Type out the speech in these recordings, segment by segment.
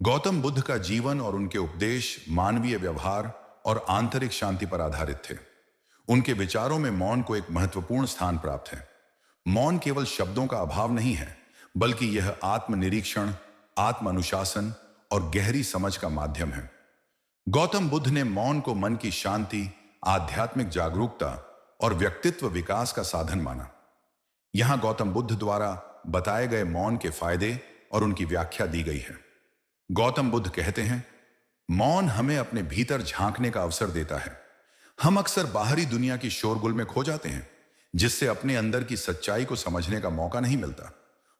गौतम बुद्ध का जीवन और उनके उपदेश मानवीय व्यवहार और आंतरिक शांति पर आधारित थे। उनके विचारों में मौन को एक महत्वपूर्ण स्थान प्राप्त है। मौन केवल शब्दों का अभाव नहीं है, बल्कि यह आत्मनिरीक्षण, आत्म अनुशासन और गहरी समझ का माध्यम है। गौतम बुद्ध ने मौन को मन की शांति, आध्यात्मिक जागरूकता और व्यक्तित्व विकास का साधन माना। यहां गौतम बुद्ध द्वारा बताए गए मौन के फायदे और उनकी व्याख्या दी गई है। गौतम बुद्ध कहते हैं, मौन हमें अपने भीतर झांकने का अवसर देता है। हम अक्सर बाहरी दुनिया की शोरगुल में खो जाते हैं, जिससे अपने अंदर की सच्चाई को समझने का मौका नहीं मिलता।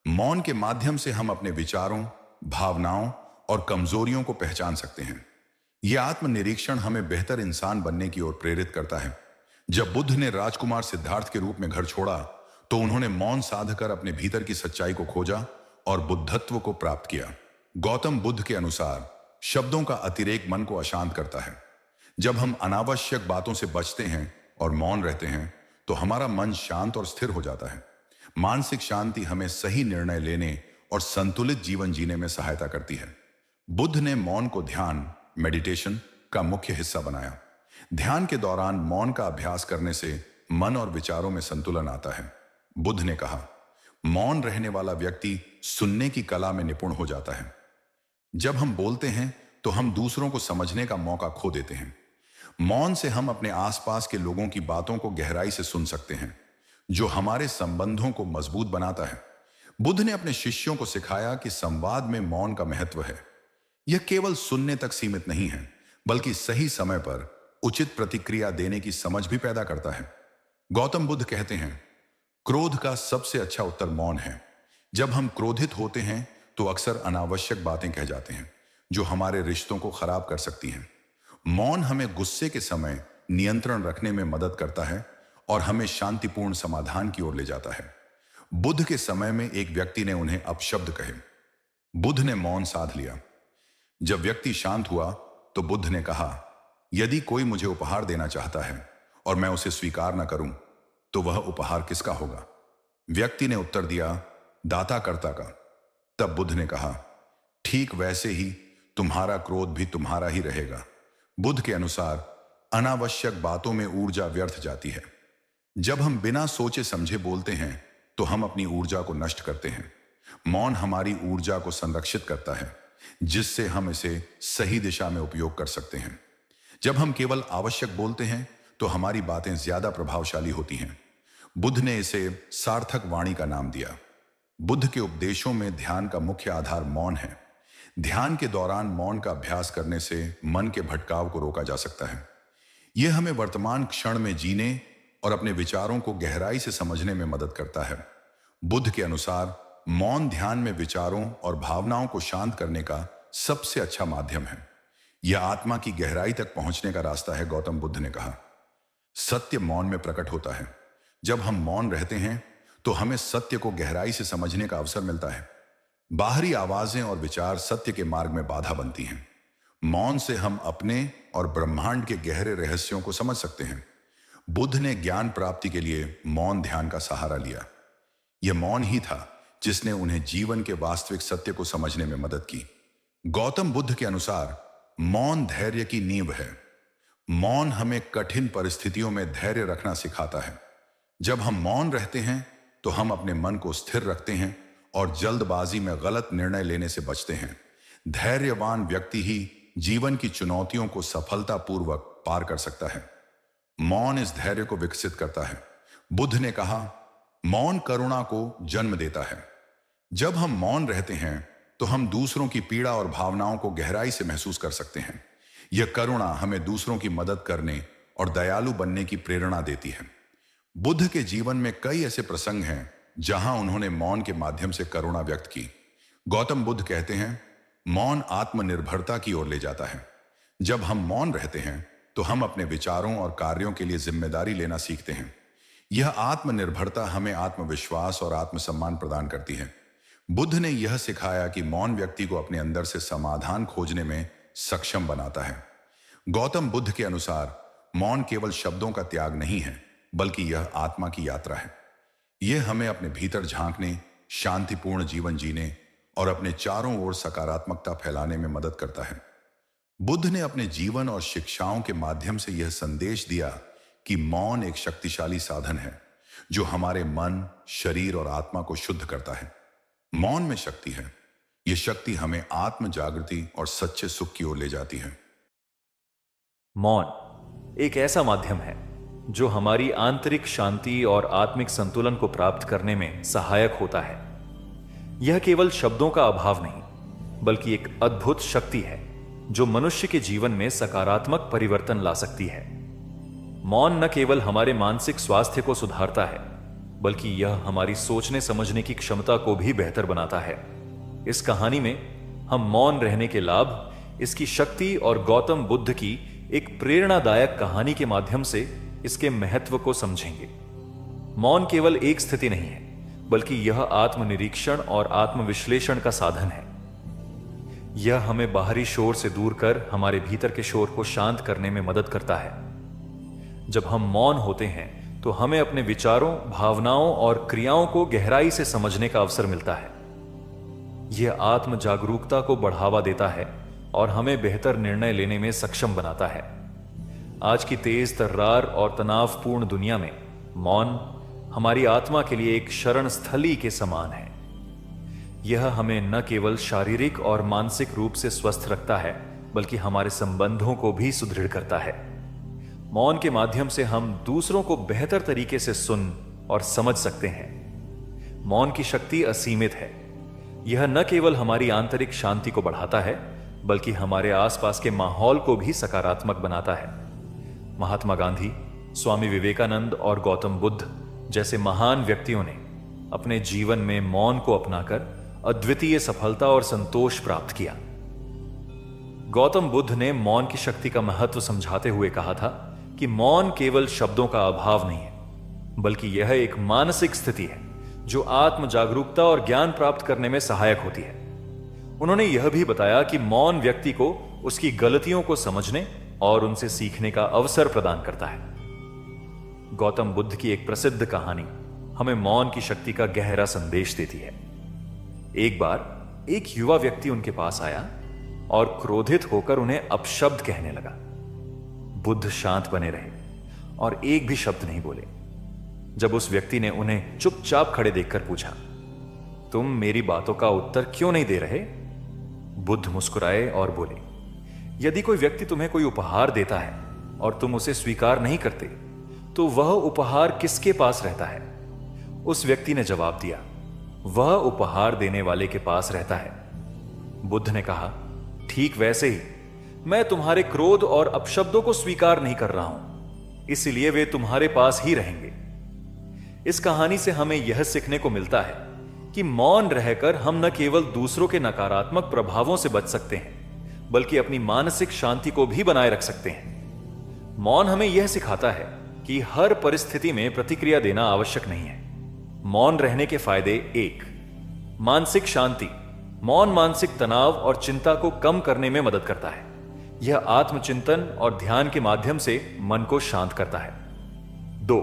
मौन के माध्यम से हम अपने विचारों, भावनाओं और कमजोरियों को पहचान सकते हैं। यह आत्मनिरीक्षण हमें बेहतर इंसान बनने की ओर प्रेरित करता है। जब बुद्ध ने राजकुमार सिद्धार्थ के रूप में घर छोड़ा, तो उन्होंने मौन साधकर अपने भीतर की सच्चाई को खोजा और बुद्धत्व को प्राप्त किया। गौतम बुद्ध के अनुसार शब्दों का अतिरेक मन को अशांत करता है। जब हम अनावश्यक बातों से बचते हैं और मौन रहते हैं, तो हमारा मन शांत और स्थिर हो जाता है। मानसिक शांति हमें सही निर्णय लेने और संतुलित जीवन जीने में सहायता करती है। बुद्ध ने मौन को ध्यान, मेडिटेशन का मुख्य हिस्सा बनाया। ध्यान के दौरान मौन का अभ्यास करने से मन और विचारों में संतुलन आता है। बुद्ध ने कहा, मौन रहने वाला व्यक्ति सुनने की कला में निपुण हो जाता है। जब हम बोलते हैं, तो हम दूसरों को समझने का मौका खो देते हैं। मौन से हम अपने आसपास के लोगों की बातों को गहराई से सुन सकते हैं, जो हमारे संबंधों को मजबूत बनाता है। बुद्ध ने अपने शिष्यों को सिखाया कि संवाद में मौन का महत्व है। यह केवल सुनने तक सीमित नहीं है, बल्कि सही समय पर उचित प्रतिक्रिया देने की समझ भी पैदा करता है। गौतम बुद्ध कहते हैं, क्रोध का सबसे अच्छा उत्तर मौन है। जब हम क्रोधित होते हैं, तो अक्सर अनावश्यक बातें कह जाते हैं, जो हमारे रिश्तों को खराब कर सकती हैं। मौन हमें गुस्से के समय नियंत्रण रखने में मदद करता है और हमें शांतिपूर्ण समाधान की ओर ले जाता है। बुद्ध के समय में एक व्यक्ति ने उन्हें अपशब्द कहे। बुद्ध ने मौन साध लिया। जब व्यक्ति शांत हुआ, तो बुद्ध ने कहा, यदि कोई मुझे उपहार देना चाहता है और मैं उसे स्वीकार न करूं, तो वह उपहार किसका होगा? व्यक्ति ने उत्तर दिया, दाताकर्ता का। तब बुद्ध ने कहा, ठीक वैसे ही तुम्हारा क्रोध भी तुम्हारा ही रहेगा। बुद्ध के अनुसार अनावश्यक बातों में ऊर्जा व्यर्थ जाती है। जब हम बिना सोचे समझे बोलते हैं, तो हम अपनी ऊर्जा को नष्ट करते हैं। मौन हमारी ऊर्जा को संरक्षित करता है, जिससे हम इसे सही दिशा में उपयोग कर सकते हैं। जब हम केवल आवश्यक बोलते हैं, तो हमारी बातें ज्यादा प्रभावशाली होती हैं। बुद्ध ने इसे सार्थक वाणी का नाम दिया। बुद्ध के उपदेशों में ध्यान का मुख्य आधार मौन है। ध्यान के दौरान मौन का अभ्यास करने से मन के भटकाव को रोका जा सकता है। यह हमें वर्तमान क्षण में जीने और अपने विचारों को गहराई से समझने में मदद करता है। बुद्ध के अनुसार मौन ध्यान में विचारों और भावनाओं को शांत करने का सबसे अच्छा माध्यम है। यह आत्मा की गहराई तक पहुंचने का रास्ता है। गौतम बुद्ध ने कहा, सत्य मौन में प्रकट होता है। जब हम मौन रहते हैं, तो हमें सत्य को गहराई से समझने का अवसर मिलता है। बाहरी आवाजें और विचार सत्य के मार्ग में बाधा बनती हैं। मौन से हम अपने और ब्रह्मांड के गहरे रहस्यों को समझ सकते हैं। बुद्ध ने ज्ञान प्राप्ति के लिए मौन ध्यान का सहारा लिया। यह मौन ही था जिसने उन्हें जीवन के वास्तविक सत्य को समझने में मदद की। गौतम बुद्ध के अनुसार मौन धैर्य की नींव है। मौन हमें कठिन परिस्थितियों में धैर्य रखना सिखाता है। जब हम मौन रहते हैं, तो हम अपने मन को स्थिर रखते हैं और जल्दबाजी में गलत निर्णय लेने से बचते हैं। धैर्यवान व्यक्ति ही जीवन की चुनौतियों को सफलतापूर्वक पार कर सकता है। मौन इस धैर्य को विकसित करता है। बुद्ध ने कहा, मौन करुणा को जन्म देता है। जब हम मौन रहते हैं, तो हम दूसरों की पीड़ा और भावनाओं को गहराई से महसूस कर सकते हैं। यह करुणा हमें दूसरों की मदद करने और दयालु बनने की प्रेरणा देती है। बुद्ध के जीवन में कई ऐसे प्रसंग हैं जहां उन्होंने मौन के माध्यम से करुणा व्यक्त की। गौतम बुद्ध कहते हैं, मौन आत्मनिर्भरता की ओर ले जाता है। जब हम मौन रहते हैं, तो हम अपने विचारों और कार्यों के लिए जिम्मेदारी लेना सीखते हैं। यह आत्मनिर्भरता हमें आत्मविश्वास और आत्मसम्मान प्रदान करती है। बुद्ध ने यह सिखाया कि मौन व्यक्ति को अपने अंदर से समाधान खोजने में सक्षम बनाता है। गौतम बुद्ध के अनुसार मौन केवल शब्दों का त्याग नहीं है, बल्कि यह आत्मा की यात्रा है। यह हमें अपने भीतर झांकने, शांतिपूर्ण जीवन जीने और अपने चारों ओर सकारात्मकता फैलाने में मदद करता है। बुद्ध ने अपने जीवन और शिक्षाओं के माध्यम से यह संदेश दिया कि मौन एक शक्तिशाली साधन है जो हमारे मन, शरीर और आत्मा को शुद्ध करता है। मौन में शक्ति है। यह शक्ति हमें आत्म जागृति और सच्चे सुख की ओर ले जाती है। मौन एक ऐसा माध्यम है जो हमारी आंतरिक शांति और आत्मिक संतुलन को प्राप्त करने में सहायक होता है। यह केवल शब्दों का अभाव नहीं, बल्कि एक अद्भुत शक्ति है जो मनुष्य के जीवन में सकारात्मक परिवर्तन ला सकती है। मौन न केवल हमारे मानसिक स्वास्थ्य को सुधारता है, बल्कि यह हमारी सोचने समझने की क्षमता को भी बेहतर बनाता है। इस कहानी में हम मौन रहने के लाभ, इसकी शक्ति और गौतम बुद्ध की एक प्रेरणादायक कहानी के माध्यम से इसके महत्व को समझेंगे। मौन केवल एक स्थिति नहीं है, बल्कि यह आत्मनिरीक्षण और आत्मविश्लेषण का साधन है। यह हमें बाहरी शोर से दूर कर हमारे भीतर के शोर को शांत करने में मदद करता है। जब हम मौन होते हैं तो हमें अपने विचारों, भावनाओं और क्रियाओं को गहराई से समझने का अवसर मिलता है। यह आत्म जागरूकता को बढ़ावा देता है और हमें बेहतर निर्णय लेने में सक्षम बनाता है। आज की तेज तर्रार और तनावपूर्ण दुनिया में मौन हमारी आत्मा के लिए एक शरण स्थली के समान है। यह हमें न केवल शारीरिक और मानसिक रूप से स्वस्थ रखता है, बल्कि हमारे संबंधों को भी सुदृढ़ करता है। मौन के माध्यम से हम दूसरों को बेहतर तरीके से सुन और समझ सकते हैं। मौन की शक्ति असीमित है। यह न केवल हमारी आंतरिक शांति को बढ़ाता है, बल्कि हमारे आसपास के माहौल को भी सकारात्मक बनाता है। महात्मा गांधी, स्वामी विवेकानंद और गौतम बुद्ध जैसे महान व्यक्तियों ने अपने जीवन में मौन को अपनाकर अद्वितीय सफलता और संतोष प्राप्त किया। गौतम बुद्ध ने मौन की शक्ति का महत्व समझाते हुए कहा था कि मौन केवल शब्दों का अभाव नहीं है, बल्कि यह एक मानसिक स्थिति है जो आत्म जागरूकता और ज्ञान प्राप्त करने में सहायक होती है। उन्होंने यह भी बताया कि मौन व्यक्ति को उसकी गलतियों को समझने और उनसे सीखने का अवसर प्रदान करता है। गौतम बुद्ध की एक प्रसिद्ध कहानी हमें मौन की शक्ति का गहरा संदेश देती है। एक बार एक युवा व्यक्ति उनके पास आया और क्रोधित होकर उन्हें अपशब्द कहने लगा। बुद्ध शांत बने रहे और एक भी शब्द नहीं बोले। जब उस व्यक्ति ने उन्हें चुपचाप खड़े देखकर पूछा, तुम मेरी बातों का उत्तर क्यों नहीं दे रहे? बुद्ध मुस्कुराए और बोले, यदि कोई व्यक्ति तुम्हें कोई उपहार देता है और तुम उसे स्वीकार नहीं करते, तो वह उपहार किसके पास रहता है? उस व्यक्ति ने जवाब दिया, वह उपहार देने वाले के पास रहता है। बुद्ध ने कहा, ठीक वैसे ही मैं तुम्हारे क्रोध और अपशब्दों को स्वीकार नहीं कर रहा हूं, इसलिए वे तुम्हारे पास ही रहेंगे। इस कहानी से हमें यह सीखने को मिलता है कि मौन रहकर हम न केवल दूसरों के नकारात्मक प्रभावों से बच सकते हैं, बल्कि अपनी मानसिक शांति को भी बनाए रख सकते हैं। मौन हमें यह सिखाता है कि हर परिस्थिति में प्रतिक्रिया देना आवश्यक नहीं है। मौन रहने के फायदे: 1. मानसिक शांति। मौन मानसिक तनाव और चिंता को कम करने में मदद करता है। यह आत्मचिंतन और ध्यान के माध्यम से मन को शांत करता है। 2.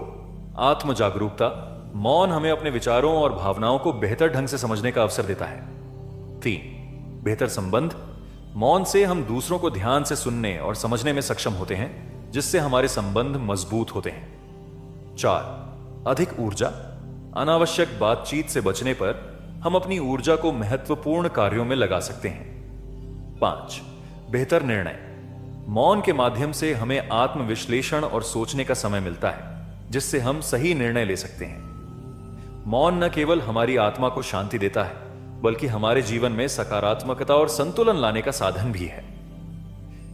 आत्म जागरूकता। मौन हमें अपने विचारों और भावनाओं को बेहतर ढंग से समझने का अवसर देता है। 3. बेहतर संबंध। मौन से हम दूसरों को ध्यान से सुनने और समझने में सक्षम होते हैं, जिससे हमारे संबंध मजबूत होते हैं। 4. अधिक ऊर्जा। अनावश्यक बातचीत से बचने पर हम अपनी ऊर्जा को महत्वपूर्ण कार्यों में लगा सकते हैं। 5. बेहतर निर्णय। मौन के माध्यम से हमें आत्मविश्लेषण और सोचने का समय मिलता है, जिससे हम सही निर्णय ले सकते हैं। मौन न केवल हमारी आत्मा को शांति देता है, बल्कि हमारे जीवन में सकारात्मकता और संतुलन लाने का साधन भी है।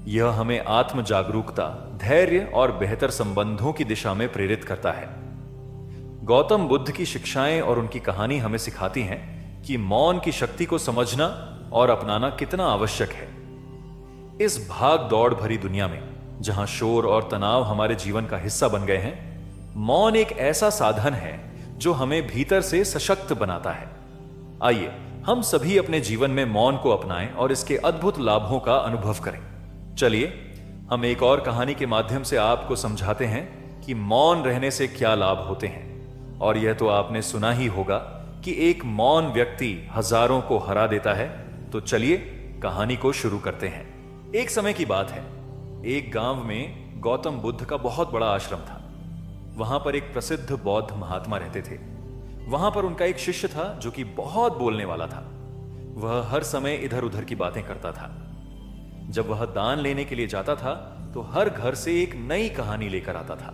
यह हमें आत्म जागरूकता, धैर्य और बेहतर संबंधों की दिशा में प्रेरित करता है। गौतम बुद्ध की शिक्षाएं और उनकी कहानी हमें सिखाती हैं कि मौन की शक्ति को समझना और अपनाना कितना आवश्यक है। इस भाग दौड़ भरी दुनिया में, जहां शोर और तनाव हमारे जीवन का हिस्सा बन गए हैं, मौन एक ऐसा साधन है जो हमें भीतर से सशक्त बनाता है। आइए हम सभी अपने जीवन में मौन को अपनाएं और इसके अद्भुत लाभों का अनुभव करें। चलिए हम एक और कहानी के माध्यम से आपको समझाते हैं कि मौन रहने से क्या लाभ होते हैं। और यह तो आपने सुना ही होगा कि एक मौन व्यक्ति हजारों को हरा देता है, तो चलिए कहानी को शुरू करते हैं। एक समय की बात है, एक गांव में गौतम बुद्ध का बहुत बड़ा आश्रम था। वहां पर एक प्रसिद्ध बौद्ध महात्मा रहते थे। वहां पर उनका एक शिष्य था जो कि बहुत बोलने वाला था। वह हर समय इधर उधर की बातें करता था। जब वह दान लेने के लिए जाता था तो हर घर से एक नई कहानी लेकर आता था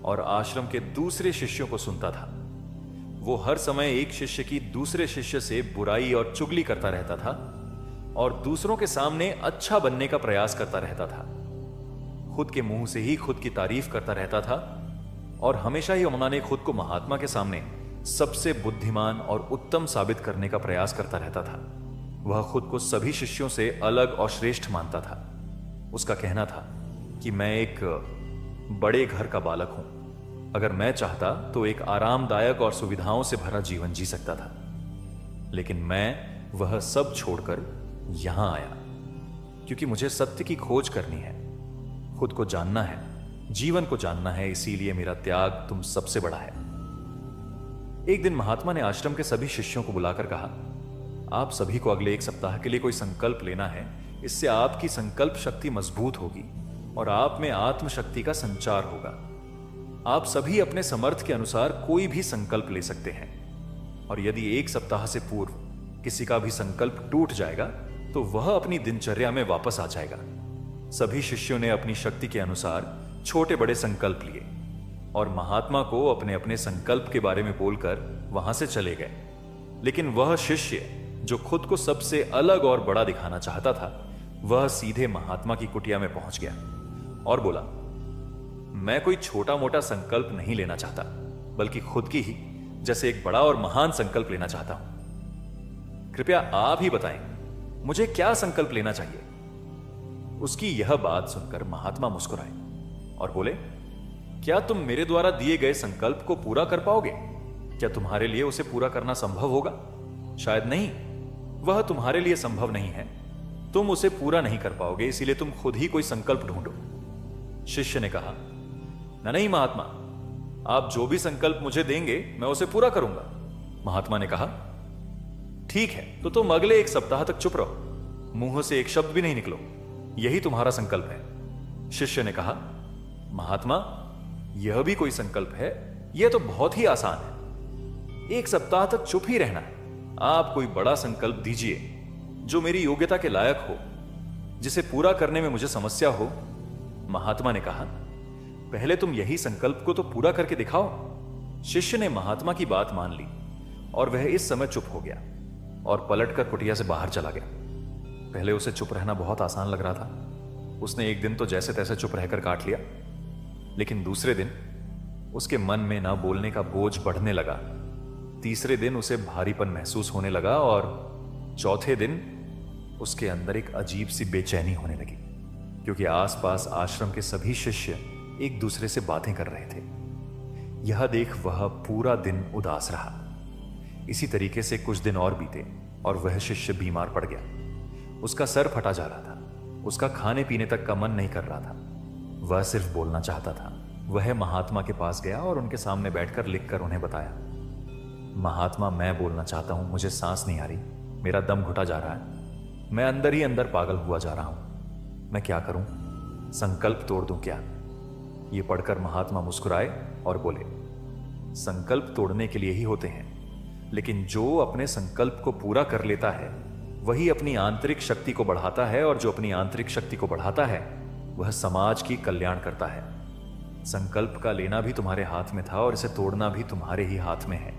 और आश्रम के दूसरे शिष्यों को सुनता था। वो हर समय एक शिष्य की दूसरे शिष्य से बुराई और चुगली करता रहता था और दूसरों के सामने अच्छा बनने का प्रयास करता रहता था। खुद के मुंह से ही खुद की तारीफ करता रहता था और हमेशा ही उन्होंने खुद को महात्मा के सामने सबसे बुद्धिमान और उत्तम साबित करने का प्रयास करता रहता था। वह खुद को सभी शिष्यों से अलग और श्रेष्ठ मानता था। उसका कहना था कि मैं एक बड़े घर का बालक हूं। अगर मैं चाहता तो एक आरामदायक और सुविधाओं से भरा जीवन जी सकता था, लेकिन मैं वह सब छोड़कर यहां आया क्योंकि मुझे सत्य की खोज करनी है, खुद को जानना है, जीवन को जानना है। इसीलिए मेरा त्याग तुम सबसे बड़ा है। एक दिन महात्मा ने आश्रम के सभी शिष्यों को बुलाकर कहा, आप सभी को अगले एक सप्ताह के लिए कोई संकल्प लेना है। इससे आपकी संकल्प शक्ति मजबूत होगी और आप में आत्मशक्ति का संचार होगा। आप सभी अपने समर्थ के अनुसार कोई भी संकल्प ले सकते हैं और यदि एक सप्ताह से पूर्व किसी का भी संकल्प टूट जाएगा तो वह अपनी दिनचर्या में वापस आ जाएगा। सभी शिष्यों ने अपनी शक्ति के अनुसार छोटे बड़े संकल्प लिए और महात्मा को अपने अपने संकल्प के बारे में बोलकर वहां से चले गए। लेकिन वह शिष्य जो खुद को सबसे अलग और बड़ा दिखाना चाहता था, वह सीधे महात्मा की कुटिया में पहुंच गया और बोला, मैं कोई छोटा मोटा संकल्प नहीं लेना चाहता, बल्कि खुद की ही जैसे एक बड़ा और महान संकल्प लेना चाहता हूं। कृपया आप ही बताएं, मुझे क्या संकल्प लेना चाहिए। उसकी यह बात सुनकर महात्मा मुस्कुराए और बोले, क्या तुम मेरे द्वारा दिए गए संकल्प को पूरा कर पाओगे? क्या तुम्हारे लिए उसे पूरा करना संभव होगा? शायद नहीं। वह तुम्हारे लिए संभव नहीं है। तुम उसे पूरा नहीं कर पाओगे, इसीलिए तुम खुद ही कोई संकल्प ढूंढो। शिष्य ने कहा, नहीं महात्मा, आप जो भी संकल्प मुझे देंगे मैं उसे पूरा करूंगा। महात्मा ने कहा, ठीक है, तो तुम अगले एक सप्ताह तक चुप रहो, मुंह से एक शब्द भी नहीं निकलो, यही तुम्हारा संकल्प है। शिष्य ने कहा, महात्मा, यह भी कोई संकल्प है? यह तो बहुत ही आसान है। एक सप्ताह तक चुप ही रहना है। आप कोई बड़ा संकल्प दीजिए जो मेरी योग्यता के लायक हो, जिसे पूरा करने में मुझे समस्या हो। महात्मा ने कहा, पहले तुम यही संकल्प को तो पूरा करके दिखाओ। शिष्य ने महात्मा की बात मान ली और वह इस समय चुप हो गया और पलटकर कुटिया से बाहर चला गया। पहले उसे चुप रहना बहुत आसान लग रहा था। उसने एक दिन तो जैसे तैसे चुप रहकर काट लिया, लेकिन दूसरे दिन उसके मन में ना बोलने का बोझ बढ़ने लगा। तीसरे दिन उसे भारीपन महसूस होने लगा और चौथे दिन उसके अंदर एक अजीब सी बेचैनी होने लगी, क्योंकि आसपास आश्रम के सभी शिष्य एक दूसरे से बातें कर रहे थे। यह देख वह पूरा दिन उदास रहा। इसी तरीके से कुछ दिन और बीते और वह शिष्य बीमार पड़ गया। उसका सर फटा जा रहा था। उसका खाने पीने तक का मन नहीं कर रहा था। वह सिर्फ बोलना चाहता था। वह महात्मा के पास गया और उनके सामने बैठकर लिखकर उन्हें बताया, महात्मा, मैं बोलना चाहता हूं, मुझे सांस नहीं आ रही, मेरा दम घुटा जा रहा है, मैं अंदर ही अंदर पागल हुआ जा रहा हूं, मैं क्या करूं? संकल्प तोड़ दूं क्या? ये पढ़कर महात्मा मुस्कुराए और बोले, संकल्प तोड़ने के लिए ही होते हैं, लेकिन जो अपने संकल्प को पूरा कर लेता है वही अपनी आंतरिक शक्ति को बढ़ाता है, और जो अपनी आंतरिक शक्ति को बढ़ाता है वह समाज की कल्याण करता है। संकल्प का लेना भी तुम्हारे हाथ में था और इसे तोड़ना भी तुम्हारे ही हाथ में है।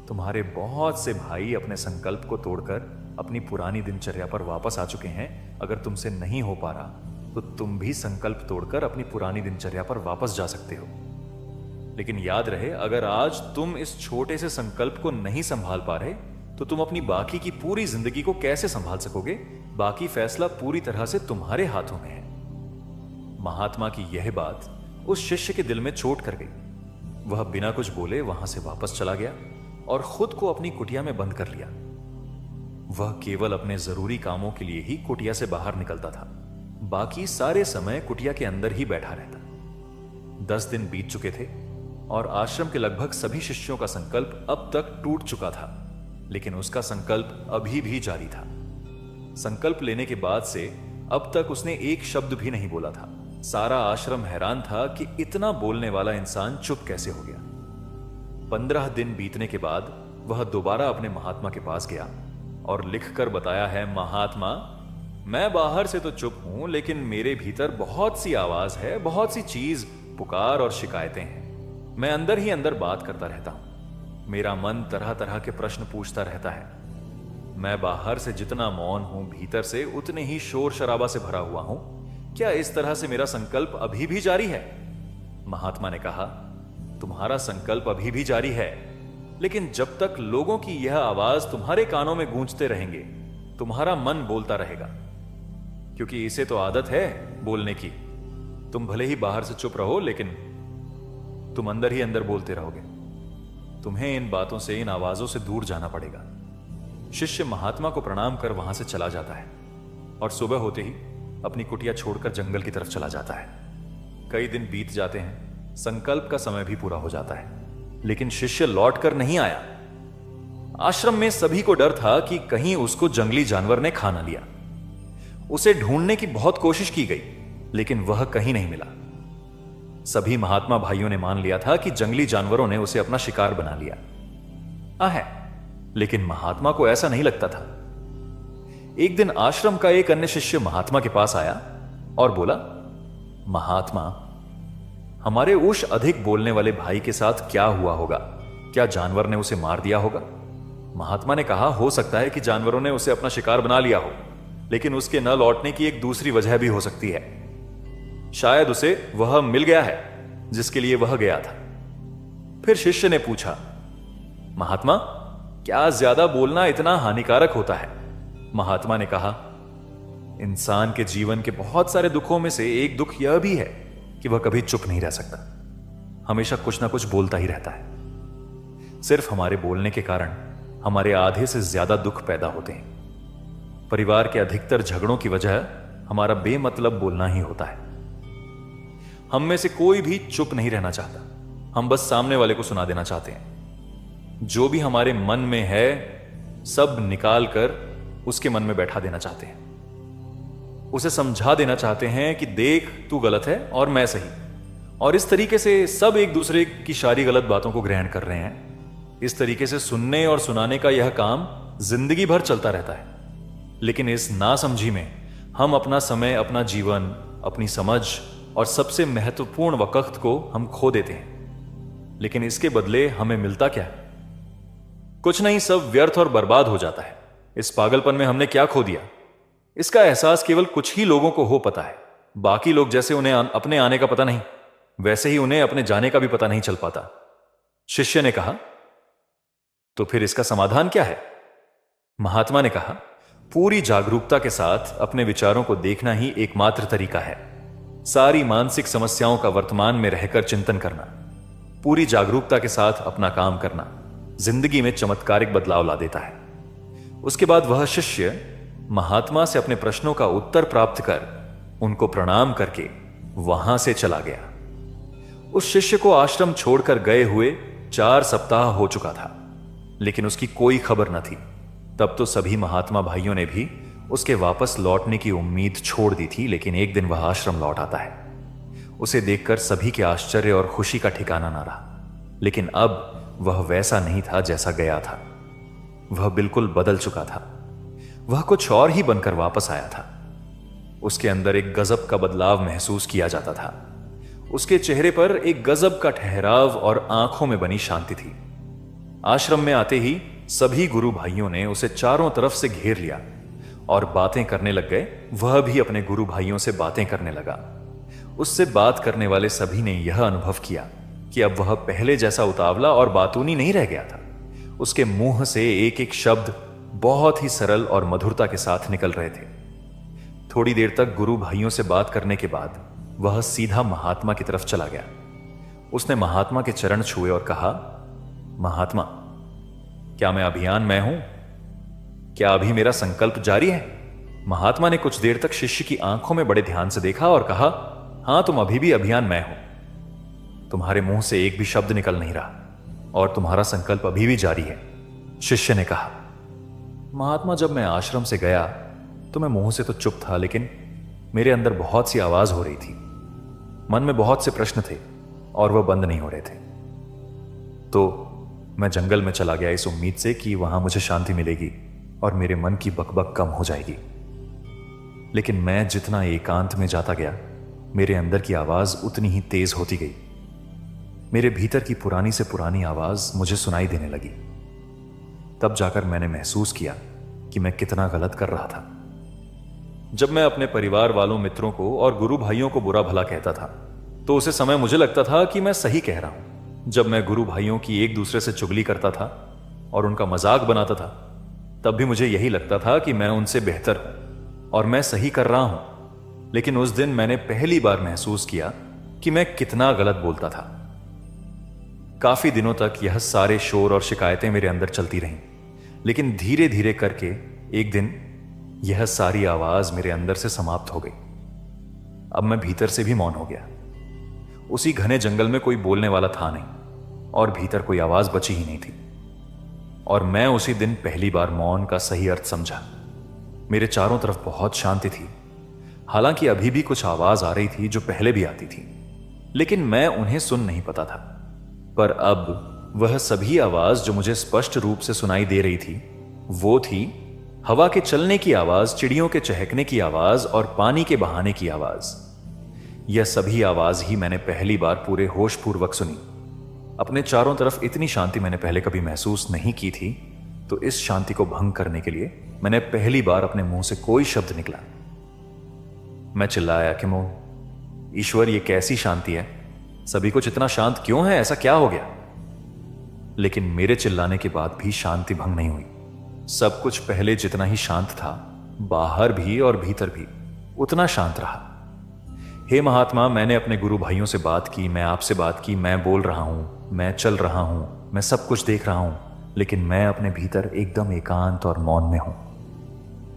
तुम्हारे बहुत से भाई अपने संकल्प को तोड़कर अपनी पुरानी दिनचर्या पर वापस आ चुके हैं। अगर तुमसे नहीं हो पा रहा तो तुम भी संकल्प तोड़कर अपनी पुरानी दिनचर्या पर वापस जा सकते हो। लेकिन याद रहे, अगर आज तुम इस छोटे से संकल्प को नहीं संभाल पा रहे तो तुम अपनी बाकी की पूरी जिंदगी को कैसे संभाल सकोगे? बाकी फैसला पूरी तरह से तुम्हारे हाथों में है। महात्मा की यह बात उस शिष्य के दिल में चोट कर गई। वह बिना कुछ बोले वहां से वापस चला गया और खुद को अपनी कुटिया में बंद कर लिया। वह केवल अपने जरूरी कामों के लिए ही कुटिया से बाहर निकलता था। बाकी सारे समय कुटिया के अंदर ही बैठा रहता। 10 दिन बीत चुके थे और आश्रम के लगभग सभी शिष्यों का संकल्प अब तक टूट चुका था, लेकिन उसका संकल्प अभी भी जारी था। संकल्प लेने के बाद से अब तक उसने एक शब्द भी नहीं बोला था। सारा आश्रम हैरान था कि इतना बोलने वाला इंसान चुप कैसे हो गया। 15 दिन बीतने के बाद वह दोबारा अपने महात्मा के पास गया और लिखकर बताया है, महात्मा, मैं बाहर से तो चुप हूं, लेकिन मेरे भीतर बहुत सी आवाज है, बहुत सी चीज, पुकार और शिकायतें हैं। मैं अंदर ही अंदर बात करता रहता हूं। मेरा मन तरह तरह के प्रश्न पूछता रहता है। मैं बाहर से जितना मौन हूं, भीतर से उतने ही शोर शराबा से भरा हुआ हूं। क्या इस तरह से मेरा संकल्प अभी भी जारी है? महात्मा ने कहा, तुम्हारा संकल्प अभी भी जारी है, लेकिन जब तक लोगों की यह आवाज तुम्हारे कानों में गूंजते रहेंगे, तुम्हारा मन बोलता रहेगा, क्योंकि इसे तो आदत है बोलने की। तुम भले ही बाहर से चुप रहो, लेकिन तुम अंदर ही अंदर बोलते रहोगे। तुम्हें इन बातों से, इन आवाजों से दूर जाना पड़ेगा। शिष्य महात्मा को प्रणाम कर वहां से चला जाता है और सुबह होते ही अपनी कुटिया छोड़कर जंगल की तरफ चला जाता है। कई दिन बीत जाते हैं, संकल्प का समय भी पूरा हो जाता है, लेकिन शिष्य लौट कर नहीं आया। आश्रम में सभी को डर था कि कहीं उसको जंगली जानवर ने खा न लिया। उसे ढूंढने की बहुत कोशिश की गई, लेकिन वह कहीं नहीं मिला। सभी महात्मा भाइयों ने मान लिया था कि जंगली जानवरों ने उसे अपना शिकार बना लिया है, लेकिन महात्मा को ऐसा नहीं लगता था। एक दिन आश्रम का एक अन्य शिष्य महात्मा के पास आया और बोला, महात्मा, हमारे उस अधिक बोलने वाले भाई के साथ क्या हुआ होगा? क्या जानवर ने उसे मार दिया होगा? महात्मा ने कहा, हो सकता है कि जानवरों ने उसे अपना शिकार बना लिया हो, लेकिन उसके न लौटने की एक दूसरी वजह भी हो सकती है। शायद उसे वह मिल गया है जिसके लिए वह गया था। फिर शिष्य ने पूछा, महात्मा, क्या ज्यादा बोलना इतना हानिकारक होता है? महात्मा ने कहा, इंसान के जीवन के बहुत सारे दुखों में से एक दुख यह भी है कि वह कभी चुप नहीं रह सकता, हमेशा कुछ ना कुछ बोलता ही रहता है। सिर्फ हमारे बोलने के कारण हमारे आधे से ज्यादा दुख पैदा होते हैं। परिवार के अधिकतर झगड़ों की वजह हमारा बेमतलब बोलना ही होता है। हम में से कोई भी चुप नहीं रहना चाहता, हम बस सामने वाले को सुना देना चाहते हैं। जो भी हमारे मन में है सब निकाल कर उसके मन में बैठा देना चाहते हैं। उसे समझा देना चाहते हैं कि देख, तू गलत है और मैं सही। और इस तरीके से सब एक दूसरे की सारी गलत बातों को ग्रहण कर रहे हैं। इस तरीके से सुनने और सुनाने का यह काम जिंदगी भर चलता रहता है। लेकिन इस नासमझी में हम अपना समय, अपना जीवन, अपनी समझ और सबसे महत्वपूर्ण वक्त को हम खो देते हैं। लेकिन इसके बदले हमें मिलता क्या है? कुछ नहीं, सब व्यर्थ और बर्बाद हो जाता है। इस पागलपन में हमने क्या खो दिया, इसका एहसास केवल कुछ ही लोगों को हो पता है। बाकी लोग जैसे उन्हें अपने आने का पता नहीं, वैसे ही उन्हें अपने जाने का भी पता नहीं चल पाता। शिष्य ने कहा, तो फिर इसका समाधान क्या है? महात्मा ने कहा, पूरी जागरूकता के साथ अपने विचारों को देखना ही एकमात्र तरीका है। सारी मानसिक समस्याओं का वर्तमान में रहकर चिंतन करना, पूरी जागरूकता के साथ अपना काम करना जिंदगी में चमत्कारिक बदलाव ला देता है। उसके बाद वह शिष्य महात्मा से अपने प्रश्नों का उत्तर प्राप्त कर उनको प्रणाम करके वहां से चला गया। उस शिष्य को आश्रम छोड़कर गए हुए 4 सप्ताह हो चुका था, लेकिन उसकी कोई खबर न थी। तब तो सभी महात्मा भाइयों ने भी उसके वापस लौटने की उम्मीद छोड़ दी थी। लेकिन एक दिन वह आश्रम लौट आता है। उसे देखकर सभी के आश्चर्य और खुशी का ठिकाना ना रहा। लेकिन अब वह वैसा नहीं था जैसा गया था। वह बिल्कुल बदल चुका था। वह कुछ और ही बनकर वापस आया था। उसके अंदर एक गजब का बदलाव महसूस किया जाता था। उसके चेहरे पर एक गजब का ठहराव और आंखों में बनी शांति थी। आश्रम में आते ही सभी गुरु भाइयों ने उसे चारों तरफ से घेर लिया और बातें करने लग गए। वह भी अपने गुरु भाइयों से बातें करने लगा। उससे बात करने वाले सभी ने यह अनुभव किया कि अब वह पहले जैसा उतावला और बातूनी नहीं रह गया था। उसके मुंह से एक एक शब्द बहुत ही सरल और मधुरता के साथ निकल रहे थे। थोड़ी देर तक गुरु भाइयों से बात करने के बाद वह सीधा महात्मा की तरफ चला गया। उसने महात्मा के चरण छुए और कहा, महात्मा, क्या मैं अभियान में हूं? क्या अभी मेरा संकल्प जारी है? महात्मा ने कुछ देर तक शिष्य की आंखों में बड़े ध्यान से देखा और कहा, हां, तुम अभी भी अभियान में हो। तुम्हारे मुंह से एक भी शब्द निकल नहीं रहा और तुम्हारा संकल्प अभी भी जारी है। शिष्य ने कहा, महात्मा, जब मैं आश्रम से गया तो मैं मुंह से तो चुप था, लेकिन मेरे अंदर बहुत सी आवाज हो रही थी। मन में बहुत से प्रश्न थे और वह बंद नहीं हो रहे थे। तो मैं जंगल में चला गया इस उम्मीद से कि वहां मुझे शांति मिलेगी और मेरे मन की बकबक कम हो जाएगी। लेकिन मैं जितना एकांत में जाता गया, मेरे अंदर की आवाज उतनी ही तेज होती गई। मेरे भीतर की पुरानी से पुरानी आवाज मुझे सुनाई देने लगी। तब जाकर मैंने महसूस किया कि मैं कितना गलत कर रहा था। जब मैं अपने परिवार वालों, मित्रों को और गुरु भाइयों को बुरा भला कहता था तो उसे समय मुझे लगता था कि मैं सही कह रहा हूं। जब मैं गुरु भाइयों की एक दूसरे से चुगली करता था और उनका मजाक बनाता था, तब भी मुझे यही लगता था कि मैं उनसे बेहतर हूं और मैं सही कर रहा हूं। लेकिन उस दिन मैंने पहली बार महसूस किया कि मैं कितना गलत बोलता था। काफी दिनों तक यह सारे शोर और शिकायतें मेरे अंदर चलती रहीं, लेकिन धीरे धीरे करके एक दिन यह सारी आवाज मेरे अंदर से समाप्त हो गई। अब मैं भीतर से भी मौन हो गया। उसी घने जंगल में कोई बोलने वाला था नहीं और भीतर कोई आवाज बची ही नहीं थी। और मैं उसी दिन पहली बार मौन का सही अर्थ समझा। मेरे चारों तरफ बहुत शांति थी। हालांकि अभी भी कुछ आवाज आ रही थी जो पहले भी आती थी, लेकिन मैं उन्हें सुन नहीं पाता था। पर अब वह सभी आवाज जो मुझे स्पष्ट रूप से सुनाई दे रही थी, वो थी हवा के चलने की आवाज, चिड़ियों के चहकने की आवाज और पानी के बहाने की आवाज। यह सभी आवाज ही मैंने पहली बार पूरे होशपूर्वक सुनी। अपने चारों तरफ इतनी शांति मैंने पहले कभी महसूस नहीं की थी। तो इस शांति को भंग करने के लिए मैंने पहली बार अपने मुंह से कोई शब्द निकला। मैं चिल्लाया कि मोह, ईश्वर, ये कैसी शांति है? सभी कुछ इतना शांत क्यों है? ऐसा क्या हो गया? लेकिन मेरे चिल्लाने के बाद भी शांति भंग नहीं हुई। सब कुछ पहले जितना ही शांत था, बाहर भी और भीतर भी उतना शांत रहा। हे महात्मा, मैंने अपने गुरु भाइयों से बात की, मैं आपसे बात की, मैं बोल रहा हूं, मैं चल रहा हूं, मैं सब कुछ देख रहा हूं, लेकिन मैं अपने भीतर एकदम एकांत और मौन में हूं।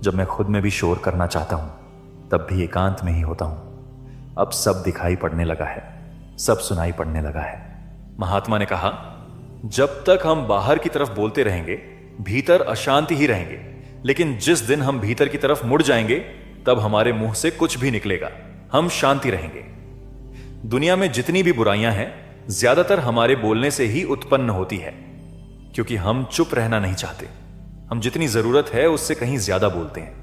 जब मैं खुद में भी शोर करना चाहता हूं, तब भी एकांत में ही होता हूं। अब सब दिखाई पड़ने लगा है, सब सुनाई पड़ने लगा है। महात्मा ने कहा, जब तक हम बाहर की तरफ बोलते रहेंगे, भीतर अशांति ही रहेंगे। लेकिन जिस दिन हम भीतर की तरफ मुड़ जाएंगे, तब हमारे मुंह से कुछ भी निकलेगा, हम शांति रहेंगे। दुनिया में जितनी भी बुराइयां हैं, ज्यादातर हमारे बोलने से ही उत्पन्न होती है, क्योंकि हम चुप रहना नहीं चाहते। हम जितनी जरूरत है उससे कहीं ज्यादा बोलते हैं।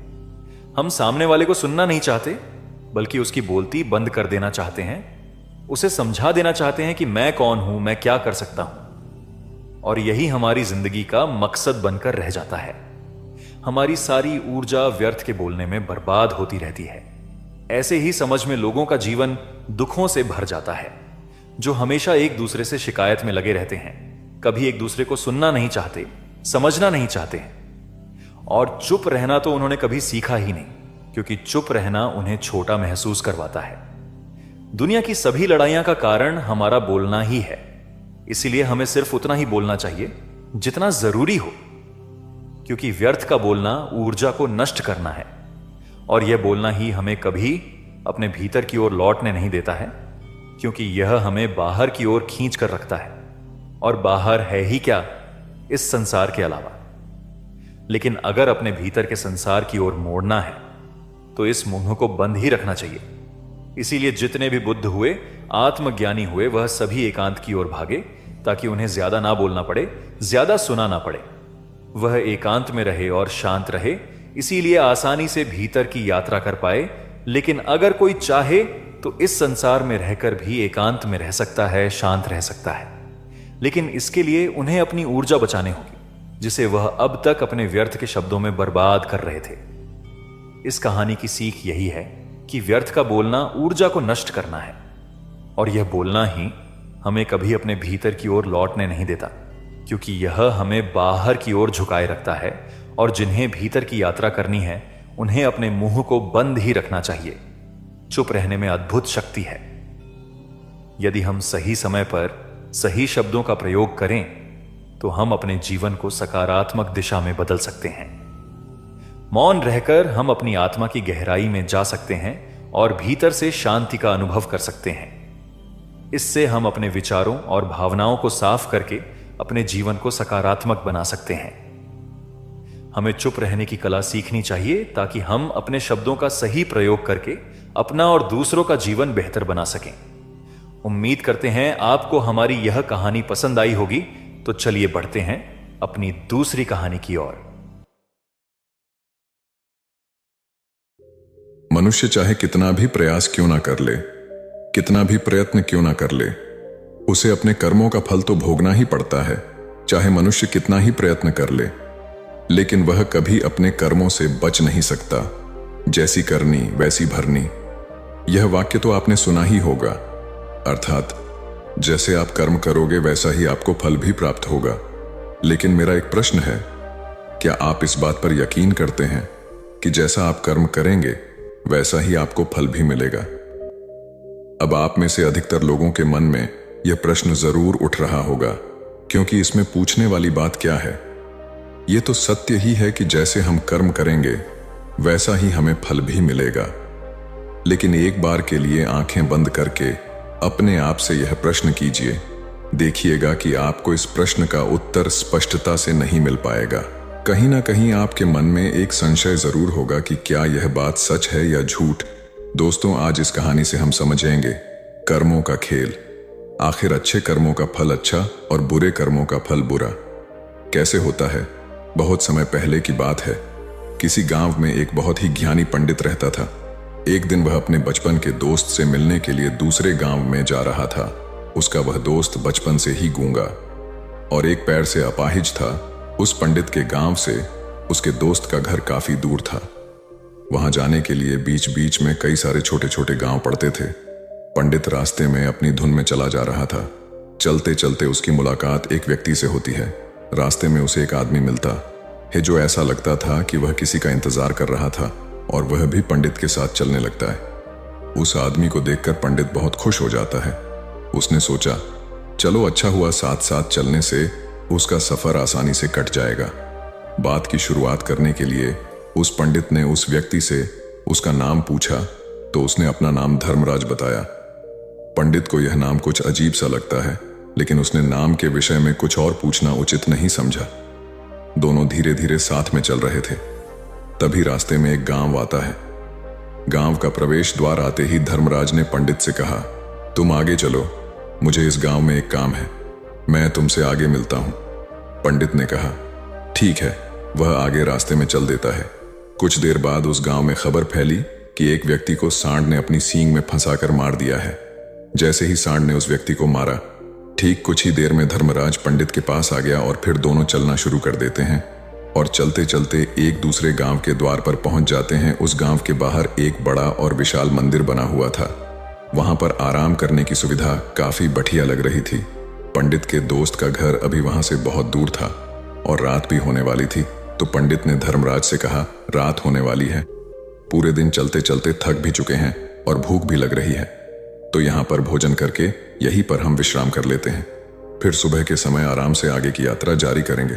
हम सामने वाले को सुनना नहीं चाहते, बल्कि उसकी बोलती बंद कर देना चाहते हैं। उसे समझा देना चाहते हैं कि मैं कौन हूं, मैं क्या कर सकता हूं। और यही हमारी जिंदगी का मकसद बनकर रह जाता है। हमारी सारी ऊर्जा व्यर्थ के बोलने में बर्बाद होती रहती है। ऐसे ही समझ में लोगों का जीवन दुखों से भर जाता है, जो हमेशा एक दूसरे से शिकायत में लगे रहते हैं, कभी एक दूसरे को सुनना नहीं चाहते, समझना नहीं चाहते हैं। और चुप रहना तो उन्होंने कभी सीखा ही नहीं, क्योंकि चुप रहना उन्हें छोटा महसूस करवाता है। दुनिया की सभी लड़ाइयां का कारण हमारा बोलना ही है। इसीलिए हमें सिर्फ उतना ही बोलना चाहिए जितना जरूरी हो, क्योंकि व्यर्थ का बोलना ऊर्जा को नष्ट करना है। और यह बोलना ही हमें कभी अपने भीतर की ओर लौटने नहीं देता है, क्योंकि यह हमें बाहर की ओर खींच कर रखता है। और बाहर है ही क्या इस संसार के अलावा। लेकिन अगर अपने भीतर के संसार की ओर मोड़ना है, तो इस मुंह को बंद ही रखना चाहिए। इसीलिए जितने भी बुद्ध हुए, आत्मज्ञानी हुए, वह सभी एकांत की ओर भागे, ताकि उन्हें ज्यादा ना बोलना पड़े, ज्यादा सुना ना पड़े। वह एकांत में रहे और शांत रहे, इसीलिए आसानी से भीतर की यात्रा कर पाए। लेकिन अगर कोई चाहे तो इस संसार में रहकर भी एकांत में रह सकता है, शांत रह सकता है। लेकिन इसके लिए उन्हें अपनी ऊर्जा बचाने होगी, जिसे वह अब तक अपने व्यर्थ के शब्दों में बर्बाद कर रहे थे। इस कहानी की सीख यही है कि व्यर्थ का बोलना ऊर्जा को नष्ट करना है, और यह बोलना ही हमें कभी अपने भीतर की ओर लौटने नहीं देता, क्योंकि यह हमें बाहर की ओर झुकाए रखता है। और जिन्हें भीतर की यात्रा करनी है, उन्हें अपने मुंह को बंद ही रखना चाहिए। चुप रहने में अद्भुत शक्ति है। यदि हम सही समय पर सही शब्दों का प्रयोग करें, तो हम अपने जीवन को सकारात्मक दिशा में बदल सकते हैं। मौन रहकर हम अपनी आत्मा की गहराई में जा सकते हैं और भीतर से शांति का अनुभव कर सकते हैं। इससे हम अपने विचारों और भावनाओं को साफ करके अपने जीवन को सकारात्मक बना सकते हैं। हमें चुप रहने की कला सीखनी चाहिए ताकि हम अपने शब्दों का सही प्रयोग करके अपना और दूसरों का जीवन बेहतर बना सकें। उम्मीद करते हैं आपको हमारी यह कहानी पसंद आई होगी। तो चलिए बढ़ते हैं अपनी दूसरी कहानी की ओर। मनुष्य चाहे कितना भी प्रयास क्यों ना कर ले, कितना भी प्रयत्न क्यों ना कर ले, उसे अपने कर्मों का फल तो भोगना ही पड़ता है। चाहे मनुष्य कितना ही प्रयत्न कर ले, लेकिन वह कभी अपने कर्मों से बच नहीं सकता। जैसी करनी वैसी भरनी, यह वाक्य तो आपने सुना ही होगा। अर्थात जैसे आप कर्म करोगे वैसा ही आपको फल भी प्राप्त होगा। लेकिन मेरा एक प्रश्न है, क्या आप इस बात पर यकीन करते हैं कि जैसा आप कर्म करेंगे वैसा ही आपको फल भी मिलेगा? अब आप में से अधिकतर लोगों के मन में यह प्रश्न जरूर उठ रहा होगा, क्योंकि इसमें पूछने वाली बात क्या है? यह तो सत्य ही है कि जैसे हम कर्म करेंगे वैसा ही हमें फल भी मिलेगा। लेकिन एक बार के लिए आंखें बंद करके अपने आप से यह प्रश्न कीजिए, देखिएगा कि आपको इस प्रश्न का उत्तर स्पष्टता से नहीं मिल पाएगा। कहीं ना कहीं आपके मन में एक संशय जरूर होगा कि क्या यह बात सच है या झूठ। दोस्तों, आज इस कहानी से हम समझेंगे कर्मों का खेल। आखिर अच्छे कर्मों का फल अच्छा और बुरे कर्मों का फल बुरा कैसे होता है? बहुत समय पहले की बात है। किसी गांव में एक बहुत ही ज्ञानी पंडित रहता था। एक दिन वह अपने बचपन के दोस्त से मिलने के लिए दूसरे गांव में जा रहा था। उसका वह दोस्त बचपन से ही गूंगा और एक पैर से अपाहिज था। उस पंडित के गांव से उसके दोस्त का घर काफी दूर था। वहां जाने के लिए बीच बीच में कई सारे छोटे छोटे गांव पड़ते थे। पंडित रास्ते में अपनी धुन में चला जा रहा था। चलते चलते उसकी मुलाकात एक व्यक्ति से होती है। रास्ते में उसे एक आदमी मिलता है जो ऐसा लगता था कि वह किसी का इंतजार कर रहा था और वह भी पंडित के साथ चलने लगता है। उस आदमी को देखकर पंडित बहुत खुश हो जाता है। उसने सोचा, चलो अच्छा हुआ, साथ साथ चलने से उसका सफर आसानी से कट जाएगा। बात की शुरुआत करने के लिए उस पंडित ने उस व्यक्ति से उसका नाम पूछा तो उसने अपना नाम धर्मराज बताया। पंडित को यह नाम कुछ अजीब सा लगता है, लेकिन उसने नाम के विषय में कुछ और पूछना उचित नहीं समझा। दोनों धीरे धीरे साथ में चल रहे थे। तभी रास्ते में एक गांव आता है। गांव का प्रवेश द्वार आते ही धर्मराज ने पंडित से कहा, तुम आगे चलो, मुझे इस गांव में एक काम है, मैं तुमसे आगे मिलता हूं। पंडित ने कहा, ठीक है। वह आगे रास्ते में चल देता है। कुछ देर बाद उस गांव में खबर फैली कि एक व्यक्ति को सांड ने अपनी सींग में फंसाकर मार दिया है। जैसे ही सांड ने उस व्यक्ति को मारा, ठीक कुछ ही देर में धर्मराज पंडित के पास आ गया और फिर दोनों चलना शुरू कर देते हैं और चलते चलते एक दूसरे गांव के द्वार पर पहुंच जाते हैं। उस गांव के बाहर एक बड़ा और विशाल मंदिर बना हुआ था। वहां पर आराम करने की सुविधा काफी बढ़िया लग रही थी। पंडित के दोस्त का घर अभी वहां से बहुत दूर था और रात भी होने वाली थी। तो पंडित ने धर्मराज से कहा, रात होने वाली है, पूरे दिन चलते चलते थक भी चुके हैं और भूख भी लग रही है, तो यहाँ पर भोजन करके यहीं पर हम विश्राम कर लेते हैं, फिर सुबह के समय आराम से आगे की यात्रा जारी करेंगे।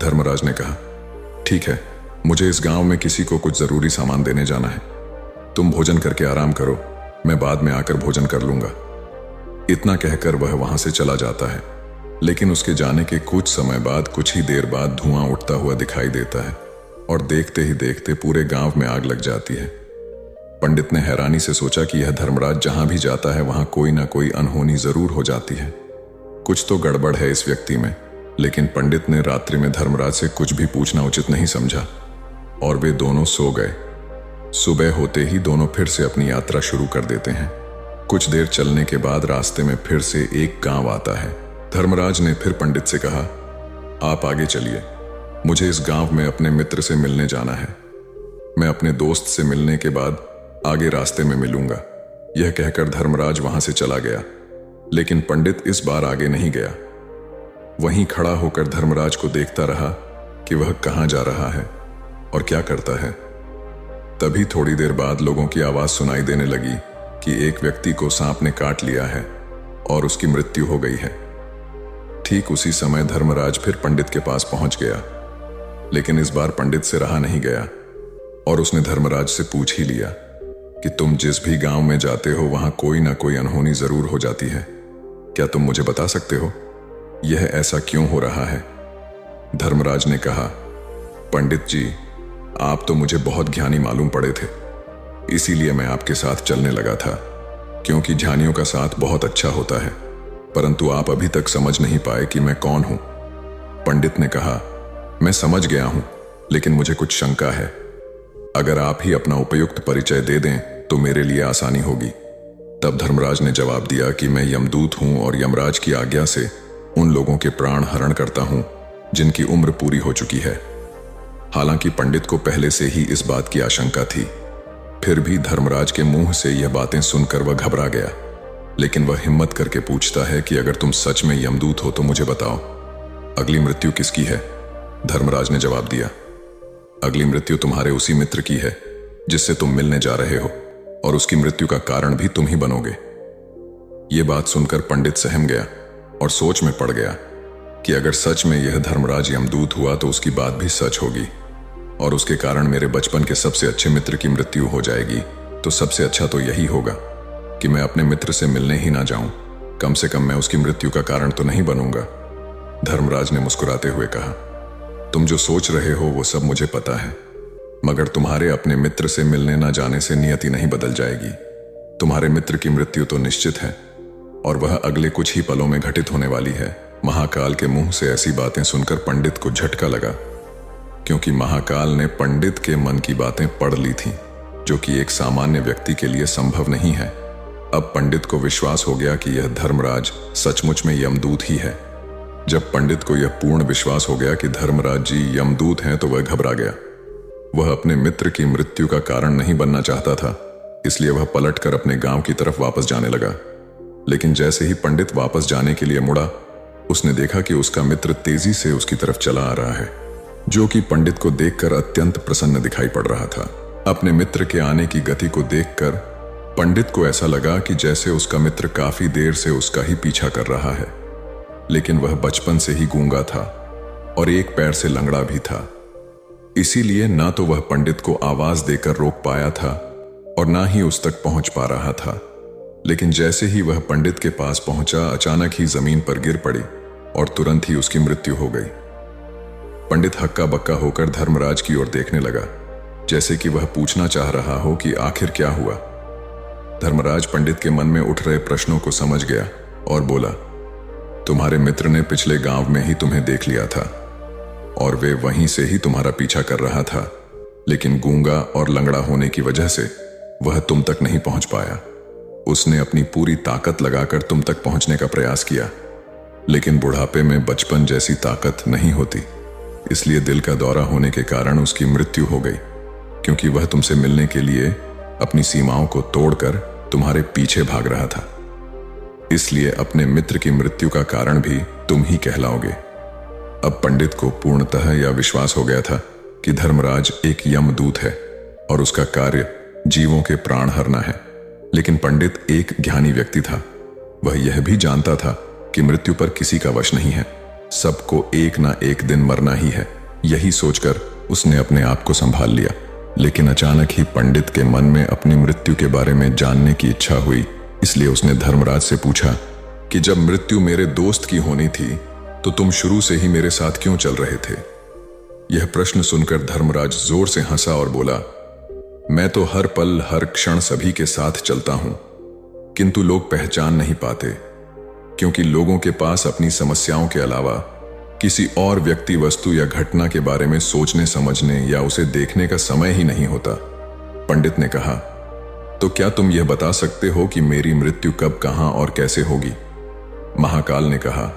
धर्मराज ने कहा, ठीक है, मुझे इस गांव में किसी को कुछ जरूरी सामान देने जाना है, तुम भोजन करके आराम करो, मैं बाद में आकर भोजन कर लूंगा। इतना कहकर वह वहां से चला जाता है। लेकिन उसके जाने के कुछ समय बाद, कुछ ही देर बाद धुआं उठता हुआ दिखाई देता है और देखते ही देखते पूरे गांव में आग लग जाती है। पंडित ने हैरानी से सोचा कि यह धर्मराज जहां भी जाता है वहां कोई ना कोई अनहोनी जरूर हो जाती है, कुछ तो गड़बड़ है इस व्यक्ति में। लेकिन पंडित ने रात्रि में धर्मराज से कुछ भी पूछना उचित नहीं समझा और वे दोनों सो गए। सुबह होते ही दोनों फिर से अपनी यात्रा शुरू कर देते हैं। कुछ देर चलने के बाद रास्ते में फिर से एक गांव आता है। धर्मराज ने फिर पंडित से कहा, आप आगे चलिए, मुझे इस गांव में अपने मित्र से मिलने जाना है, मैं अपने दोस्त से मिलने के बाद आगे रास्ते में मिलूंगा। यह कहकर धर्मराज वहां से चला गया। लेकिन पंडित इस बार आगे नहीं गया। वहीं खड़ा होकर धर्मराज को देखता रहा कि वह कहां जा रहा है और क्या करता है। तभी थोड़ी देर बाद लोगों की आवाज सुनाई देने लगी कि एक व्यक्ति को सांप ने काट लिया है और उसकी मृत्यु हो गई है। ठीक उसी समय धर्मराज फिर पंडित के पास पहुंच गया, लेकिन इस बार पंडित से रहा नहीं गया और उसने धर्मराज से पूछ ही लिया, कि तुम जिस भी गांव में जाते हो वहां कोई ना कोई अनहोनी जरूर हो जाती है। क्या तुम मुझे बता सकते हो यह ऐसा क्यों हो रहा है? धर्मराज ने कहा, पंडित जी, आप तो मुझे बहुत ज्ञानी मालूम पड़े थे, इसीलिए मैं आपके साथ चलने लगा था, क्योंकि ज्ञानियों का साथ बहुत अच्छा होता है। परंतु आप अभी तक समझ नहीं पाए कि मैं कौन हूं। पंडित ने कहा, मैं समझ गया हूं, लेकिन मुझे कुछ शंका है। अगर आप ही अपना उपयुक्त परिचय दे दें तो मेरे लिए आसानी होगी। तब धर्मराज ने जवाब दिया कि मैं यमदूत हूं और यमराज की आज्ञा से उन लोगों के प्राण हरण करता हूं जिनकी उम्र पूरी हो चुकी है। हालांकि पंडित को पहले से ही इस बात की आशंका थी, फिर भी धर्मराज के मुंह से यह बातें सुनकर वह घबरा गया। लेकिन वह हिम्मत करके पूछता है कि अगर तुम सच में यमदूत हो तो मुझे बताओ, अगली मृत्यु किसकी है? धर्मराज ने जवाब दिया, अगली मृत्यु तुम्हारे उसी मित्र की है जिससे तुम मिलने जा रहे हो, और उसकी मृत्यु का कारण भी तुम ही बनोगे। यह बात सुनकर पंडित सहम गया और सोच में पड़ गया कि अगर सच में यह धर्मराज यमदूत हुआ तो उसकी बात भी सच होगी, और उसके कारण मेरे बचपन के सबसे अच्छे मित्र की मृत्यु हो जाएगी। तो सबसे अच्छा तो यही होगा कि मैं अपने मित्र से मिलने ही ना जाऊं, कम से कम मैं उसकी मृत्यु का कारण तो नहीं बनूंगा। धर्मराज ने मुस्कुराते हुए कहा, तुम जो सोच रहे हो वो सब मुझे पता है, मगर तुम्हारे अपने मित्र से मिलने ना जाने से नियति नहीं बदल जाएगी। तुम्हारे मित्र की मृत्यु तो निश्चित है, और वह अगले कुछ ही पलों में घटित होने वाली है। महाकाल के मुंह से ऐसी बातें सुनकर पंडित को झटका लगा, क्योंकि महाकाल ने पंडित के मन की बातें पढ़ ली थीं, जो कि एक सामान्य व्यक्ति के लिए संभव नहीं है। अब पंडित को विश्वास हो गया कि यह धर्मराज सचमुच में यमदूत ही है। जब पंडित को यह पूर्ण विश्वास हो गया कि धर्मराज जी यमदूत हैं तो वह घबरा गया। वह अपने मित्र की मृत्यु का कारण नहीं बनना चाहता था, इसलिए वह पलटकर अपने गांव की तरफ वापस जाने लगा। लेकिन जैसे ही पंडित वापस जाने के लिए मुड़ा, उसने देखा कि उसका मित्र तेजी से उसकी तरफ चला आ रहा है, जो कि पंडित को देखकर अत्यंत प्रसन्न दिखाई पड़ रहा था। अपने मित्र के आने की गति को देखकर पंडित को ऐसा लगा कि जैसे उसका मित्र काफी देर से उसका ही पीछा कर रहा है, लेकिन वह बचपन से ही गूंगा था और एक पैर से लंगड़ा भी था। इसीलिए ना तो वह पंडित को आवाज देकर रोक पाया था और ना ही उस तक पहुंच पा रहा था। लेकिन जैसे ही वह पंडित के पास पहुंचा, अचानक ही जमीन पर गिर पड़ी और तुरंत ही उसकी मृत्यु हो गई। पंडित हक्का बक्का होकर धर्मराज की ओर देखने लगा, जैसे कि वह पूछना चाह रहा हो कि आखिर क्या हुआ। धर्मराज पंडित के मन में उठ रहे प्रश्नों को समझ गया और बोला, तुम्हारे मित्र ने पिछले गांव में ही तुम्हें देख लिया था और वे वहीं से ही तुम्हारा पीछा कर रहा था, लेकिन गूंगा और लंगड़ा होने की वजह से वह तुम तक नहीं पहुंच पाया। उसने अपनी पूरी ताकत लगाकर तुम तक पहुंचने का प्रयास किया, लेकिन बुढ़ापे में बचपन जैसी ताकत नहीं होती, इसलिए दिल का दौरा होने के कारण उसकी मृत्यु हो गई, क्योंकि वह तुमसे मिलने के लिए अपनी सीमाओं को तोड़कर तुम्हारे पीछे भाग रहा था। इसलिए अपने मित्र की मृत्यु का कारण भी तुम ही कहलाओगे। अब पंडित को पूर्णतः यह विश्वास हो गया था कि धर्मराज एक यमदूत है और उसका कार्य जीवों के प्राण हरना है। लेकिन पंडित एक ज्ञानी व्यक्ति था, वह यह भी जानता था कि मृत्यु पर किसी का वश नहीं है, सबको एक ना एक दिन मरना ही है। यही सोचकर उसने अपने आप को संभाल लिया। लेकिन अचानक ही पंडित के मन में अपनी मृत्यु के बारे में जानने की इच्छा हुई, इसलिए उसने धर्मराज से पूछा कि जब मृत्यु मेरे दोस्त की होनी थी तो तुम शुरू से ही मेरे साथ क्यों चल रहे थे? यह प्रश्न सुनकर धर्मराज जोर से हंसा और बोला, मैं तो हर पल हर क्षण सभी के साथ चलता हूं, किंतु लोग पहचान नहीं पाते, क्योंकि लोगों के पास अपनी समस्याओं के अलावा किसी और व्यक्ति, वस्तु या घटना के बारे में सोचने समझने या उसे देखने का समय ही नहीं होता। पंडित ने कहा, तो क्या तुम यह बता सकते हो कि मेरी मृत्यु कब, कहां और कैसे होगी? महाकाल ने कहा,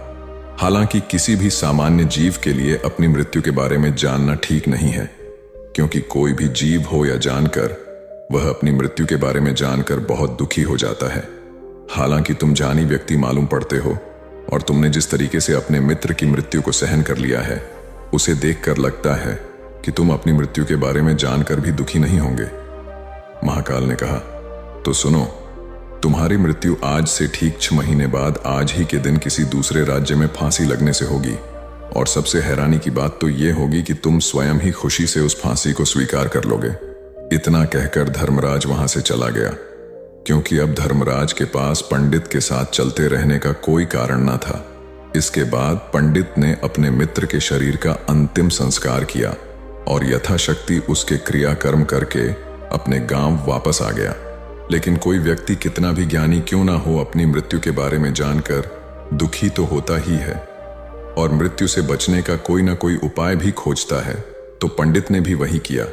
हालांकि किसी भी सामान्य जीव के लिए अपनी मृत्यु के बारे में जानना ठीक नहीं है, क्योंकि कोई भी जीव हो या जानकर, वह अपनी मृत्यु के बारे में जानकर बहुत दुखी हो जाता है। हालांकि तुम जानी व्यक्ति मालूम पड़ते हो, और तुमने जिस तरीके से अपने मित्र की मृत्यु को सहन कर लिया है, उसे देखकर लगता है कि तुम अपनी मृत्यु के बारे में जानकर भी दुखी नहीं होंगे। महाकाल ने कहा, तो सुनो, तुम्हारी मृत्यु आज से ठीक 6 महीने बाद आज ही के दिन किसी दूसरे राज्य में फांसी लगने से होगी, और सबसे हैरानी की बात तो यह होगी कि तुम स्वयं ही खुशी से उस फांसी को स्वीकार कर लोगे। इतना कहकर धर्मराज वहां से चला गया, क्योंकि अब धर्मराज के पास पंडित के साथ चलते रहने का कोई कारण न था। इसके बाद पंडित ने अपने मित्र के शरीर का अंतिम संस्कार किया और यथाशक्ति उसके क्रियाकर्म करके अपने गांव वापस आ गया। लेकिन कोई व्यक्ति कितना भी ज्ञानी क्यों ना हो, अपनी मृत्यु के बारे में जानकर दुखी तो होता ही है और मृत्यु से बचने का कोई ना कोई उपाय भी खोजता है। तो पंडित ने भी वही किया।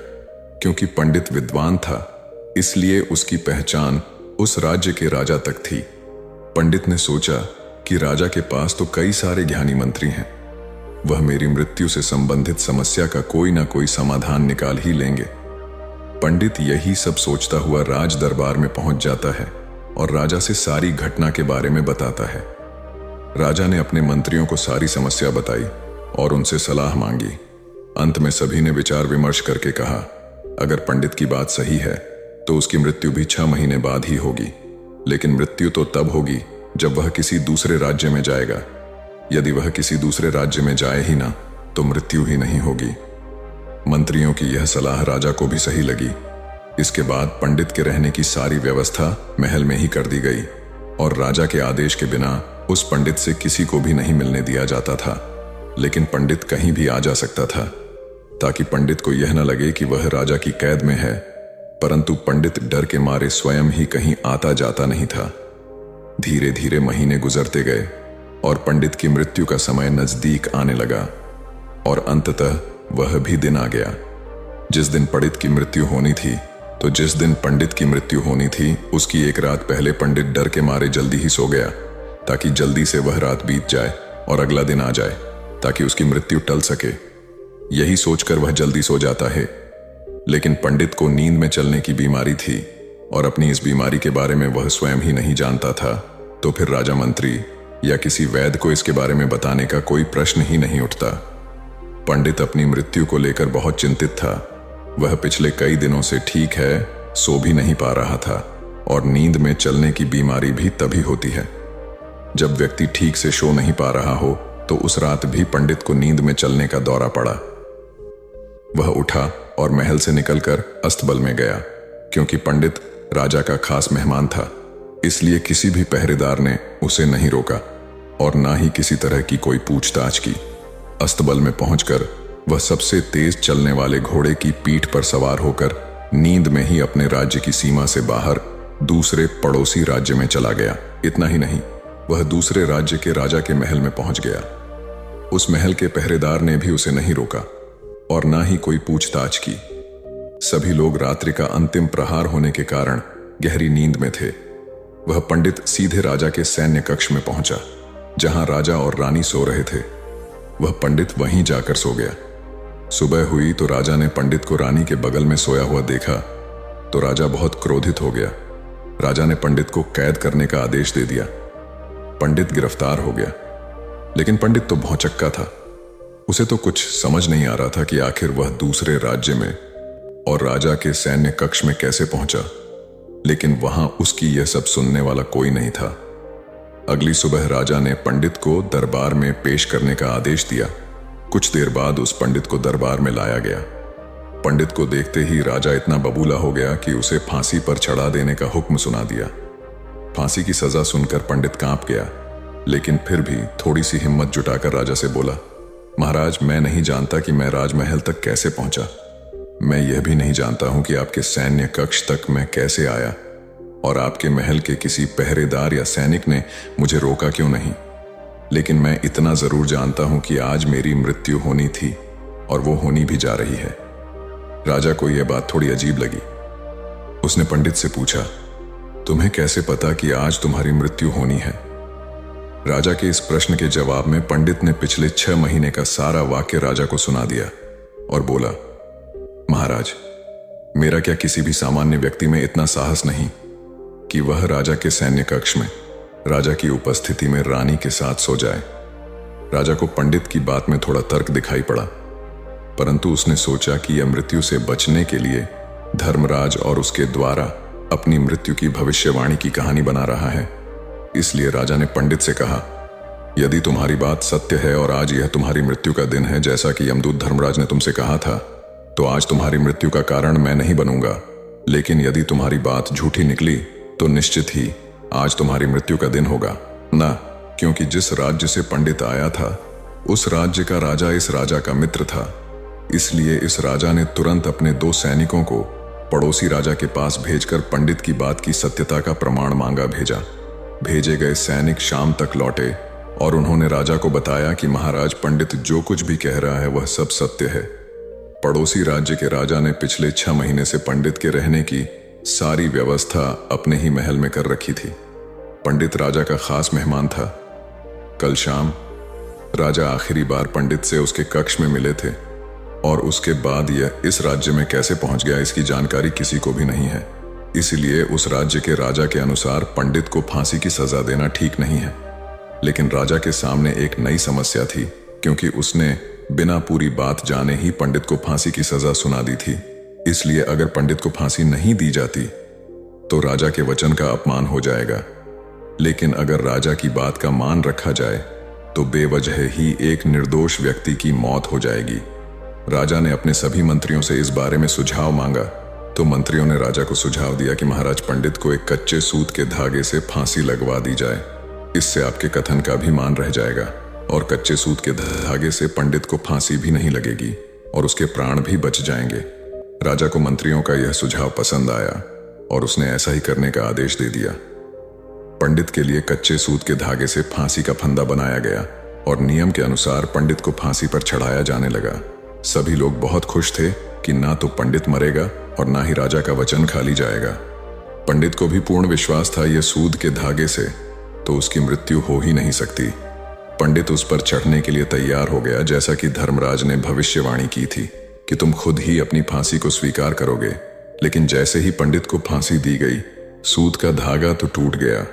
क्योंकि पंडित विद्वान था, इसलिए उसकी पहचान उस राज्य के राजा तक थी। पंडित ने सोचा कि राजा के पास तो कई सारे ज्ञानी मंत्री हैं, वह मेरी मृत्यु से संबंधित समस्या का कोई ना कोई समाधान निकाल ही लेंगे। पंडित यही सब सोचता हुआ राज दरबार में पहुंच जाता है और राजा से सारी घटना के बारे में बताता है। राजा ने अपने मंत्रियों को सारी समस्या बताई और उनसे सलाह मांगी। अंत में सभी ने विचार विमर्श करके कहा, अगर पंडित की बात सही है तो उसकी मृत्यु भी 6 महीने बाद ही होगी, लेकिन मृत्यु तो तब होगी जब वह किसी दूसरे राज्य में जाएगा। यदि वह किसी दूसरे राज्य में जाए ही ना तो मृत्यु ही नहीं होगी। मंत्रियों की यह सलाह राजा को भी सही लगी। इसके बाद पंडित के रहने की सारी व्यवस्था महल में ही कर दी गई और राजा के आदेश के बिना उस पंडित से किसी को भी नहीं मिलने दिया जाता था। लेकिन पंडित कहीं भी आ जा सकता था, ताकि पंडित को यह न लगे कि वह राजा की कैद में है। परंतु पंडित डर के मारे स्वयं ही कहीं आता जाता नहीं था। धीरे धीरे महीने गुजरते गए और पंडित की मृत्यु का समय नजदीक आने लगा और अंततः वह भी दिन आ गया जिस दिन पंडित की मृत्यु होनी थी। तो जिस दिन पंडित की मृत्यु होनी थी उसकी एक रात पहले पंडित डर के मारे जल्दी ही सो गया, ताकि जल्दी से वह रात बीत जाए और अगला दिन आ जाए, ताकि उसकी मृत्यु टल सके। यही सोचकर वह जल्दी सो जाता है। लेकिन पंडित को नींद में चलने की बीमारी थी और अपनी इस बीमारी के बारे में वह स्वयं ही नहीं जानता था। तो फिर राजा मंत्री या किसी वैद्य को इसके बारे में बताने का कोई प्रश्न ही नहीं उठता। पंडित अपनी मृत्यु को लेकर बहुत चिंतित था। वह पिछले कई दिनों से ठीक है, सो भी नहीं पा रहा था और नींद में चलने की बीमारी भी तभी होती है जब व्यक्ति ठीक से सो नहीं पा रहा हो। तो उस रात भी पंडित को नींद में चलने का दौरा पड़ा। वह उठा और महल से निकलकर अस्तबल में गया। क्योंकि पंडित राजा का खास मेहमान था, इसलिए किसी भी पहरेदार ने उसे नहीं रोका और ना ही किसी तरह की कोई पूछताछ की। अस्तबल में पहुंचकर वह सबसे तेज चलने वाले घोड़े की पीठ पर सवार होकर नींद में ही अपने राज्य की सीमा से बाहर दूसरे पड़ोसी राज्य में चला गया। इतना ही नहीं, वह दूसरे राज्य के राजा के महल में पहुंच गया। उस महल के पहरेदार ने भी उसे नहीं रोका और ना ही कोई पूछताछ की। सभी लोग रात्रि का अंतिम प्रहार होने के कारण गहरी नींद में थे। वह पंडित सीधे राजा के सैन्य कक्ष में पहुंचा, जहां राजा और रानी सो रहे थे। वह पंडित वहीं जाकर सो गया। सुबह हुई तो राजा ने पंडित को रानी के बगल में सोया हुआ देखा तो राजा बहुत क्रोधित हो गया। राजा ने पंडित को कैद करने का आदेश दे दिया। पंडित गिरफ्तार हो गया, लेकिन पंडित तो भौचक्का था। उसे तो कुछ समझ नहीं आ रहा था कि आखिर वह दूसरे राज्य में और राजा के सैन्य कक्ष में कैसे पहुंचा। लेकिन वहां उसकी यह सब सुनने वाला कोई नहीं था। अगली सुबह राजा ने पंडित को दरबार में पेश करने का आदेश दिया। कुछ देर बाद उस पंडित को दरबार में लाया गया। पंडित को देखते ही राजा इतना बबूला हो गया कि उसे फांसी पर चढ़ा देने का हुक्म सुना दिया। फांसी की सजा सुनकर पंडित कांप गया, लेकिन फिर भी थोड़ी सी हिम्मत जुटाकर राजा से बोला, महाराज, मैं नहीं जानता कि मैं राजमहल तक कैसे पहुंचा। मैं यह भी नहीं जानता हूं कि आपके सैन्य कक्ष तक मैं कैसे आया और आपके महल के किसी पहरेदार या सैनिक ने मुझे रोका क्यों नहीं। लेकिन मैं इतना जरूर जानता हूं कि आज मेरी मृत्यु होनी थी और वो होनी भी जा रही है। राजा को यह बात थोड़ी अजीब लगी। उसने पंडित से पूछा, तुम्हें कैसे पता कि आज तुम्हारी मृत्यु होनी है? राजा के इस प्रश्न के जवाब में पंडित ने पिछले 6 महीने का सारा वाक्य राजा को सुना दिया और बोला, महाराज, मेरा क्या किसी भी सामान्य व्यक्ति में इतना साहस नहीं कि वह राजा के सैन्य कक्ष में राजा की उपस्थिति में रानी के साथ सो जाए। राजा को पंडित की बात में थोड़ा तर्क दिखाई पड़ा, परंतु उसने सोचा कि यह मृत्यु से बचने के लिए धर्मराज और उसके द्वारा अपनी मृत्यु की भविष्यवाणी की कहानी बना रहा है। इसलिए राजा ने पंडित से कहा, यदि तुम्हारी बात सत्य है और आज यह तुम्हारी मृत्यु का दिन है जैसा कि यमदूत धर्मराज ने तुमसे कहा था, तो आज तुम्हारी मृत्यु का कारण मैं नहीं बनूंगा, लेकिन यदि तुम्हारी बात झूठी निकली तो निश्चित ही आज तुम्हारी मृत्यु का दिन होगा ना, क्योंकि जिस राज्य से पंडित आया था उस राज्य का राजा इस राजा का मित्र था। इसलिए इस राजा ने तुरंत अपने 2 सैनिकों को पड़ोसी राजा के पास भेजकर पंडित की बात की सत्यता का प्रमाण मांगा भेजा। भेजे गए सैनिक शाम तक लौटे और उन्होंने राजा को बताया कि महाराज, पंडित जो कुछ भी कह रहा है वह सब सत्य है। पड़ोसी राज्य के राजा ने पिछले 6 महीने से पंडित के रहने की सारी व्यवस्था अपने ही महल में कर रखी थी। पंडित राजा का खास मेहमान था। कल शाम राजा आखिरी बार पंडित से उसके कक्ष में मिले थे और उसके बाद यह इस राज्य में कैसे पहुंच गया इसकी जानकारी किसी को भी नहीं है। इसलिए उस राज्य के राजा के अनुसार पंडित को फांसी की सजा देना ठीक नहीं है। लेकिन राजा के सामने एक नई समस्या थी, क्योंकि उसने बिना पूरी बात जाने ही पंडित को फांसी की सजा सुना दी थी। इसलिए अगर पंडित को फांसी नहीं दी जाती तो राजा के वचन का अपमान हो जाएगा, लेकिन अगर राजा की बात का मान रखा जाए तो बेवजह ही एक निर्दोष व्यक्ति की मौत हो जाएगी। राजा ने अपने सभी मंत्रियों से इस बारे में सुझाव मांगा तो मंत्रियों ने राजा को सुझाव दिया कि महाराज, पंडित को एक कच्चे सूत के धागे से फांसी लगवा दी जाए। इससे आपके कथन का भी मान रह जाएगा और कच्चे सूत के धागे से पंडित को फांसी भी नहीं लगेगी और उसके प्राण भी बच जाएंगे। राजा को मंत्रियों का यह सुझाव पसंद आया और उसने ऐसा ही करने का आदेश दे दिया। पंडित के लिए कच्चे सूत के धागे से फांसी का फंदा बनाया गया और नियम के अनुसार पंडित को फांसी पर चढ़ाया जाने लगा। सभी लोग बहुत खुश थे कि ना तो पंडित मरेगा और ना ही राजा का वचन खाली जाएगा। पंडित को भी पूर्ण विश्वास था यह सूद के धागे से तो उसकी मृत्यु हो ही नहीं सकती। पंडित उस पर चढ़ने के लिए तैयार हो गया, जैसा कि धर्मराज ने भविष्यवाणी की थी कि तुम खुद ही अपनी फांसी को स्वीकार करोगे। लेकिन जैसे ही पंडित को फांसी दी गई, सूत का धागा तो टूट गया,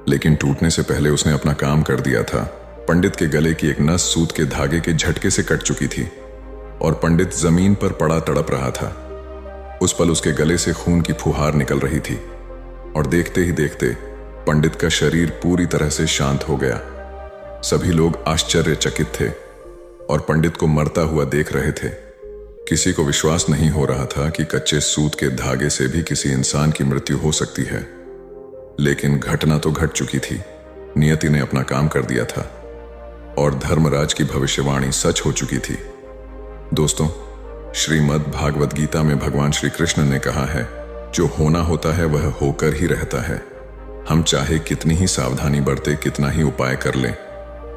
लेकिन टूटने से पहले उसने अपना काम कर दिया था। पंडित के गले की एक नस सूत के धागे के झटके से कट चुकी थी और पंडित जमीन पर पड़ा तड़प रहा था। उस पल उसके गले से खून की फुहार निकल रही थी और देखते ही देखते पंडित का शरीर पूरी तरह से शांत हो गया। सभी लोग आश्चर्यचकित थे और पंडित को मरता हुआ देख रहे थे। किसी को विश्वास नहीं हो रहा था कि कच्चे सूत के धागे से भी किसी इंसान की मृत्यु हो सकती है। लेकिन घटना तो घट चुकी थी। नियति ने अपना काम कर दिया था और धर्मराज की भविष्यवाणी सच हो चुकी थी। दोस्तों, श्रीमद् भागवत गीता में भगवान श्री कृष्ण ने कहा है, जो होना होता है वह होकर ही रहता है। हम चाहे कितनी ही सावधानी बरते, कितना ही उपाय कर लें,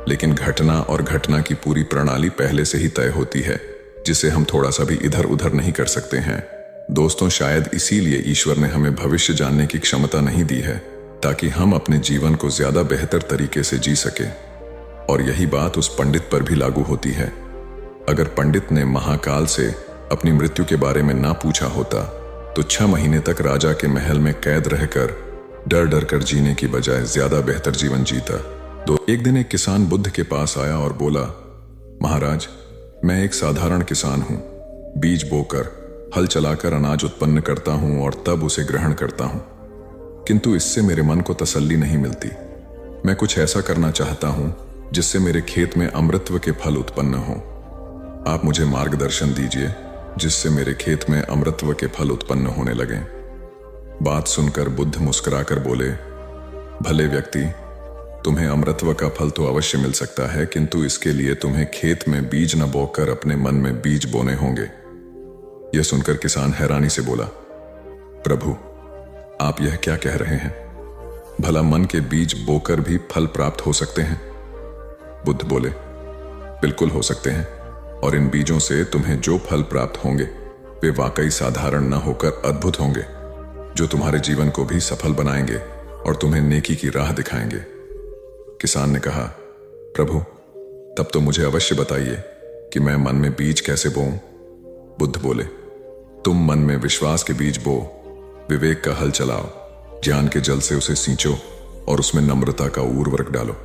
लेकिन घटना और घटना की पूरी प्रणाली पहले से ही तय होती है, जिसे हम थोड़ा सा भी इधर उधर नहीं कर सकते हैं। दोस्तों, शायद इसीलिए ईश्वर ने हमें भविष्य जानने की क्षमता नहीं दी है, ताकि हम अपने जीवन को ज्यादा बेहतर तरीके से जी सके। और यही बात उस पंडित पर भी लागू होती है। अगर पंडित ने महाकाल से अपनी मृत्यु के बारे में ना पूछा होता तो 6 महीने तक राजा के महल में कैद रहकर डर डर कर जीने की बजाय ज्यादा बेहतर जीवन जीता। एक दिन एक किसान बुद्ध के पास आया और बोला, महाराज, मैं एक साधारण किसान हूं। बीज बोकर, हल चलाकर अनाज उत्पन्न करता हूं और तब उसे ग्रहण करता हूं, किंतु इससे मेरे मन को तसल्ली नहीं मिलती। मैं कुछ ऐसा करना चाहता हूं जिससे मेरे खेत में अमृतत्व के फल उत्पन्न हो। आप मुझे मार्गदर्शन दीजिए जिससे मेरे खेत में अमृतत्व के फल उत्पन्न होने लगें। बात सुनकर बुद्ध मुस्कुराकर बोले, भले व्यक्ति, तुम्हें अमृतत्व का फल तो अवश्य मिल सकता है, किंतु इसके लिए तुम्हें खेत में बीज न बोकर अपने मन में बीज बोने होंगे। यह सुनकर किसान हैरानी से बोला, प्रभु, आप यह क्या कह रहे हैं? भला मन के बीज बोकर भी फल प्राप्त हो सकते हैं? बुद्ध बोले, बिल्कुल हो सकते हैं, और इन बीजों से तुम्हें जो फल प्राप्त होंगे वे वाकई साधारण न होकर अद्भुत होंगे, जो तुम्हारे जीवन को भी सफल बनाएंगे और तुम्हें नेकी की राह दिखाएंगे। किसान ने कहा, प्रभु, तब तो मुझे अवश्य बताइए कि मैं मन में बीज कैसे बोऊं? बुद्ध बोले, तुम मन में विश्वास के बीज बो, विवेक का हल चलाओ, ज्ञान के जल से उसे सींचो और उसमें नम्रता का उर्वरक डालो।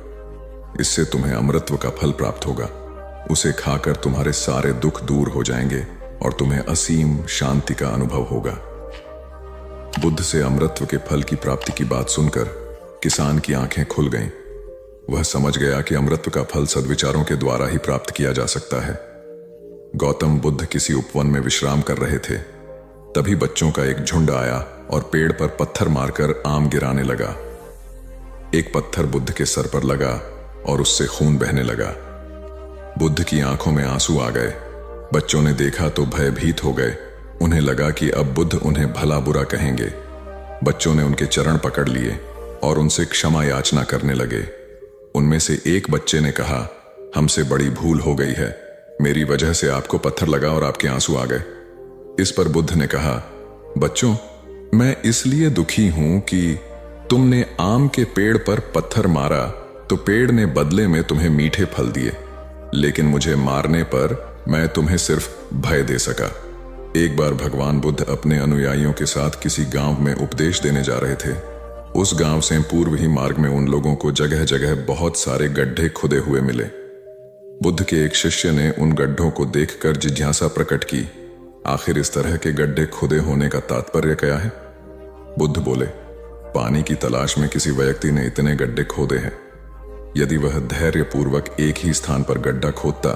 इससे तुम्हें अमृतत्व का फल प्राप्त होगा। उसे खाकर तुम्हारे सारे दुख दूर हो जाएंगे और तुम्हें असीम शांति का अनुभव होगा। बुद्ध से अमृतत्व के फल की प्राप्ति की बात सुनकर किसान की आंखें खुल गईं। वह समझ गया कि अमृतत्व का फल सद्विचारों के द्वारा ही प्राप्त किया जा सकता है। गौतम बुद्ध किसी उपवन में विश्राम कर रहे थे। तभी बच्चों का एक झुंड आया और पेड़ पर पत्थर मारकर आम गिराने लगा। एक पत्थर बुद्ध के सर पर लगा और उससे खून बहने लगा। बुद्ध की आंखों में आंसू आ गए। बच्चों ने देखा तो भयभीत हो गए। उन्हें लगा कि अब बुद्ध उन्हें भला बुरा कहेंगे। बच्चों ने उनके चरण पकड़ लिए और उनसे क्षमा याचना करने लगे। उनमें से एक बच्चे ने कहा, हमसे बड़ी भूल हो गई है, मेरी वजह से आपको पत्थर लगा और आपके आंसू आ गए। इस पर बुद्ध ने कहा, बच्चों, मैं इसलिए दुखी हूं कि तुमने आम के पेड़ पर पत्थर मारा तो पेड़ ने बदले में तुम्हें मीठे फल दिए, लेकिन मुझे मारने पर मैं तुम्हें सिर्फ भय दे सका। एक बार भगवान बुद्ध अपने अनुयायियों के साथ किसी गांव में उपदेश देने जा रहे थे। उस गांव से पूर्व ही मार्ग में उन लोगों को जगह जगह बहुत सारे गड्ढे खुदे हुए मिले। बुद्ध के एक शिष्य ने उन गड्ढों को देखकर जिज्ञासा प्रकट की, आखिर इस तरह के गड्ढे खुदे होने का तात्पर्य क्या है? बुद्ध बोले, पानी की तलाश में किसी व्यक्ति ने इतने गड्ढे खोदे हैं। यदि वह धैर्यपूर्वक एक ही स्थान पर गड्ढा खोदता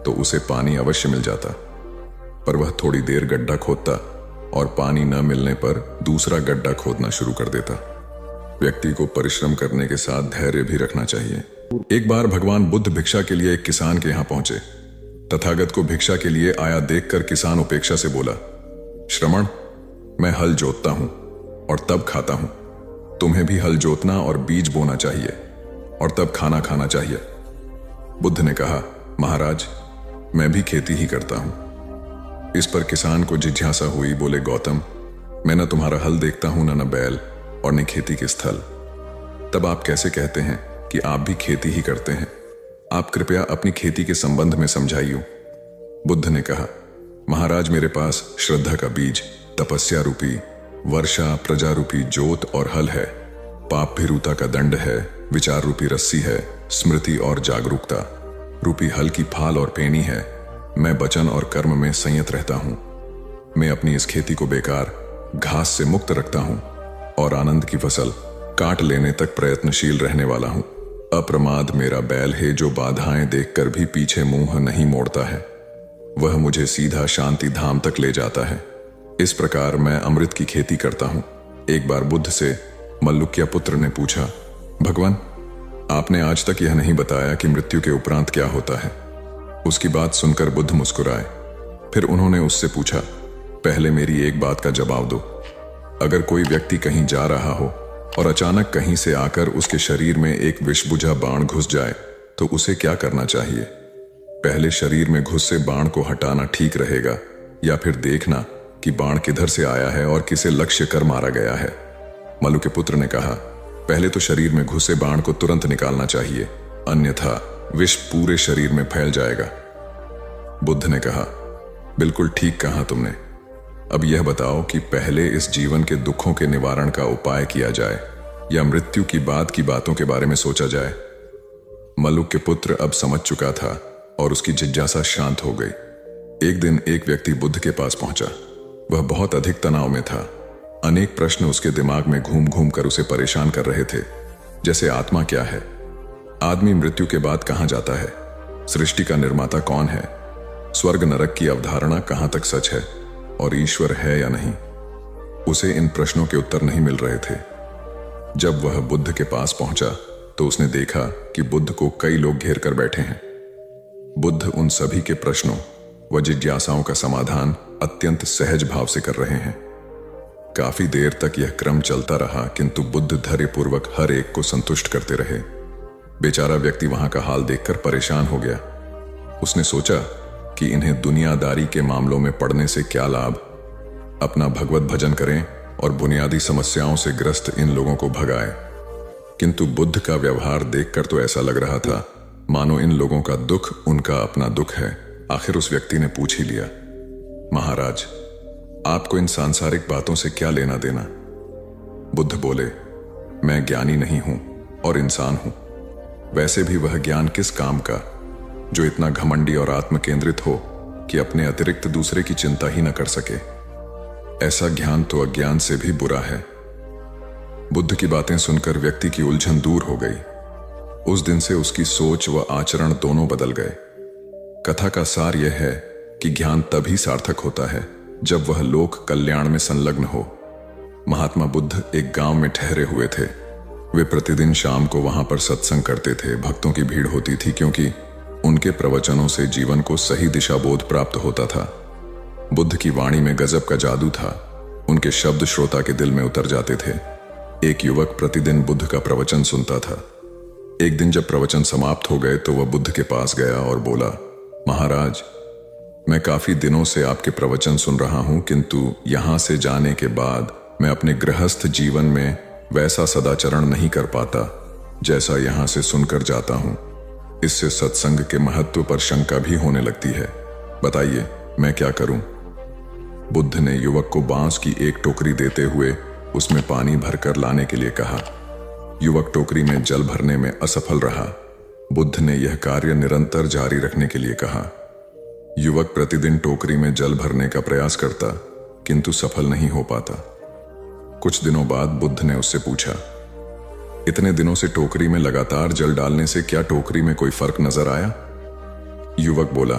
तो उसे पानी अवश्य मिल जाता, पर वह थोड़ी देर गड्ढा खोदता और पानी न मिलने पर दूसरा गड्ढा खोदना शुरू कर देता। व्यक्ति को परिश्रम करने के साथ धैर्य भी रखना चाहिए। एक बार भगवान बुद्ध भिक्षा के लिए एक किसान के यहां पहुंचे। तथागत को भिक्षा के लिए आया देखकर किसान उपेक्षा से बोला, श्रमण, मैं हल जोतता हूं और तब खाता हूं। तुम्हें भी हल जोतना और बीज बोना चाहिए और तब खाना खाना चाहिए। बुद्ध ने कहा, महाराज, मैं भी खेती ही करता हूं। इस पर किसान को जिज्ञासा हुई। बोले, गौतम, मैं न तुम्हारा हल देखता हूं, न बैल और न खेती के स्थल। तब आप कैसे कहते हैं कि आप भी खेती ही करते हैं? आप कृपया अपनी खेती के संबंध में समझाइए। बुद्ध ने कहा, महाराज, मेरे पास श्रद्धा का बीज, तपस्या रूपी वर्षा, प्रजा रूपी जोत और हल है, पाप भीरुता का दंड है, विचार रूपी रस्सी है, स्मृति और जागरूकता रूपी हल की फाल और पेनी है। मैं वचन और कर्म में संयत रहता हूं। मैं अपनी इस खेती को बेकार, घास से मुक्त रखता हूं और आनंद की फसल काट लेने तक प्रयत्नशील रहने वाला हूं। अप्रमाद मेरा बैल है जो बाधाएं देखकर भी पीछे मुंह नहीं मोड़ता है। वह मुझे सीधा शांति धाम तक ले जाता है। इस प्रकार मैं अमृत की खेती करता हूं। एक बार बुद्ध से मल्लुक्य पुत्र ने पूछा, भगवान, आपने आज तक यह नहीं बताया कि मृत्यु के उपरांत क्या होता है। उसकी बात सुनकर बुद्ध मुस्कुराए। फिर उन्होंने उससे पूछा, पहले मेरी एक बात का जवाब दो। अगर कोई व्यक्ति कहीं जा रहा हो और अचानक कहीं से आकर उसके शरीर में एक विषबुझा बाण घुस जाए तो उसे क्या करना चाहिए? पहले शरीर में घुसे बाण को हटाना ठीक रहेगा या फिर देखना कि बाण किधर से आया है और किसे लक्ष्य कर मारा गया है? मल्लु के पुत्र ने कहा, पहले तो शरीर में घुसे बाण को तुरंत निकालना चाहिए, अन्यथा विष पूरे शरीर में फैल जाएगा। बुद्ध ने कहा, बिल्कुल ठीक कहा तुमने। अब यह बताओ कि पहले इस जीवन के दुखों के निवारण का उपाय किया जाए या मृत्यु की बाद की बातों के बारे में सोचा जाए? मल्लुक के पुत्र अब समझ चुका था और उसकी जिज्ञासा शांत हो गई। एक दिन एक व्यक्ति बुद्ध के पास पहुंचा। वह बहुत अधिक तनाव में था। अनेक प्रश्न उसके दिमाग में घूम घूम कर उसे परेशान कर रहे थे, जैसे आत्मा क्या है, आदमी मृत्यु के बाद कहां जाता है, सृष्टि का निर्माता कौन है, स्वर्ग नरक की अवधारणा कहां तक सच है और ईश्वर है या नहीं। उसे इन प्रश्नों के उत्तर नहीं मिल रहे थे। जब वह बुद्ध के पास पहुंचा तो उसने देखा कि बुद्ध को कई लोग घेर कर बैठे हैं। बुद्ध उन सभी के प्रश्नों व जिज्ञासाओं का समाधान अत्यंत सहज भाव से कर रहे हैं। काफी देर तक यह क्रम चलता रहा, किंतु बुद्ध धैर्यपूर्वक हर एक को संतुष्ट करते रहे। बेचारा व्यक्ति वहां का हाल देखकर परेशान हो गया। उसने सोचा कि इन्हें दुनियादारी के मामलों में पड़ने से क्या लाभ, अपना भगवत भजन करें और बुनियादी समस्याओं से ग्रस्त इन लोगों को भगाएं। किंतु बुद्ध का व्यवहार देखकर तो ऐसा लग रहा था मानो इन लोगों का दुख उनका अपना दुख है। आखिर उस व्यक्ति ने पूछ ही लिया, महाराज, आपको इन सांसारिक बातों से क्या लेना देना? बुद्ध बोले, मैं ज्ञानी नहीं हूं और इंसान हूं। वैसे भी वह ज्ञान किस काम का जो इतना घमंडी और आत्म केंद्रित हो कि अपने अतिरिक्त दूसरे की चिंता ही न कर सके। ऐसा ज्ञान तो अज्ञान से भी बुरा है। बुद्ध की बातें सुनकर व्यक्ति की उलझन दूर हो गई। उस दिन से उसकी सोच व आचरण दोनों बदल गए। कथा का सार यह है कि ज्ञान तभी सार्थक होता है जब वह लोक कल्याण में संलग्न हो। महात्मा बुद्ध एक गांव में ठहरे हुए थे। वे प्रतिदिन शाम को वहां पर सत्संग करते थे। भक्तों की भीड़ होती थी क्योंकि उनके प्रवचनों से जीवन को सही दिशा बोध प्राप्त होता था। बुद्ध की वाणी में गजब का जादू था। उनके शब्द श्रोता के दिल में उतर जाते थे। एक युवक प्रतिदिन बुद्ध का प्रवचन सुनता था। एक दिन जब प्रवचन समाप्त हो गए तो वह बुद्ध के पास गया और बोला, महाराज, मैं काफी दिनों से आपके प्रवचन सुन रहा हूं, किंतु यहां से जाने के बाद मैं अपने गृहस्थ जीवन में वैसा सदाचरण नहीं कर पाता जैसा यहां से सुनकर जाता हूं। इससे सत्संग के महत्व पर शंका भी होने लगती है। बताइए मैं क्या करूं? बुद्ध ने युवक को बांस की एक टोकरी देते हुए उसमें पानी भरकर लाने के लिए कहा। युवक टोकरी में जल भरने में असफल रहा। बुद्ध ने यह कार्य निरंतर जारी रखने के लिए कहा। युवक प्रतिदिन टोकरी में जल भरने का प्रयास करता, किंतु सफल नहीं हो पाता। कुछ दिनों बाद बुद्ध ने उससे पूछा, इतने दिनों से टोकरी में लगातार जल डालने से क्या टोकरी में कोई फर्क नजर आया? युवक बोला,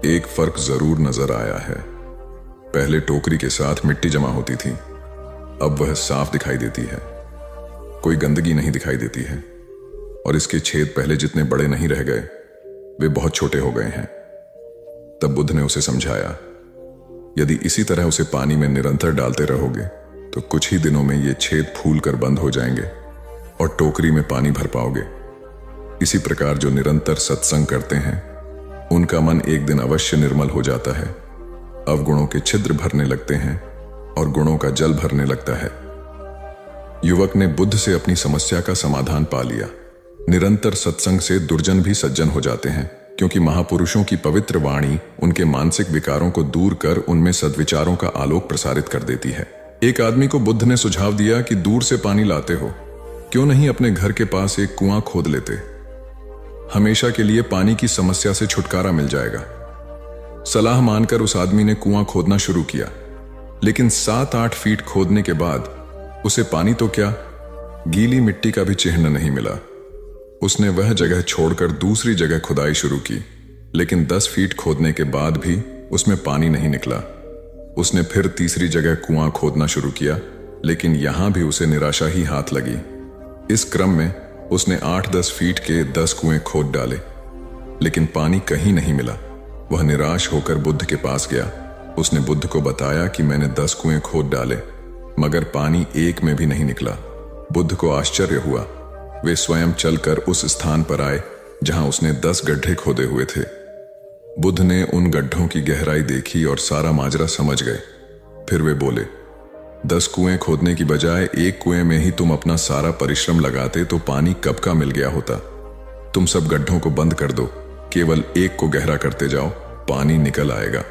एक फर्क जरूर नजर आया है। पहले टोकरी के साथ मिट्टी जमा होती थी, अब वह साफ दिखाई देती है। कोई गंदगी नहीं दिखाई देती है और इसके छेद पहले जितने बड़े नहीं रह गए, वे बहुत छोटे हो गए हैं। तब बुद्ध ने उसे समझाया, यदि इसी तरह उसे पानी में निरंतर डालते रहोगे तो कुछ ही दिनों में ये छेद फूल कर बंद हो जाएंगे और टोकरी में पानी भर पाओगे। इसी प्रकार जो निरंतर सत्संग करते हैं उनका मन एक दिन अवश्य निर्मल हो जाता है। अवगुणों के छिद्र भरने लगते हैं और गुणों का जल भरने लगता है। युवक ने बुद्ध से अपनी समस्या का समाधान पा लिया। निरंतर सत्संग से दुर्जन भी सज्जन हो जाते हैं, क्योंकि महापुरुषों की पवित्र वाणी उनके मानसिक विकारों को दूर कर उनमें सद्विचारों का आलोक प्रसारित कर देती है। एक आदमी को बुद्ध ने सुझाव दिया कि दूर से पानी लाते हो, क्यों नहीं अपने घर के पास एक कुआं खोद लेते? हमेशा के लिए पानी की समस्या से छुटकारा मिल जाएगा। सलाह मानकर उस आदमी ने कुआं खोदना शुरू किया, लेकिन 7-8 फीट खोदने के बाद उसे पानी तो क्या, गीली मिट्टी का भी चिन्ह नहीं मिला। उसने वह जगह छोड़कर दूसरी जगह खुदाई शुरू की, लेकिन 10 फीट खोदने के बाद भी उसमें पानी नहीं निकला। उसने फिर तीसरी जगह कुआं खोदना शुरू किया, लेकिन यहां भी उसे निराशा ही हाथ लगी। इस क्रम में उसने 8-10 फीट के 10 कुएं खोद डाले, लेकिन पानी कहीं नहीं मिला। वह निराश होकर बुद्ध के पास गया। उसने बुद्ध को बताया कि मैंने 10 कुएं खोद डाले, मगर पानी एक में भी नहीं निकला। बुद्ध को आश्चर्य हुआ। वे स्वयं चलकर उस स्थान पर आए जहां उसने 10 गड्ढे खोदे हुए थे। बुद्ध ने उन गड्ढों की गहराई देखी और सारा माजरा समझ गए। फिर वे बोले, 10 कुएं खोदने की बजाय एक कुएं में ही तुम अपना सारा परिश्रम लगाते तो पानी कब का मिल गया होता। तुम सब गड्ढों को बंद कर दो, केवल एक को गहरा करते जाओ, पानी निकल आएगा।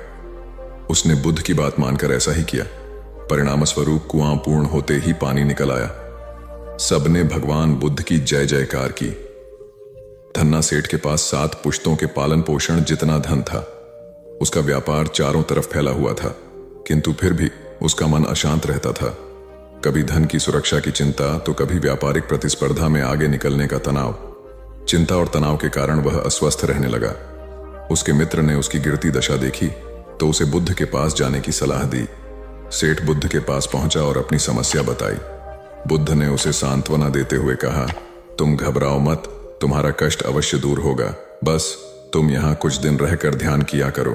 उसने बुद्ध की बात मानकर ऐसा ही किया। परिणाम स्वरूप कुआं पूर्ण होते ही पानी निकल आया। सबने भगवान बुद्ध की जय जयकार की। धन्ना सेठ के पास 7 पुश्तों के पालन पोषण जितना धन था। उसका व्यापार चारों तरफ फैला हुआ था, किंतु फिर भी उसका मन अशांत रहता था। कभी धन की सुरक्षा की चिंता तो कभी व्यापारिक प्रतिस्पर्धा में आगे निकलने का तनाव। चिंता और तनाव के कारण वह अस्वस्थ रहने लगा। उसके मित्र ने उसकी गिरती दशा देखी तो उसे बुद्ध के पास जाने की सलाह दी। सेठ बुद्ध के पास पहुंचा और अपनी समस्या बताई। बुद्ध ने उसे सांत्वना देते हुए कहा, तुम घबराओ मत, तुम्हारा कष्ट अवश्य दूर होगा, बस तुम यहां कुछ दिन रहकर ध्यान किया करो।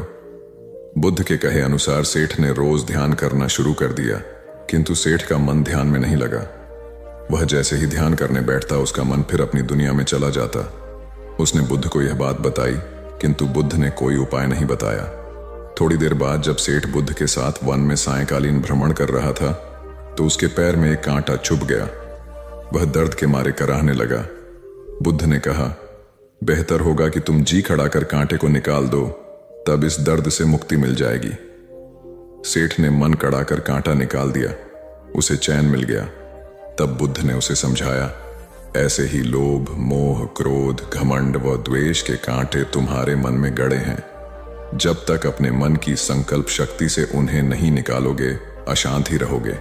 बुद्ध के कहे अनुसार सेठ ने रोज ध्यान करना शुरू कर दिया, किंतु सेठ का मन ध्यान में नहीं लगा। वह जैसे ही ध्यान करने बैठता उसका मन फिर अपनी दुनिया में चला जाता। उसने बुद्ध को यह बात बताई, किंतु बुद्ध ने कोई उपाय नहीं बताया। थोड़ी देर बाद जब सेठ बुद्ध के साथ वन में सायंकालीन भ्रमण कर रहा था तो उसके पैर में एक कांटा चुभ गया। वह दर्द के मारे कराहने लगा। बुद्ध ने कहा, बेहतर होगा कि तुम जी खड़ाकर कांटे को निकाल दो, तब इस दर्द से मुक्ति मिल जाएगी। सेठ ने मन कड़ाकर कांटा निकाल दिया। उसे चैन मिल गया। तब बुद्ध ने उसे समझाया, ऐसे ही लोभ, मोह, क्रोध, घमंड व द्वेष के कांटे तुम्हारे मन में गड़े हैं। जब तक अपने मन की संकल्प शक्ति से उन्हें नहीं निकालोगे, अशांत ही रहोगे।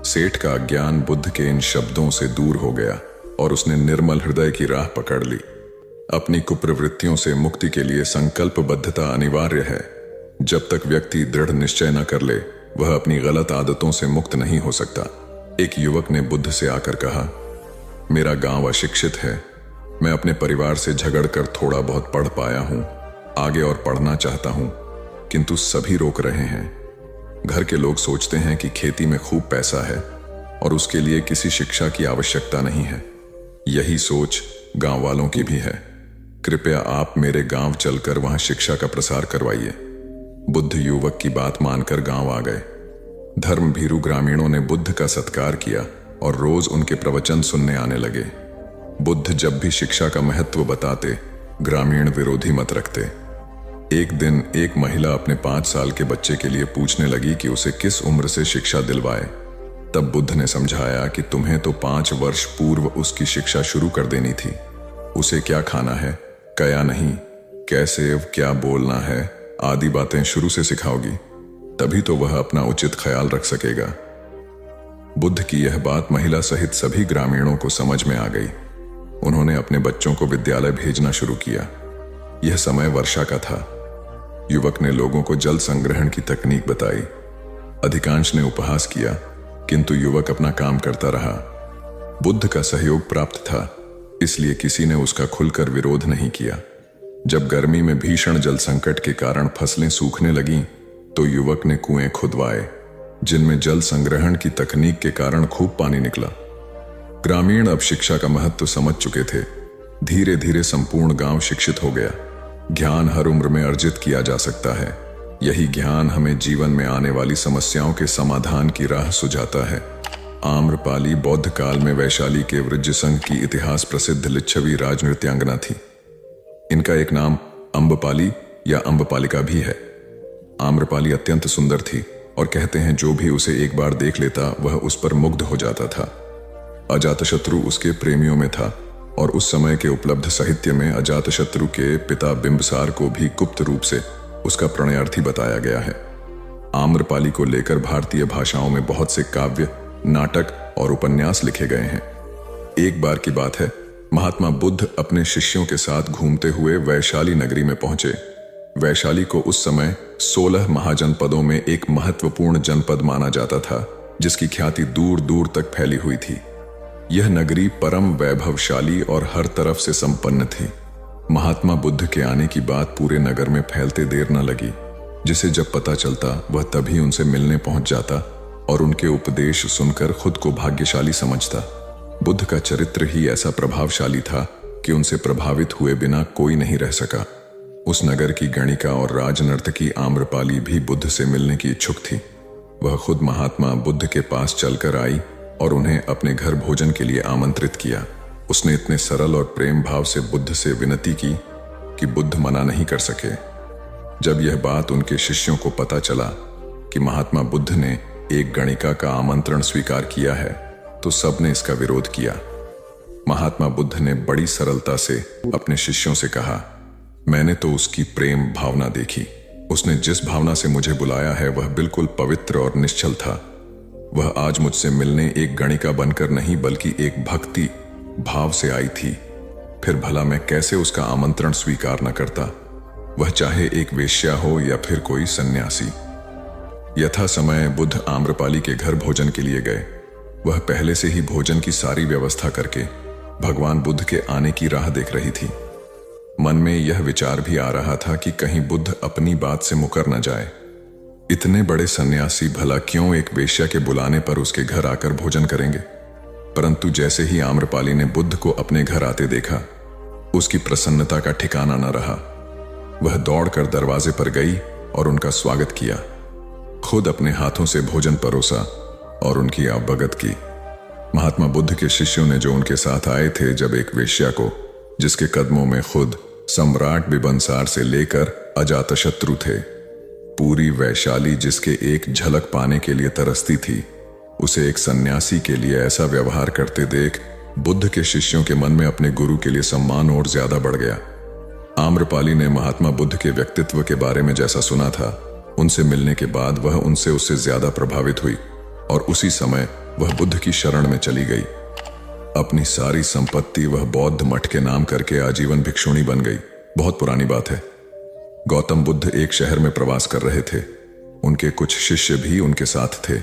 सेठ का अज्ञान बुद्ध के इन शब्दों से दूर हो गया और उसने निर्मल हृदय की राह पकड़ ली। अपनी कुप्रवृत्तियों से मुक्ति के लिए संकल्पबद्धता अनिवार्य है। जब तक व्यक्ति दृढ़ निश्चय न कर ले, वह अपनी गलत आदतों से मुक्त नहीं हो सकता। एक युवक ने बुद्ध से आकर कहा, मेरा गांव अशिक्षित है, मैं अपने परिवार से झगड़कर थोड़ा बहुत पढ़ पाया हूं, आगे और पढ़ना चाहता हूं, किंतु सभी रोक रहे हैं। घर के लोग सोचते हैं कि खेती में खूब पैसा है और उसके लिए किसी शिक्षा की आवश्यकता नहीं है। यही सोच गांव वालों की भी है। कृपया आप मेरे गांव चलकर वहां शिक्षा का प्रसार करवाइए। बुद्ध युवक की बात मानकर गांव आ गए। धर्म भीरू ग्रामीणों ने बुद्ध का सत्कार किया और रोज उनके प्रवचन सुनने आने लगे। बुद्ध जब भी शिक्षा का महत्व बताते, ग्रामीण विरोधी मत रखते। एक दिन एक महिला अपने 5 साल के बच्चे के लिए पूछने लगी कि उसे किस उम्र से शिक्षा दिलवाए। तब बुद्ध ने समझाया कि तुम्हें तो 5 वर्ष पूर्व उसकी शिक्षा शुरू कर देनी थी। उसे क्या खाना है, क्या नहीं, कैसे क्या बोलना है आदि बातें शुरू से सिखाओगी, तभी तो वह अपना उचित ख्याल रख सकेगा। बुद्ध की यह बात महिला सहित सभी ग्रामीणों को समझ में आ गई। उन्होंने अपने बच्चों को विद्यालय भेजना शुरू किया। यह समय वर्षा का था। युवक ने लोगों को जल संग्रहण की तकनीक बताई। अधिकांश ने उपहास किया, किंतु युवक अपना काम करता रहा। बुद्ध का सहयोग प्राप्त था, इसलिए किसी ने उसका खुलकर विरोध नहीं किया। जब गर्मी में भीषण जल संकट के कारण फसलें सूखने लगीं, तो युवक ने कुएं खुदवाए, जिनमें जल संग्रहण की तकनीक के कारण खूब पानी निकला। ग्रामीण अब शिक्षा का महत्व समझ चुके थे। धीरे धीरे संपूर्ण गांव शिक्षित हो गया। ज्ञान हर उम्र में अर्जित किया जा सकता है। यही ज्ञान हमें जीवन में आने वाली समस्याओं के समाधान की राह सुझाता है। आम्रपाली बौद्ध काल में वैशाली के वृज्जसंघ की इतिहास प्रसिद्ध लिच्छवी राजनृत्यांगना थी। इनका एक नाम अम्बपाली या अम्बपालिका भी है। आम्रपाली अत्यंत सुंदर थी और कहते हैं जो भी उसे एक बार देख लेता वह उस पर मुग्ध हो जाता था। अजातशत्रु उसके प्रेमियों में था और उस समय के उपलब्ध साहित्य में अजातशत्रु के पिता बिंबसार को भी गुप्त रूप से उसका प्रणयार्थी बताया गया है। आम्रपाली को लेकर भारतीय भाषाओं में बहुत से काव्य, नाटक और उपन्यास लिखे गए हैं। एक बार की बात है, महात्मा बुद्ध अपने शिष्यों के साथ घूमते हुए वैशाली नगरी में पहुंचे। वैशाली को उस समय 16 महाजनपदों में एक महत्वपूर्ण जनपद माना जाता था, जिसकी ख्याति दूर दूर तक फैली हुई थी। यह नगरी परम वैभवशाली और हर तरफ से संपन्न थी। महात्मा बुद्ध के आने की बात पूरे नगर में फैलते देर न लगी। जिसे जब पता चलता वह तभी उनसे मिलने पहुंच जाता और उनके उपदेश सुनकर खुद को भाग्यशाली समझता। बुद्ध का चरित्र ही ऐसा प्रभावशाली था कि उनसे प्रभावित हुए बिना कोई नहीं रह सका। उस नगर की गणिका और राजनर्तकी आम्रपाली भी बुद्ध से मिलने की इच्छुक थी। वह खुद महात्मा बुद्ध के पास चलकर आई और उन्हें अपने घर भोजन के लिए आमंत्रित किया। उसने इतने सरल और प्रेम भाव से बुद्ध से विनती की कि बुद्ध मना नहीं कर सके। जब यह बात उनके शिष्यों को पता चला कि महात्मा बुद्ध ने एक गणिका का आमंत्रण स्वीकार किया है, तो सबने इसका विरोध किया। महात्मा बुद्ध ने बड़ी सरलता से अपने शिष्यों से कहा, मैंने तो उसकी प्रेम भावना देखी। उसने जिस भावना से मुझे बुलाया है वह बिल्कुल पवित्र और निश्चल था। वह आज मुझसे मिलने एक गणिका बनकर नहीं बल्कि एक भक्ति भाव से आई थी। फिर भला मैं कैसे उसका आमंत्रण स्वीकार न करता, वह चाहे एक वेश्या हो या फिर कोई सन्यासी। यथा समय बुद्ध आम्रपाली के घर भोजन के लिए गए। वह पहले से ही भोजन की सारी व्यवस्था करके भगवान बुद्ध के आने की राह देख रही थी। मन में यह विचार भी आ रहा था कि कहीं बुद्ध अपनी बात से मुकर न जाए। इतने बड़े सन्यासी भला क्यों एक वेश्या के बुलाने पर उसके घर आकर भोजन करेंगे। परंतु जैसे ही आम्रपाली ने बुद्ध को अपने घर आते देखा, उसकी प्रसन्नता का ठिकाना न रहा। वह दौड़कर दरवाजे पर गई और उनका स्वागत किया। खुद अपने हाथों से भोजन परोसा और उनकी आवभगत की। महात्मा बुद्ध के शिष्यों ने जो उनके साथ आए थे, जब एक वेश्या को, जिसके कदमों में खुद सम्राट बिंबिसार से लेकर अजातशत्रु थे, पूरी वैशाली जिसके एक झलक पाने के लिए तरसती थी, उसे एक सन्यासी के लिए ऐसा व्यवहार करते देख बुद्ध के शिष्यों के मन में अपने गुरु के लिए सम्मान और ज्यादा बढ़ गया। आम्रपाली ने महात्मा बुद्ध के व्यक्तित्व के बारे में जैसा सुना था, उनसे मिलने के बाद वह उससे ज्यादा प्रभावित हुई और उसी समय वह बुद्ध की शरण में चली गई। अपनी सारी संपत्ति वह बौद्ध मठ के नाम करके आजीवन भिक्षुणी बन गई। बहुत पुरानी बात है। गौतम बुद्ध एक शहर में प्रवास कर रहे थे। उनके कुछ शिष्य भी उनके साथ थे।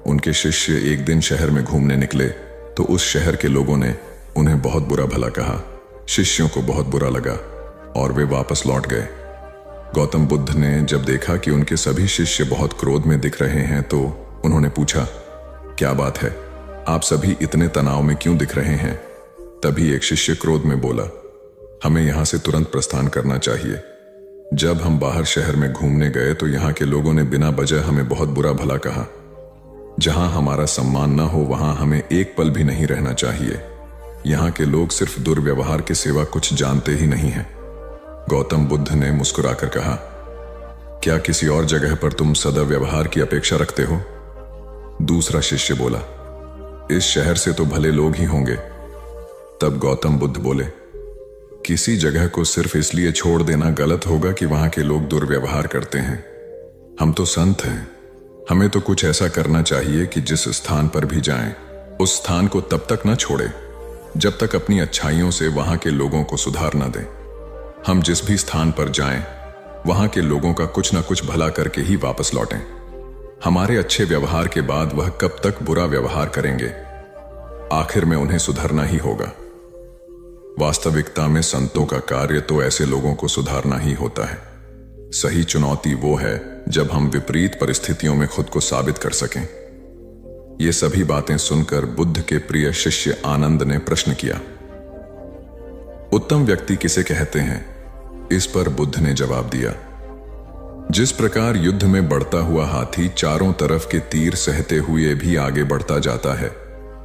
उनके शिष्य एक दिन शहर में घूमने निकले तो उस शहर के लोगों ने उन्हें बहुत बुरा भला कहा। शिष्यों को बहुत बुरा लगा और वे वापस लौट गए। गौतम बुद्ध ने जब देखा कि उनके सभी शिष्य बहुत क्रोध में दिख रहे हैं तो उन्होंने पूछा, क्या बात है, आप सभी इतने तनाव में क्यों दिख रहे हैं? तभी एक शिष्य क्रोध में बोला, हमें यहां से तुरंत प्रस्थान करना चाहिए। जब हम बाहर शहर में घूमने गए तो यहाँ के लोगों ने बिना वजह हमें बहुत बुरा भला कहा। जहां हमारा सम्मान न हो वहां हमें एक पल भी नहीं रहना चाहिए। यहाँ के लोग सिर्फ दुर्व्यवहार के सिवा कुछ जानते ही नहीं हैं। गौतम बुद्ध ने मुस्कुराकर कहा, क्या किसी और जगह पर तुम सद्व्यवहार की अपेक्षा रखते हो? दूसरा शिष्य बोला, इस शहर से तो भले लोग ही होंगे। तब गौतम बुद्ध बोले, किसी जगह को सिर्फ इसलिए छोड़ देना गलत होगा कि वहां के लोग दुर्व्यवहार करते हैं। हम तो संत हैं, हमें तो कुछ ऐसा करना चाहिए कि जिस स्थान पर भी जाएं, उस स्थान को तब तक न छोड़े जब तक अपनी अच्छाइयों से वहां के लोगों को सुधार न दें। हम जिस भी स्थान पर जाएं, वहां के लोगों का कुछ न कुछ भला करके ही वापस लौटें। हमारे अच्छे व्यवहार के बाद वह कब तक बुरा व्यवहार करेंगे? आखिर में उन्हें सुधरना ही होगा। वास्तविकता में संतों का कार्य तो ऐसे लोगों को सुधारना ही होता है। सही चुनौती वो है जब हम विपरीत परिस्थितियों में खुद को साबित कर सकें। ये सभी बातें सुनकर बुद्ध के प्रिय शिष्य आनंद ने प्रश्न किया, उत्तम व्यक्ति किसे कहते हैं? इस पर बुद्ध ने जवाब दिया, जिस प्रकार युद्ध में बढ़ता हुआ हाथी चारों तरफ के तीर सहते हुए भी आगे बढ़ता जाता है,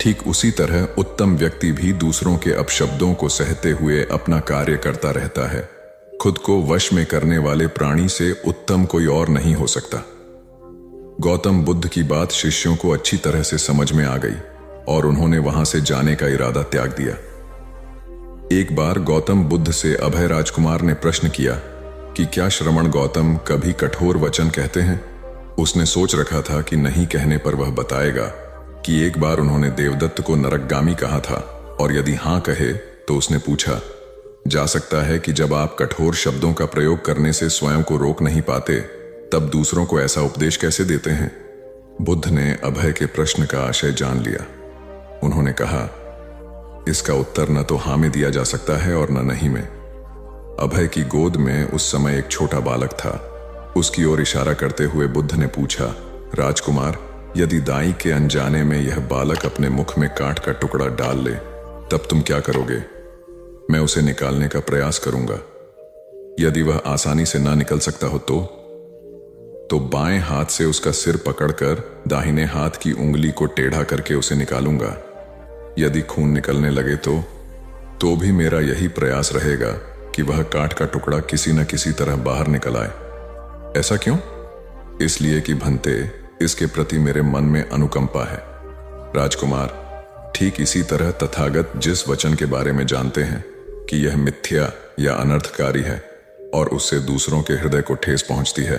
ठीक उसी तरह उत्तम व्यक्ति भी दूसरों के अपशब्दों को सहते हुए अपना कार्य करता रहता है। खुद को वश में करने वाले प्राणी से उत्तम कोई और नहीं हो सकता। गौतम बुद्ध की बात शिष्यों को अच्छी तरह से समझ में आ गई और उन्होंने वहां से जाने का इरादा त्याग दिया। एक बार गौतम बुद्ध से अभय राजकुमार ने प्रश्न किया कि क्या श्रमण गौतम कभी कठोर वचन कहते हैं? उसने सोच रखा था कि नहीं कहने पर वह बताएगा कि एक बार उन्होंने देवदत्त को नरकगामी कहा था, और यदि हां कहे तो उसने पूछा, जा सकता है कि जब आप कठोर शब्दों का प्रयोग करने से स्वयं को रोक नहीं पाते तब दूसरों को ऐसा उपदेश कैसे देते हैं? बुद्ध ने अभय के प्रश्न का आशय जान लिया। उन्होंने कहा, इसका उत्तर न तो हां में दिया जा सकता है और न नहीं में। अभय की गोद में उस समय एक छोटा बालक था। उसकी ओर इशारा करते हुए बुद्ध ने पूछा, राजकुमार, यदि दाई के अनजाने में यह बालक अपने मुख में कांट का टुकड़ा डाल ले तब तुम क्या करोगे? मैं उसे निकालने का प्रयास करूंगा। यदि वह आसानी से ना निकल सकता हो तो बाएं हाथ से उसका सिर पकड़कर दाहिने हाथ की उंगली को टेढ़ा करके उसे निकालूंगा। यदि खून निकलने लगे तो भी मेरा यही प्रयास रहेगा कि वह कांट का टुकड़ा किसी न किसी तरह बाहर निकल आए। ऐसा क्यों? इसलिए कि भंते, इसके प्रति मेरे मन में अनुकंपा है। राजकुमार, ठीक इसी तरह तथागत जिस वचन के बारे में जानते हैं कि यह मिथ्या या अनर्थकारी है और उससे दूसरों के हृदय को ठेस पहुंचती है,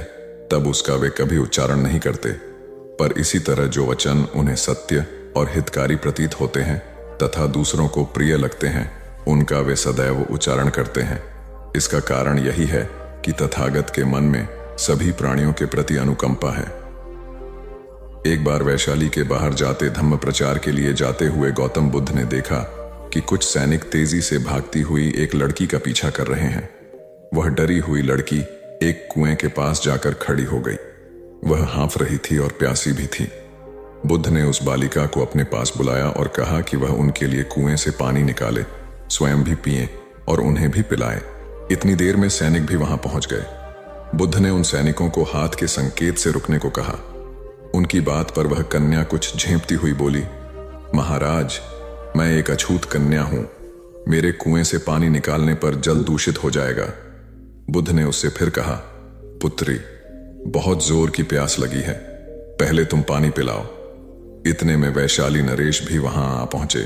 तब उसका वे कभी उच्चारण नहीं करते, पर इसी तरह जो वचन उन्हें सत्य और हितकारी प्रतीत होते हैं तथा दूसरों को प्रिय लगते हैं, उनका वे सदैव उच्चारण करते हैं। इसका कारण यही है कि तथागत के मन में सभी प्राणियों के प्रति अनुकंपा है। एक बार वैशाली के बाहर जाते धम्म प्रचार के लिए जाते हुए गौतम बुद्ध ने देखा कि कुछ सैनिक तेजी से भागती हुई एक लड़की का पीछा कर रहे हैं। वह डरी हुई लड़की एक कुएं के पास जाकर खड़ी हो गई। वह हाँफ रही थी और प्यासी भी थी। बुद्ध ने उस बालिका को अपने पास बुलाया और कहा कि वह उनके लिए कुएं से पानी निकाले, स्वयं भी पिए और उन्हें भी पिलाए। इतनी देर में सैनिक भी वहां पहुंच गए। बुद्ध ने उन सैनिकों को हाथ के संकेत से रुकने को कहा। उनकी बात पर वह कन्या कुछ झेंपती हुई बोली, महाराज, मैं एक अछूत कन्या हूं। मेरे कुएं से पानी निकालने पर जल दूषित हो जाएगा। बुद्ध ने उससे फिर कहा, पुत्री, बहुत जोर की प्यास लगी है, पहले तुम पानी पिलाओ। इतने में वैशाली नरेश भी वहां आ पहुंचे।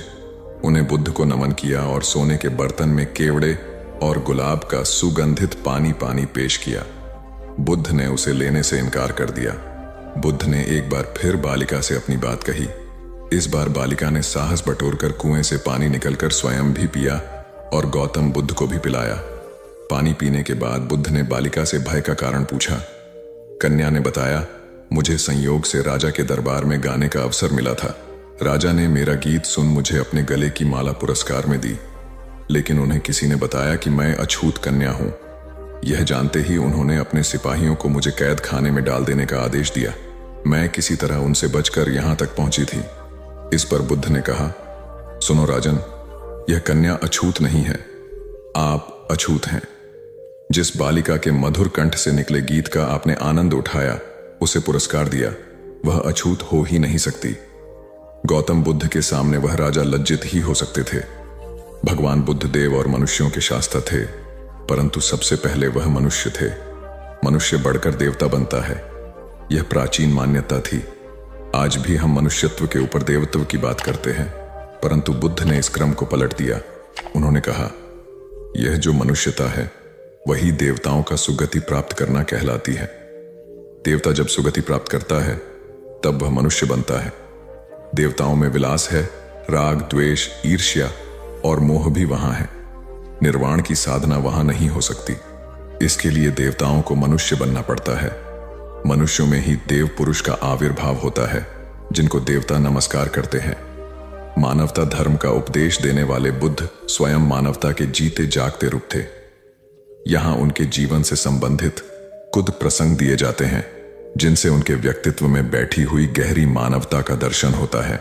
उन्हें बुद्ध को नमन किया और सोने के बर्तन में केवड़े और गुलाब का सुगंधित पानी पेश किया। बुद्ध ने उसे लेने से इनकार कर दिया। बुद्ध ने एक बार फिर बालिका से अपनी बात कही, इस बार बालिका ने साहस बटोरकर कुएं से पानी निकलकर स्वयं भी पिया और गौतम बुद्ध को भी पिलाया। पानी पीने के बाद बुद्ध ने बालिका से भय का कारण पूछा। कन्या ने बताया, मुझे संयोग से राजा के दरबार में गाने का अवसर मिला था। राजा ने मेरा गीत सुन मुझे अपने गले की माला पुरस्कार में दी, लेकिन उन्हें किसी ने बताया कि मैं अछूत कन्या हूं। यह जानते ही उन्होंने अपने सिपाहियों को मुझे कैद खाने में डाल देने का आदेश दिया। मैं किसी तरह उनसे बचकर यहां तक पहुंची थी। इस पर बुद्ध ने कहा, सुनो राजन, यह कन्या अछूत नहीं है, आप अछूत हैं। जिस बालिका के मधुर कंठ से निकले गीत का आपने आनंद उठाया, उसे पुरस्कार दिया, वह अछूत हो ही नहीं सकती। गौतम बुद्ध के सामने वह राजा लज्जित ही हो सकते थे। भगवान बुद्ध देव और मनुष्यों के शास्त्र थे, परंतु सबसे पहले वह मनुष्य थे। मनुष्य बढ़कर देवता बनता है, यह प्राचीन मान्यता थी। आज भी हम मनुष्यत्व के ऊपर देवत्व की बात करते हैं, परंतु बुद्ध ने इस क्रम को पलट दिया। उन्होंने कहा, यह जो मनुष्यता है वही देवताओं का सुगति प्राप्त करना कहलाती है। देवता जब सुगति प्राप्त करता है तब वह मनुष्य बनता है। देवताओं में विलास है, राग, द्वेष, ईर्ष्या और मोह भी वहां है। निर्वाण की साधना वहां नहीं हो सकती। इसके लिए देवताओं को मनुष्य बनना पड़ता है। मनुष्यों में ही देव पुरुष का आविर्भाव होता है, जिनको देवता नमस्कार करते हैं। मानवता धर्म का उपदेश देने वाले बुद्ध स्वयं मानवता के जीते जागते रूप थे। यहां उनके जीवन से संबंधित कुछ प्रसंग दिए जाते हैं, जिनसे उनके व्यक्तित्व में बैठी हुई गहरी मानवता का दर्शन होता है।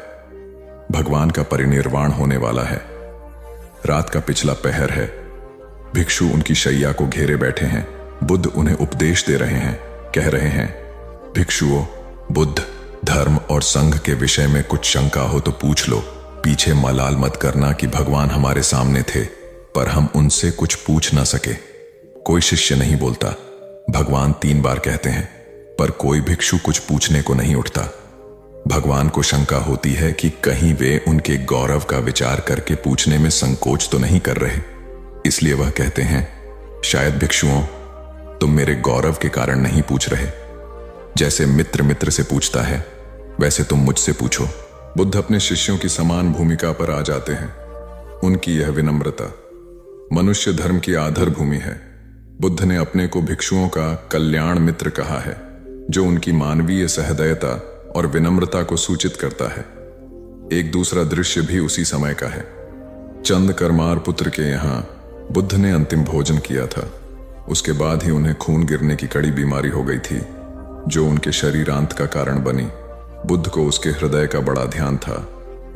भगवान का परिनिर्वाण होने वाला है। रात का पिछला पहर है। भिक्षु उनकी शैया को घेरे बैठे हैं। बुद्ध उन्हें उपदेश दे रहे हैं, कह रहे हैं, भिक्षुओं, बुद्ध, धर्म और संघ के विषय में कुछ शंका हो तो पूछ लो। पीछे मलाल मत करना कि भगवान हमारे सामने थे, पर हम उनसे कुछ पूछ ना सके। कोई शिष्य नहीं बोलता। भगवान 3 बार कहते हैं, पर कोई भिक्षु कुछ पूछने को नहीं उठता। भगवान को शंका होती है कि कहीं वे उनके गौरव का विचार करके पूछने में संकोच तो नहीं कर रहे। इसलिए वह कहते हैं, शायद भिक्षुओं, तुम मेरे गौरव के कारण नहीं पूछ रहे। जैसे मित्र मित्र से पूछता है, वैसे तुम मुझसे पूछो। बुद्ध अपने शिष्यों की समान भूमिका पर आ जाते हैं। उनकी यह विनम्रता मनुष्य धर्म की आधार भूमि है। बुद्ध ने अपने को भिक्षुओं का कल्याण मित्र कहा है, जो उनकी मानवीय सहृदयता और विनम्रता को सूचित करता है। एक दूसरा दृश्य भी उसी समय का है। चंद करमार पुत्र के यहां बुद्ध ने अंतिम भोजन किया था। उसके बाद ही उन्हें खून गिरने की कड़ी बीमारी हो गई थी, जो उनके शरीरांत का कारण बनी। बुद्ध को उसके हृदय का बड़ा ध्यान था।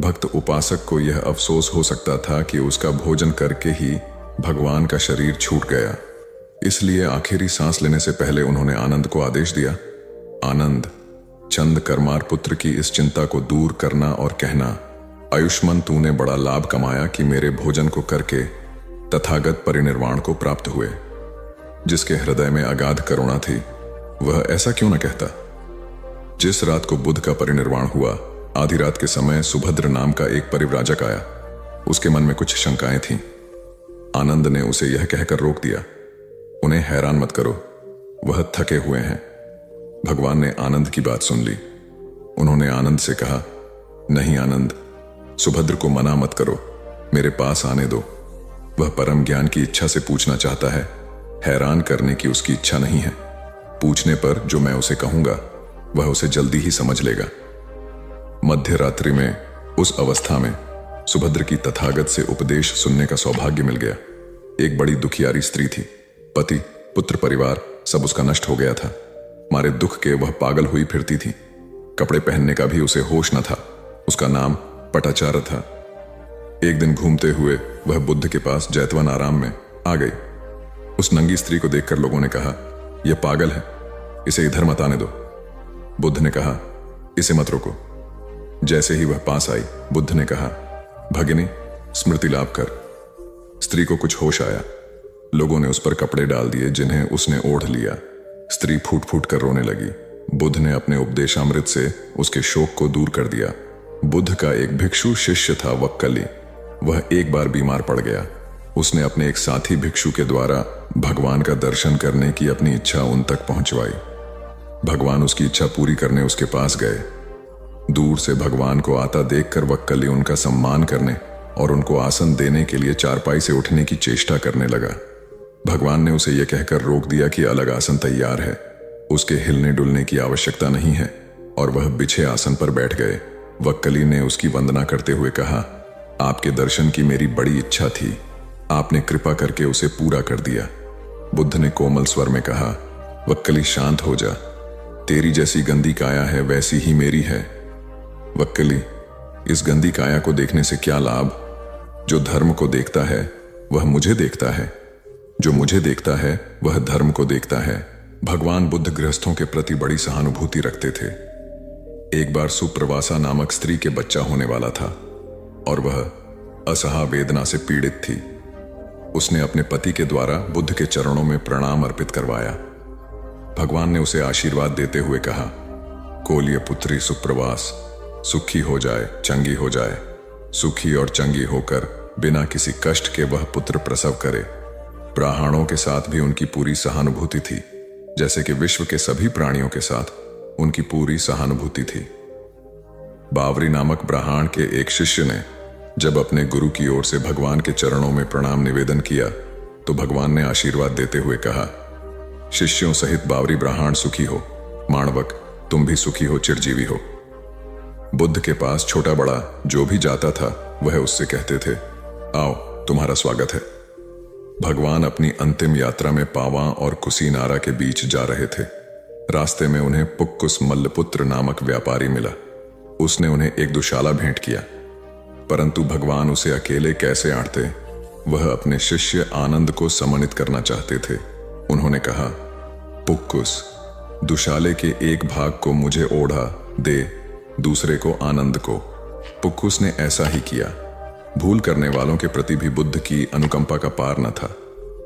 भक्त उपासक को यह अफसोस हो सकता था कि उसका भोजन करके ही भगवान का शरीर छूट गया। इसलिए आखिरी सांस लेने से पहले उन्होंने आनंद को आदेश दिया, आनंद, चंद करमार पुत्र की इस चिंता को दूर करना और कहना, आयुष्मान, तूने बड़ा लाभ कमाया कि मेरे भोजन को करके तथागत परिनिर्वाण को प्राप्त हुए। जिसके हृदय में अगाध करुणा थी, वह ऐसा क्यों न कहता। जिस रात को बुद्ध का परिनिर्वाण हुआ, आधी रात के समय सुभद्र नाम का एक परिव्राजक आया। उसके मन में कुछ शंकाएं थीं। आनंद ने उसे यह कहकर रोक दिया, उन्हें हैरान मत करो, वह थके हुए हैं। भगवान ने आनंद की बात सुन ली। उन्होंने आनंद से कहा, नहीं आनंद, सुभद्र को मना मत करो, मेरे पास आने दो। वह परम ज्ञान की इच्छा से पूछना चाहता है, हैरान करने की उसकी इच्छा नहीं है। पूछने पर जो मैं उसे कहूंगा वह उसे जल्दी ही समझ लेगा। मध्य रात्रि में, उस अवस्था में सुभद्र की तथागत से उपदेश सुनने का सौभाग्य मिल गया। एक बड़ी दुखियारी स्त्री थी। पति, पुत्र, परिवार सब उसका नष्ट हो गया था। मारे दुख के वह पागल हुई फिरती थी। कपड़े पहनने का भी उसे होश न था। उसका नाम पटाचार था। एक दिन घूमते हुए वह बुद्ध के पास जैतवन आराम में आ गई। उस नंगी स्त्री को देखकर लोगों ने कहा, यह पागल है, इसे इधर मत आने दो। बुद्ध ने कहा, इसे मत रोको। जैसे ही वह पास आई, बुद्ध ने कहा, भगिनी, स्मृति लाभ कर। स्त्री को कुछ होश आया। लोगों ने उस पर कपड़े डाल दिए, जिन्हें उसने ओढ़ लिया। स्त्री फूट फूट कर रोने लगी। बुद्ध ने अपने उपदेशामृत से उसके शोक को दूर कर दिया। बुद्ध का एक भिक्षु शिष्य था, वक्कली। वह एक बार बीमार पड़ गया। उसने अपने एक साथी भिक्षु के द्वारा भगवान का दर्शन करने की अपनी इच्छा उन तक पहुंचवाई। भगवान उसकी इच्छा पूरी करने उसके पास गए। दूर से भगवान को आता देखकर वक्कली उनका सम्मान करने और उनको आसन देने के लिए चारपाई से उठने की चेष्टा करने लगा। भगवान ने उसे यह कहकर रोक दिया कि अलग आसन तैयार है, उसके हिलने डुलने की आवश्यकता नहीं है, और वह बिछे आसन पर बैठ गए। वक्कली ने उसकी वंदना करते हुए कहा, आपके दर्शन की मेरी बड़ी इच्छा थी, आपने कृपा करके उसे पूरा कर दिया। बुद्ध ने कोमल स्वर में कहा, वक्कली शांत हो जा, तेरी जैसी गंदी काया है वैसी ही मेरी है। वक्कली, इस गंदी काया को देखने से क्या लाभ? जो धर्म को देखता है वह मुझे देखता है, जो मुझे देखता है वह धर्म को देखता है। भगवान बुद्ध गृहस्थों के प्रति बड़ी सहानुभूति रखते थे। एक बार सुप्रवासा नामक स्त्री के बच्चा होने वाला था और वह असहा वेदना से पीड़ित थी। उसने अपने पति के द्वारा बुद्ध के चरणों में प्रणाम अर्पित करवाया। भगवान ने उसे आशीर्वाद देते हुए कहा, कोलिय पुत्री सुप्रवास, सुखी हो जाए, चंगी हो जाए, सुखी और चंगी होकर बिना किसी कष्ट के वह पुत्र प्रसव करे। ब्राह्मणों के साथ भी उनकी पूरी सहानुभूति थी, जैसे कि विश्व के सभी प्राणियों के साथ उनकी पूरी सहानुभूति थी। बावरी नामक ब्राह्मण के एक शिष्य ने जब अपने गुरु की ओर से भगवान के चरणों में प्रणाम निवेदन किया तो भगवान ने आशीर्वाद देते हुए कहा, शिष्यों सहित बावरी ब्राह्मण सुखी हो, माणवक तुम भी सुखी हो, चिरजीवी हो। बुद्ध के पास छोटा बड़ा जो भी जाता था वह उससे कहते थे, आओ तुम्हारा स्वागत है। भगवान अपनी अंतिम यात्रा में पावा और कुसीनारा के बीच जा रहे थे। रास्ते में उन्हें पुक्कुस मल्लपुत्र नामक व्यापारी मिला। उसने उन्हें एक दुशाला भेंट किया, परंतु भगवान उसे अकेले कैसे आंटते, वह अपने शिष्य आनंद को सम्मानित करना चाहते थे। उन्होंने कहा, पुक्कुस, दुशाले के एक भाग को मुझे ओढ़ा दे, दूसरे को आनंद को। पुक्कुस ने ऐसा ही किया। भूल करने वालों के प्रति भी बुद्ध की अनुकंपा का पार न था।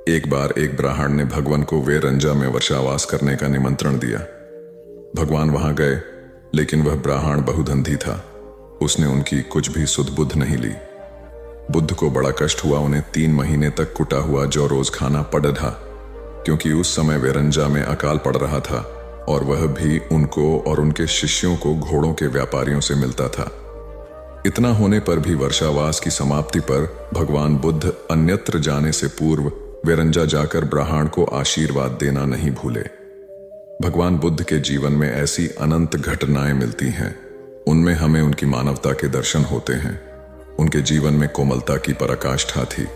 एक बार एक ब्राह्मण ने भगवान को वेरंजा में वर्षावास करने का निमंत्रण दिया। भगवान वहां गए, लेकिन वह ब्राह्मण बहुधंधी था। उसने उनकी कुछ भी सुध बुद्ध नहीं ली। बुद्ध को बड़ा कष्ट हुआ। उन्हें 3 महीने तक कुटा हुआ जौ रोज खाना पड़ रहा, क्योंकि उस समय वेरंजा में अकाल पड़ रहा था और वह भी उनको और उनके शिष्यों को घोड़ों के व्यापारियों से मिलता था। इतना होने पर भी वर्षावास की समाप्ति पर भगवान बुद्ध अन्यत्र जाने से पूर्व वेरंजा जाकर ब्राह्मण को आशीर्वाद देना नहीं भूले। भगवान बुद्ध के जीवन में ऐसी अनंत घटनाएं मिलती हैं, उनमें हमें उनकी मानवता के दर्शन होते हैं। उनके जीवन में कोमलता की पराकाष्ठा थी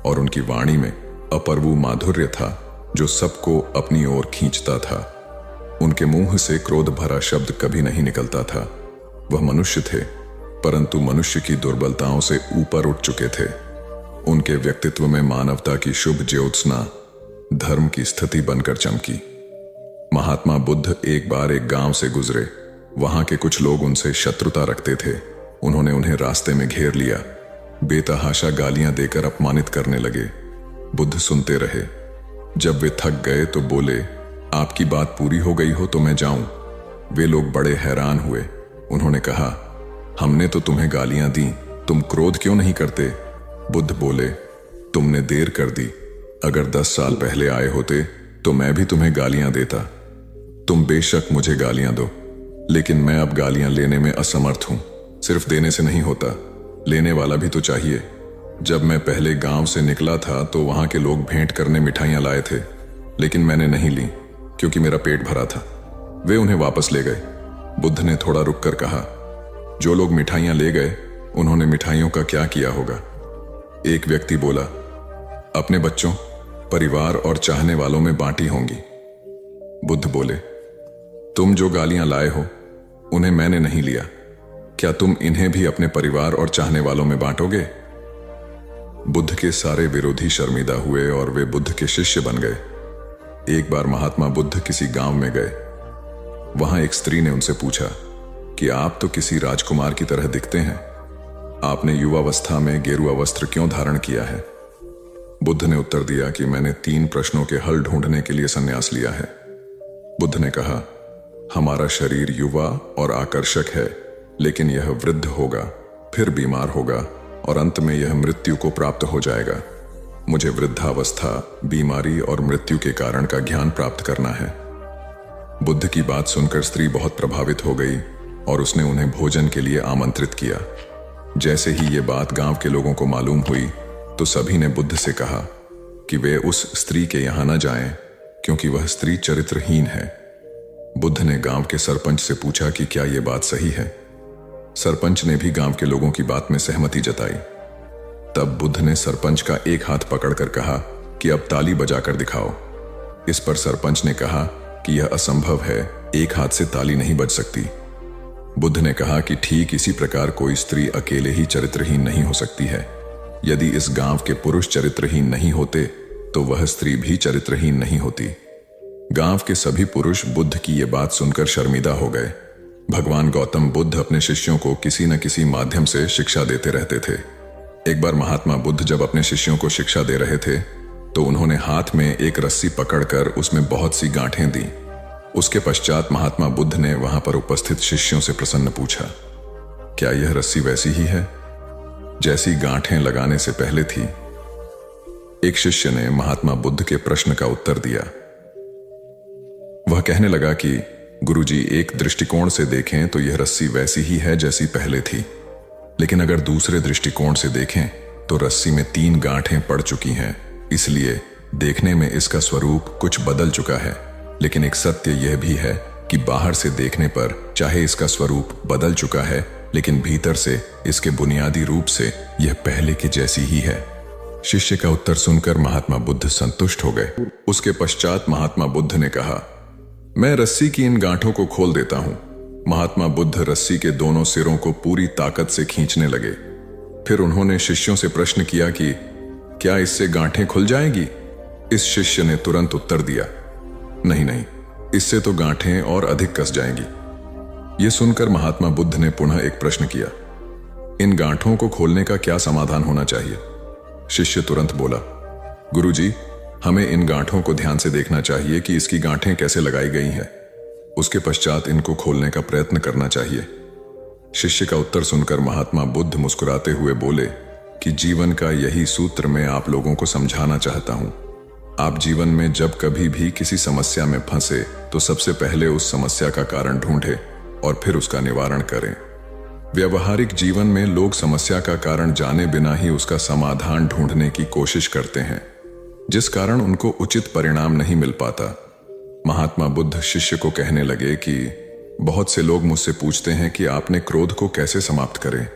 और उनकी वाणी में अपर्वु माधुर्य था जो सबको अपनी ओर खींचता था। उनके मुंह से क्रोध भरा शब्द कभी नहीं निकलता था। वह मनुष्य थे, परंतु मनुष्य की दुर्बलताओं से ऊपर उठ चुके थे। उनके व्यक्तित्व में मानवता की शुभ ज्योत्सना धर्म की स्थिति बनकर चमकी। महात्मा बुद्ध एक बार एक गांव से गुजरे। वहां के कुछ लोग उनसे शत्रुता रखते थे। उन्होंने उन्हें रास्ते में घेर लिया, बेतहाशा गालियां देकर अपमानित करने लगे। बुद्ध सुनते रहे। जब वे थक गए तो बोले, आपकी बात पूरी हो गई हो तो मैं जाऊं। वे लोग बड़े हैरान हुए। उन्होंने कहा, हमने तो तुम्हें गालियां दी, तुम क्रोध क्यों नहीं करते? बुद्ध बोले, तुमने देर कर दी। अगर 10 साल पहले आए होते तो मैं भी तुम्हें गालियां देता। तुम बेशक मुझे गालियां दो, लेकिन मैं अब गालियां लेने में असमर्थ हूं। सिर्फ देने से नहीं होता, लेने वाला भी तो चाहिए। जब मैं पहले गांव से निकला था तो वहां के लोग भेंट करने मिठाइयां लाए थे, लेकिन मैंने नहीं ली क्योंकि मेरा पेट भरा था। वे उन्हें वापस ले गए। बुद्ध ने थोड़ा रुककर कहा, जो लोग मिठाइयां ले गए उन्होंने मिठाइयों का क्या किया होगा? एक व्यक्ति बोला, अपने बच्चों, परिवार और चाहने वालों में बांटी होंगी। बुद्ध बोले, तुम जो गालियां लाए हो उन्हें मैंने नहीं लिया, क्या तुम इन्हें भी अपने परिवार और चाहने वालों में बांटोगे? बुद्ध के सारे विरोधी शर्मिंदा हुए और वे बुद्ध के शिष्य बन गए। एक बार महात्मा बुद्ध किसी गांव में गए। वहां एक स्त्री ने उनसे पूछा कि आप तो किसी राजकुमार की तरह दिखते हैं, आपने युवावस्था में गेरुआ वस्त्र क्यों धारण किया है? बुद्ध ने उत्तर दिया कि मैंने 3 प्रश्नों के हल ढूंढने के लिए संन्यास लिया है। बुद्ध ने कहा, हमारा शरीर युवा और आकर्षक है, लेकिन यह वृद्ध होगा, फिर बीमार होगा और अंत में यह मृत्यु को प्राप्त हो जाएगा। मुझे वृद्धावस्था, बीमारी और मृत्यु के कारण का ज्ञान प्राप्त करना है। बुद्ध की बात सुनकर स्त्री बहुत प्रभावित हो गई और उसने उन्हें भोजन के लिए आमंत्रित किया। जैसे ही ये बात गांव के लोगों को मालूम हुई तो सभी ने बुद्ध से कहा कि वे उस स्त्री के यहां न जाएं, क्योंकि वह स्त्री चरित्रहीन है। बुद्ध ने गांव के सरपंच से पूछा कि क्या यह बात सही है। सरपंच ने भी गांव के लोगों की बात में सहमति जताई। तब बुद्ध ने सरपंच का एक हाथ पकड़कर कहा कि अब ताली बजाकर दिखाओ। इस पर सरपंच ने कहा कि यह असंभव है, एक हाथ से ताली नहीं बज सकती। बुद्ध ने कहा कि ठीक इसी प्रकार कोई स्त्री अकेले ही चरित्रहीन नहीं हो सकती है। यदि इस गांव के पुरुष चरित्रहीन नहीं होते तो वह स्त्री भी चरित्रहीन नहीं होती। गांव के सभी पुरुष बुद्ध की ये बात सुनकर शर्मिंदा हो गए। भगवान गौतम बुद्ध अपने शिष्यों को किसी न किसी माध्यम से शिक्षा देते रहते थे। एक बार महात्मा बुद्ध जब अपने शिष्यों को शिक्षा दे रहे थे तो उन्होंने हाथ में एक रस्सी पकड़कर उसमें बहुत सी गांठें दी। उसके पश्चात महात्मा बुद्ध ने वहां पर उपस्थित शिष्यों से प्रसन्न पूछा, क्या यह रस्सी वैसी ही है जैसी गांठें लगाने से पहले थी? एक शिष्य ने महात्मा बुद्ध के प्रश्न का उत्तर दिया। वह कहने लगा कि गुरुजी, एक दृष्टिकोण से देखें तो यह रस्सी वैसी ही है जैसी पहले थी, लेकिन अगर दूसरे दृष्टिकोण से देखें तो रस्सी में 3 गांठें पड़ चुकी हैं। इसलिए देखने में इसका स्वरूप कुछ बदल चुका है, लेकिन एक सत्य यह भी है कि बाहर से देखने पर चाहे इसका स्वरूप बदल चुका है, लेकिन भीतर से इसके बुनियादी रूप से यह पहले के जैसी ही है। शिष्य का उत्तर सुनकर महात्मा बुद्ध संतुष्ट हो गए। उसके पश्चात महात्मा बुद्ध ने कहा, मैं रस्सी की इन गांठों को खोल देता हूं। महात्मा बुद्ध रस्सी के दोनों सिरों को पूरी ताकत से खींचने लगे। फिर उन्होंने शिष्यों से प्रश्न किया कि क्या इससे गांठें खुल जाएंगी? इस शिष्य ने तुरंत उत्तर दिया, नहीं नहीं, इससे तो गांठें और अधिक कस जाएंगी। यह सुनकर महात्मा बुद्ध ने पुनः एक प्रश्न किया, इन गांठों को खोलने का क्या समाधान होना चाहिए? शिष्य तुरंत बोला, गुरुजी, हमें इन गांठों को ध्यान से देखना चाहिए कि इसकी गांठें कैसे लगाई गई हैं। उसके पश्चात इनको खोलने का प्रयत्न करना चाहिए। शिष्य का उत्तर सुनकर महात्मा बुद्ध मुस्कुराते हुए बोले कि जीवन का यही सूत्र मैं आप लोगों को समझाना चाहता हूं। आप जीवन में जब कभी भी किसी समस्या में फंसे तो सबसे पहले उस समस्या का कारण ढूंढें और फिर उसका निवारण करें। व्यवहारिक जीवन में लोग समस्या का कारण जाने बिना ही उसका समाधान ढूंढने की कोशिश करते हैं, जिस कारण उनको उचित परिणाम नहीं मिल पाता। महात्मा बुद्ध शिष्य को कहने लगे कि बहुत से लोग मुझसे पूछते हैं कि आपने क्रोध को कैसे समाप्त करें,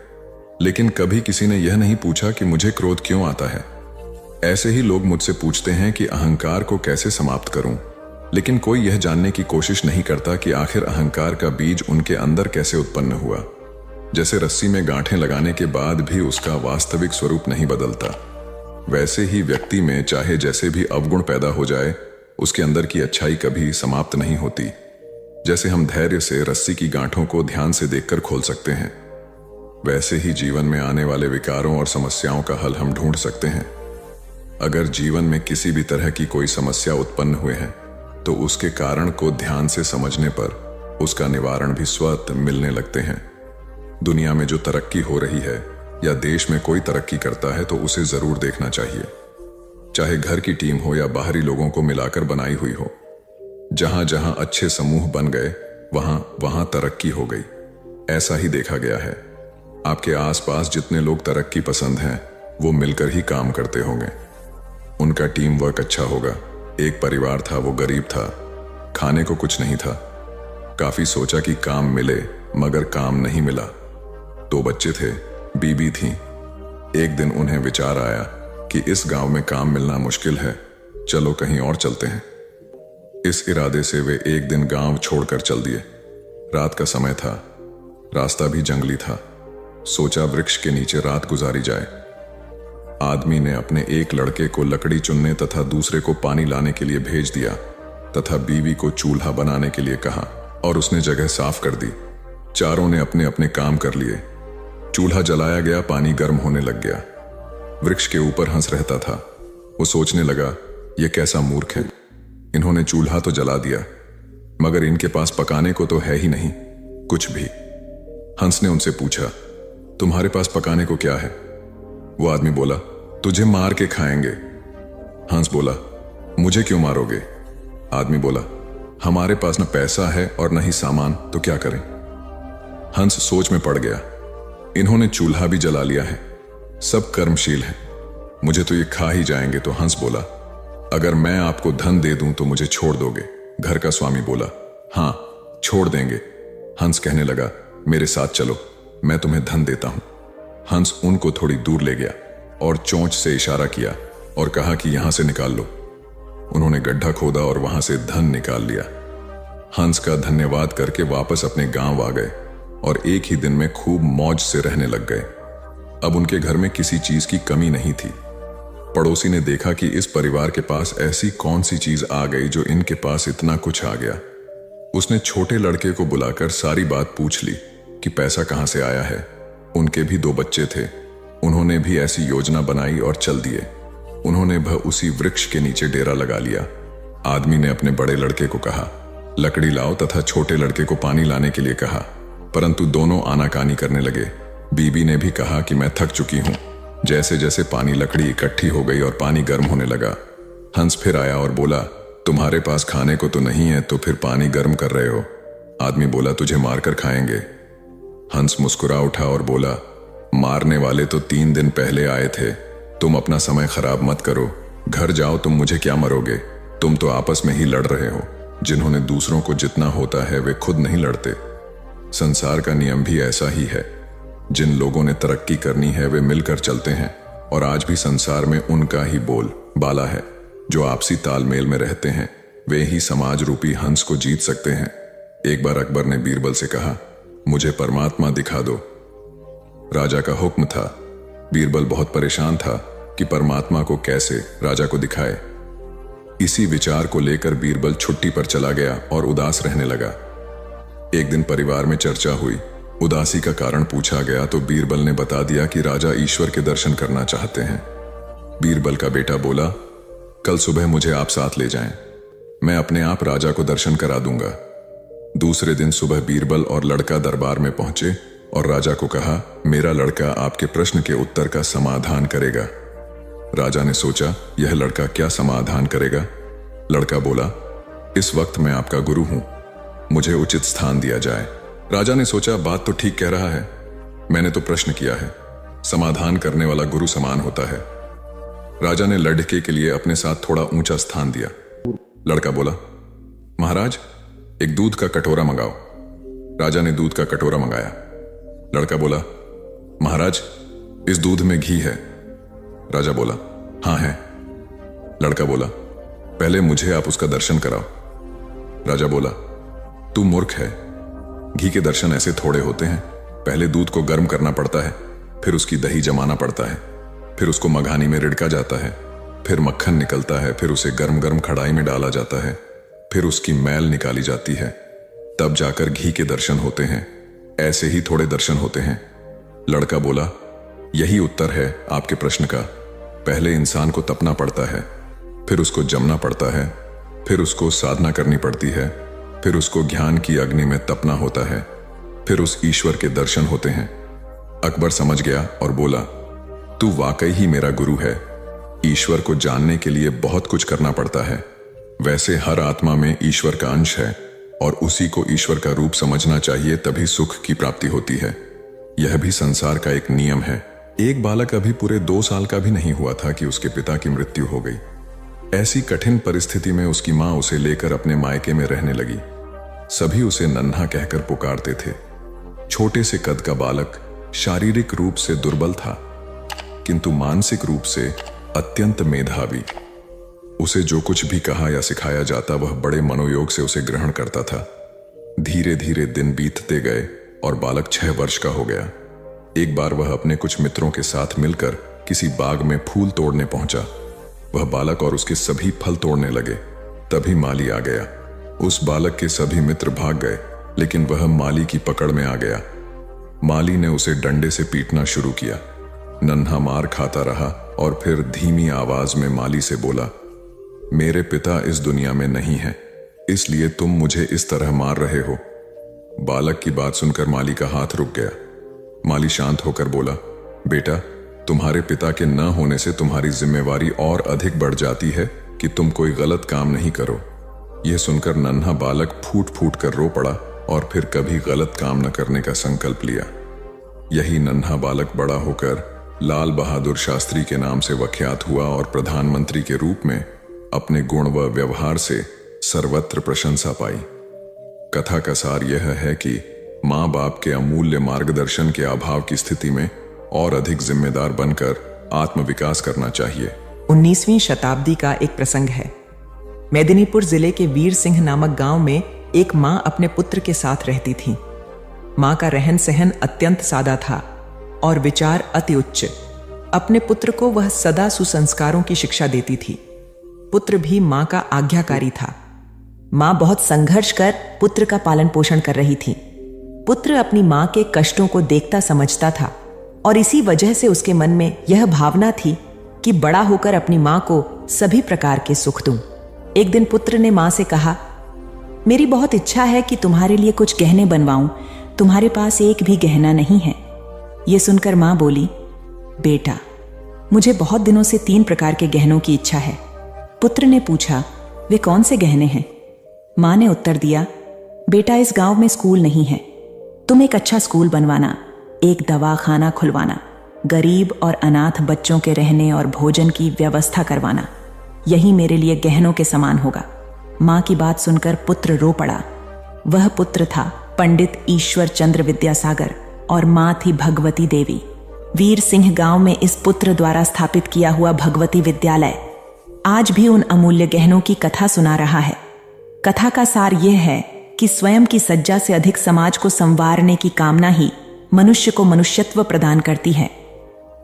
लेकिन कभी किसी ने यह नहीं पूछा कि मुझे क्रोध क्यों आता है। ऐसे ही लोग मुझसे पूछते हैं कि अहंकार को कैसे समाप्त करूं, लेकिन कोई यह जानने की कोशिश नहीं करता कि आखिर अहंकार का बीज उनके अंदर कैसे उत्पन्न हुआ। जैसे रस्सी में गांठें लगाने के बाद भी उसका वास्तविक स्वरूप नहीं बदलता, वैसे ही व्यक्ति में चाहे जैसे भी अवगुण पैदा हो जाए, उसके अंदर की अच्छाई कभी समाप्त नहीं होती। जैसे हम धैर्य से रस्सी की गांठों को ध्यान से देखकर खोल सकते हैं, वैसे ही जीवन में आने वाले विकारों और समस्याओं का हल हम ढूंढ सकते हैं। अगर जीवन में किसी भी तरह की कोई समस्या उत्पन्न हुए हैं तो उसके कारण को ध्यान से समझने पर उसका निवारण भी स्वतः मिलने लगते हैं। दुनिया में जो तरक्की हो रही है या देश में कोई तरक्की करता है तो उसे जरूर देखना चाहिए, चाहे घर की टीम हो या बाहरी लोगों को मिलाकर बनाई हुई हो। जहां जहां अच्छे समूह बन गए वहां वहां तरक्की हो गई, ऐसा ही देखा गया है। आपके आसपास जितने लोग तरक्की पसंद हैं वो मिलकर ही काम करते होंगे, उनका टीम वर्क अच्छा होगा। एक परिवार था, वो गरीब था, खाने को कुछ नहीं था। काफी सोचा कि काम मिले, मगर काम नहीं मिला। 2 बच्चे थे, बीबी थी। एक दिन उन्हें विचार आया कि इस गांव में काम मिलना मुश्किल है, चलो कहीं और चलते हैं। इस इरादे से वे एक दिन गांव छोड़कर चल दिए। रात का समय था, रास्ता भी जंगली था। सोचा वृक्ष के नीचे रात गुजारी जाए। आदमी ने अपने एक लड़के को लकड़ी चुनने तथा दूसरे को पानी लाने के लिए भेज दिया तथा बीवी को चूल्हा बनाने के लिए कहा और उसने जगह साफ कर दी। चारों ने अपने अपने काम कर लिए। चूल्हा जलाया गया, पानी गर्म होने लग गया। वृक्ष के ऊपर हंस रहता था। वो सोचने लगा, ये कैसा मूर्ख है, इन्होंने चूल्हा तो जला दिया मगर इनके पास पकाने को तो है ही नहीं कुछ भी। हंस ने उनसे पूछा, तुम्हारे पास पकाने को क्या है? वो आदमी बोला, तुझे मार के खाएंगे। हंस बोला, मुझे क्यों मारोगे? आदमी बोला, हमारे पास न पैसा है और न ही सामान, तो क्या करें? हंस सोच में पड़ गया। इन्होंने चूल्हा भी जला लिया है, सब कर्मशील हैं, मुझे तो ये खा ही जाएंगे। तो हंस बोला, अगर मैं आपको धन दे दूं तो मुझे छोड़ दोगे? घर का स्वामी बोला, हां छोड़ देंगे। हंस कहने लगा, मेरे साथ चलो, मैं तुम्हें धन देता हूं। हंस उनको थोड़ी दूर ले गया और चोंच से इशारा किया और कहा कि यहां से निकाल लो। उन्होंने गड्ढा खोदा और वहां से धन निकाल लिया। हंस का धन्यवाद करके वापस अपने गांव आ गए और एक ही दिन में खूब मौज से रहने लग गए। अब उनके घर में किसी चीज की कमी नहीं थी। पड़ोसी ने देखा कि इस परिवार के पास ऐसी कौन सी चीज आ गई जो इनके पास इतना कुछ आ गया। उसने छोटे लड़के को बुलाकर सारी बात पूछ ली कि पैसा कहां से आया है। उनके भी 2 बच्चे थे, उन्होंने भी ऐसी योजना बनाई और चल दिए। उन्होंने उसी वृक्ष के नीचे डेरा लगा लिया। आदमी ने अपने बड़े लड़के को कहा, लकड़ी लाओ, तथा छोटे लड़के को पानी लाने के लिए कहा, परंतु दोनों आनाकानी करने लगे। बीबी ने भी कहा कि मैं थक चुकी हूं। जैसे जैसे पानी लकड़ी इकट्ठी हो गई और पानी गर्म होने लगा, हंस फिर आया और बोला, तुम्हारे पास खाने को तो नहीं है तो फिर पानी गर्म कर रहे हो? आदमी बोला, तुझे मारकर खाएंगे। हंस मुस्कुरा उठा और बोला, मारने वाले तो 3 दिन पहले आए थे, तुम अपना समय खराब मत करो, घर जाओ, तुम मुझे क्या मरोगे? तुम तो आपस में ही लड़ रहे हो। जिन्होंने दूसरों को जितना होता है वे खुद नहीं लड़ते। संसार का नियम भी ऐसा ही है। जिन लोगों ने तरक्की करनी है वे मिलकर चलते हैं और आज भी संसार में उनका ही बोल बाला है। जो आपसी तालमेल में रहते हैं वे ही समाज रूपी हंस को जीत सकते हैं। एक बार अकबर ने बीरबल से कहा, मुझे परमात्मा दिखा दो। राजा का हुक्म था। बीरबल बहुत परेशान था कि परमात्मा को कैसे राजा को दिखाए। इसी विचार को लेकर बीरबल छुट्टी पर चला गया और उदास रहने लगा। एक दिन परिवार में चर्चा हुई। उदासी का कारण पूछा गया तो बीरबल ने बता दिया कि राजा ईश्वर के दर्शन करना चाहते हैं। बीरबल का बेटा बोला, कल सुबह मुझे आप साथ ले जाएं, मैं अपने आप राजा को दर्शन करा दूंगा। दूसरे दिन सुबह बीरबल और लड़का दरबार में पहुंचे और राजा को कहा, मेरा लड़का आपके प्रश्न के उत्तर का समाधान करेगा। राजा ने सोचा, यह लड़का क्या समाधान करेगा? लड़का बोला, इस वक्त मैं आपका गुरु हूं, मुझे उचित स्थान दिया जाए। राजा ने सोचा, बात तो ठीक कह रहा है, मैंने तो प्रश्न किया है, समाधान करने वाला गुरु समान होता है। राजा ने लड़के के लिए अपने साथ थोड़ा ऊंचा स्थान दिया। लड़का बोला, महाराज एक दूध का कटोरा मंगाओ। राजा ने दूध का कटोरा मंगाया। लड़का बोला, महाराज इस दूध में घी है? राजा बोला, हां है। लड़का बोला, पहले मुझे आप उसका दर्शन कराओ। राजा बोला, तू मूर्ख है, घी के दर्शन ऐसे थोड़े होते हैं। पहले दूध को गर्म करना पड़ता है, फिर उसकी दही जमाना पड़ता है, फिर उसको मघानी में रिड़का जाता है, फिर मक्खन निकलता है, फिर उसे गर्म गर्म कढ़ाई में डाला जाता है, फिर उसकी मैल निकाली जाती है, तब जाकर घी के दर्शन होते हैं। ऐसे ही थोड़े दर्शन होते हैं। लड़का बोला, यही उत्तर है आपके प्रश्न का। पहले इंसान को तपना पड़ता है, फिर उसको जमना पड़ता है, फिर उसको साधना करनी पड़ती है, फिर उसको ज्ञान की अग्नि में तपना होता है, फिर उस ईश्वर के दर्शन होते हैं। अकबर समझ गया और बोला, तू वाकई ही मेरा गुरु है। ईश्वर को जानने के लिए बहुत कुछ करना पड़ता है। वैसे हर आत्मा में ईश्वर का अंश है और उसी को ईश्वर का रूप समझना चाहिए, तभी सुख की प्राप्ति होती है। यह भी संसार का एक नियम है। एक बालक अभी पूरे 2 साल का भी नहीं हुआ था कि उसके पिता की मृत्यु हो गई। ऐसी कठिन परिस्थिति में उसकी मां उसे लेकर अपने मायके में रहने लगी। सभी उसे नन्हा कहकर पुकारते थे। छोटे से कद का बालक शारीरिक रूप से दुर्बल था, किंतु मानसिक रूप से अत्यंत मेधावी। उसे जो कुछ भी कहा या सिखाया जाता वह बड़े मनोयोग से उसे ग्रहण करता था। धीरे धीरे दिन बीतते गए और बालक 6 वर्ष का हो गया। एक बार वह अपने कुछ मित्रों के साथ मिलकर किसी बाग में फूल तोड़ने पहुंचा। वह बालक और उसके सभी फल तोड़ने लगे। तभी माली आ गया। उस बालक के सभी मित्र भाग गए, लेकिन वह माली की पकड़ में आ गया। माली ने उसे डंडे से पीटना शुरू किया। नन्हा मार खाता रहा और फिर धीमी आवाज में माली से बोला, मेरे पिता इस दुनिया में नहीं है, इसलिए तुम मुझे इस तरह मार रहे हो। बालक की बात सुनकर माली का हाथ रुक गया। माली शांत होकर बोला, बेटा, तुम्हारे पिता के न होने से तुम्हारी जिम्मेवारी और अधिक बढ़ जाती है कि तुम कोई गलत काम नहीं करो। यह सुनकर नन्हा बालक फूट फूट कर रो पड़ा और फिर कभी गलत काम न करने का संकल्प लिया। यही नन्हा बालक बड़ा होकर लाल बहादुर शास्त्री के नाम से विख्यात हुआ और प्रधानमंत्री के रूप में अपने गुण व व्यवहार से सर्वत्र प्रशंसा पाई। कथा का सार यह है कि माँ बाप के अमूल्य मार्गदर्शन के अभाव की स्थिति में और अधिक जिम्मेदार बनकर आत्मविकास करना चाहिए। 19वीं शताब्दी का एक प्रसंग है। मेदिनीपुर जिले के वीर सिंह नामक गांव में एक माँ अपने पुत्र के साथ रहती थी। माँ का रहन सहन अत्यंत सादा था और विचार अति उच्च। अपने पुत्र को वह सदा सुसंस्कारों की शिक्षा देती थी। पुत्र भी माँ का आज्ञाकारी था। माँ बहुत संघर्ष कर पुत्र का पालन पोषण कर रही थी। पुत्र अपनी माँ के कष्टों को देखता समझता था और इसी वजह से उसके मन में यह भावना थी कि बड़ा होकर अपनी माँ को सभी प्रकार के सुख दूं। एक दिन पुत्र ने माँ से कहा, मेरी बहुत इच्छा है कि तुम्हारे लिए कुछ गहने बनवाऊं, तुम्हारे पास एक भी गहना नहीं है। ये सुनकर माँ बोली, बेटा, मुझे बहुत दिनों से 3 प्रकार के गहनों की इच्छा है। पुत्र ने पूछा, वे कौन से गहने हैं? माँ ने उत्तर दिया, बेटा, इस गांव में स्कूल नहीं है, तुम एक अच्छा स्कूल बनवाना, एक दवाखाना खुलवाना, गरीब और अनाथ बच्चों के रहने और भोजन की व्यवस्था करवाना, यही मेरे लिए गहनों के समान होगा। माँ की बात सुनकर पुत्र रो पड़ा। वह पुत्र था पंडित ईश्वर चंद्र विद्यासागर और माँ थी भगवती देवी। वीर सिंह गांव में इस पुत्र द्वारा स्थापित किया हुआ भगवती विद्यालय आज भी उन अमूल्य गहनों की कथा सुना रहा है। कथा का सार यह है कि स्वयं की सज्जा से अधिक समाज को संवारने की कामना ही मनुष्य को मनुष्यत्व प्रदान करती है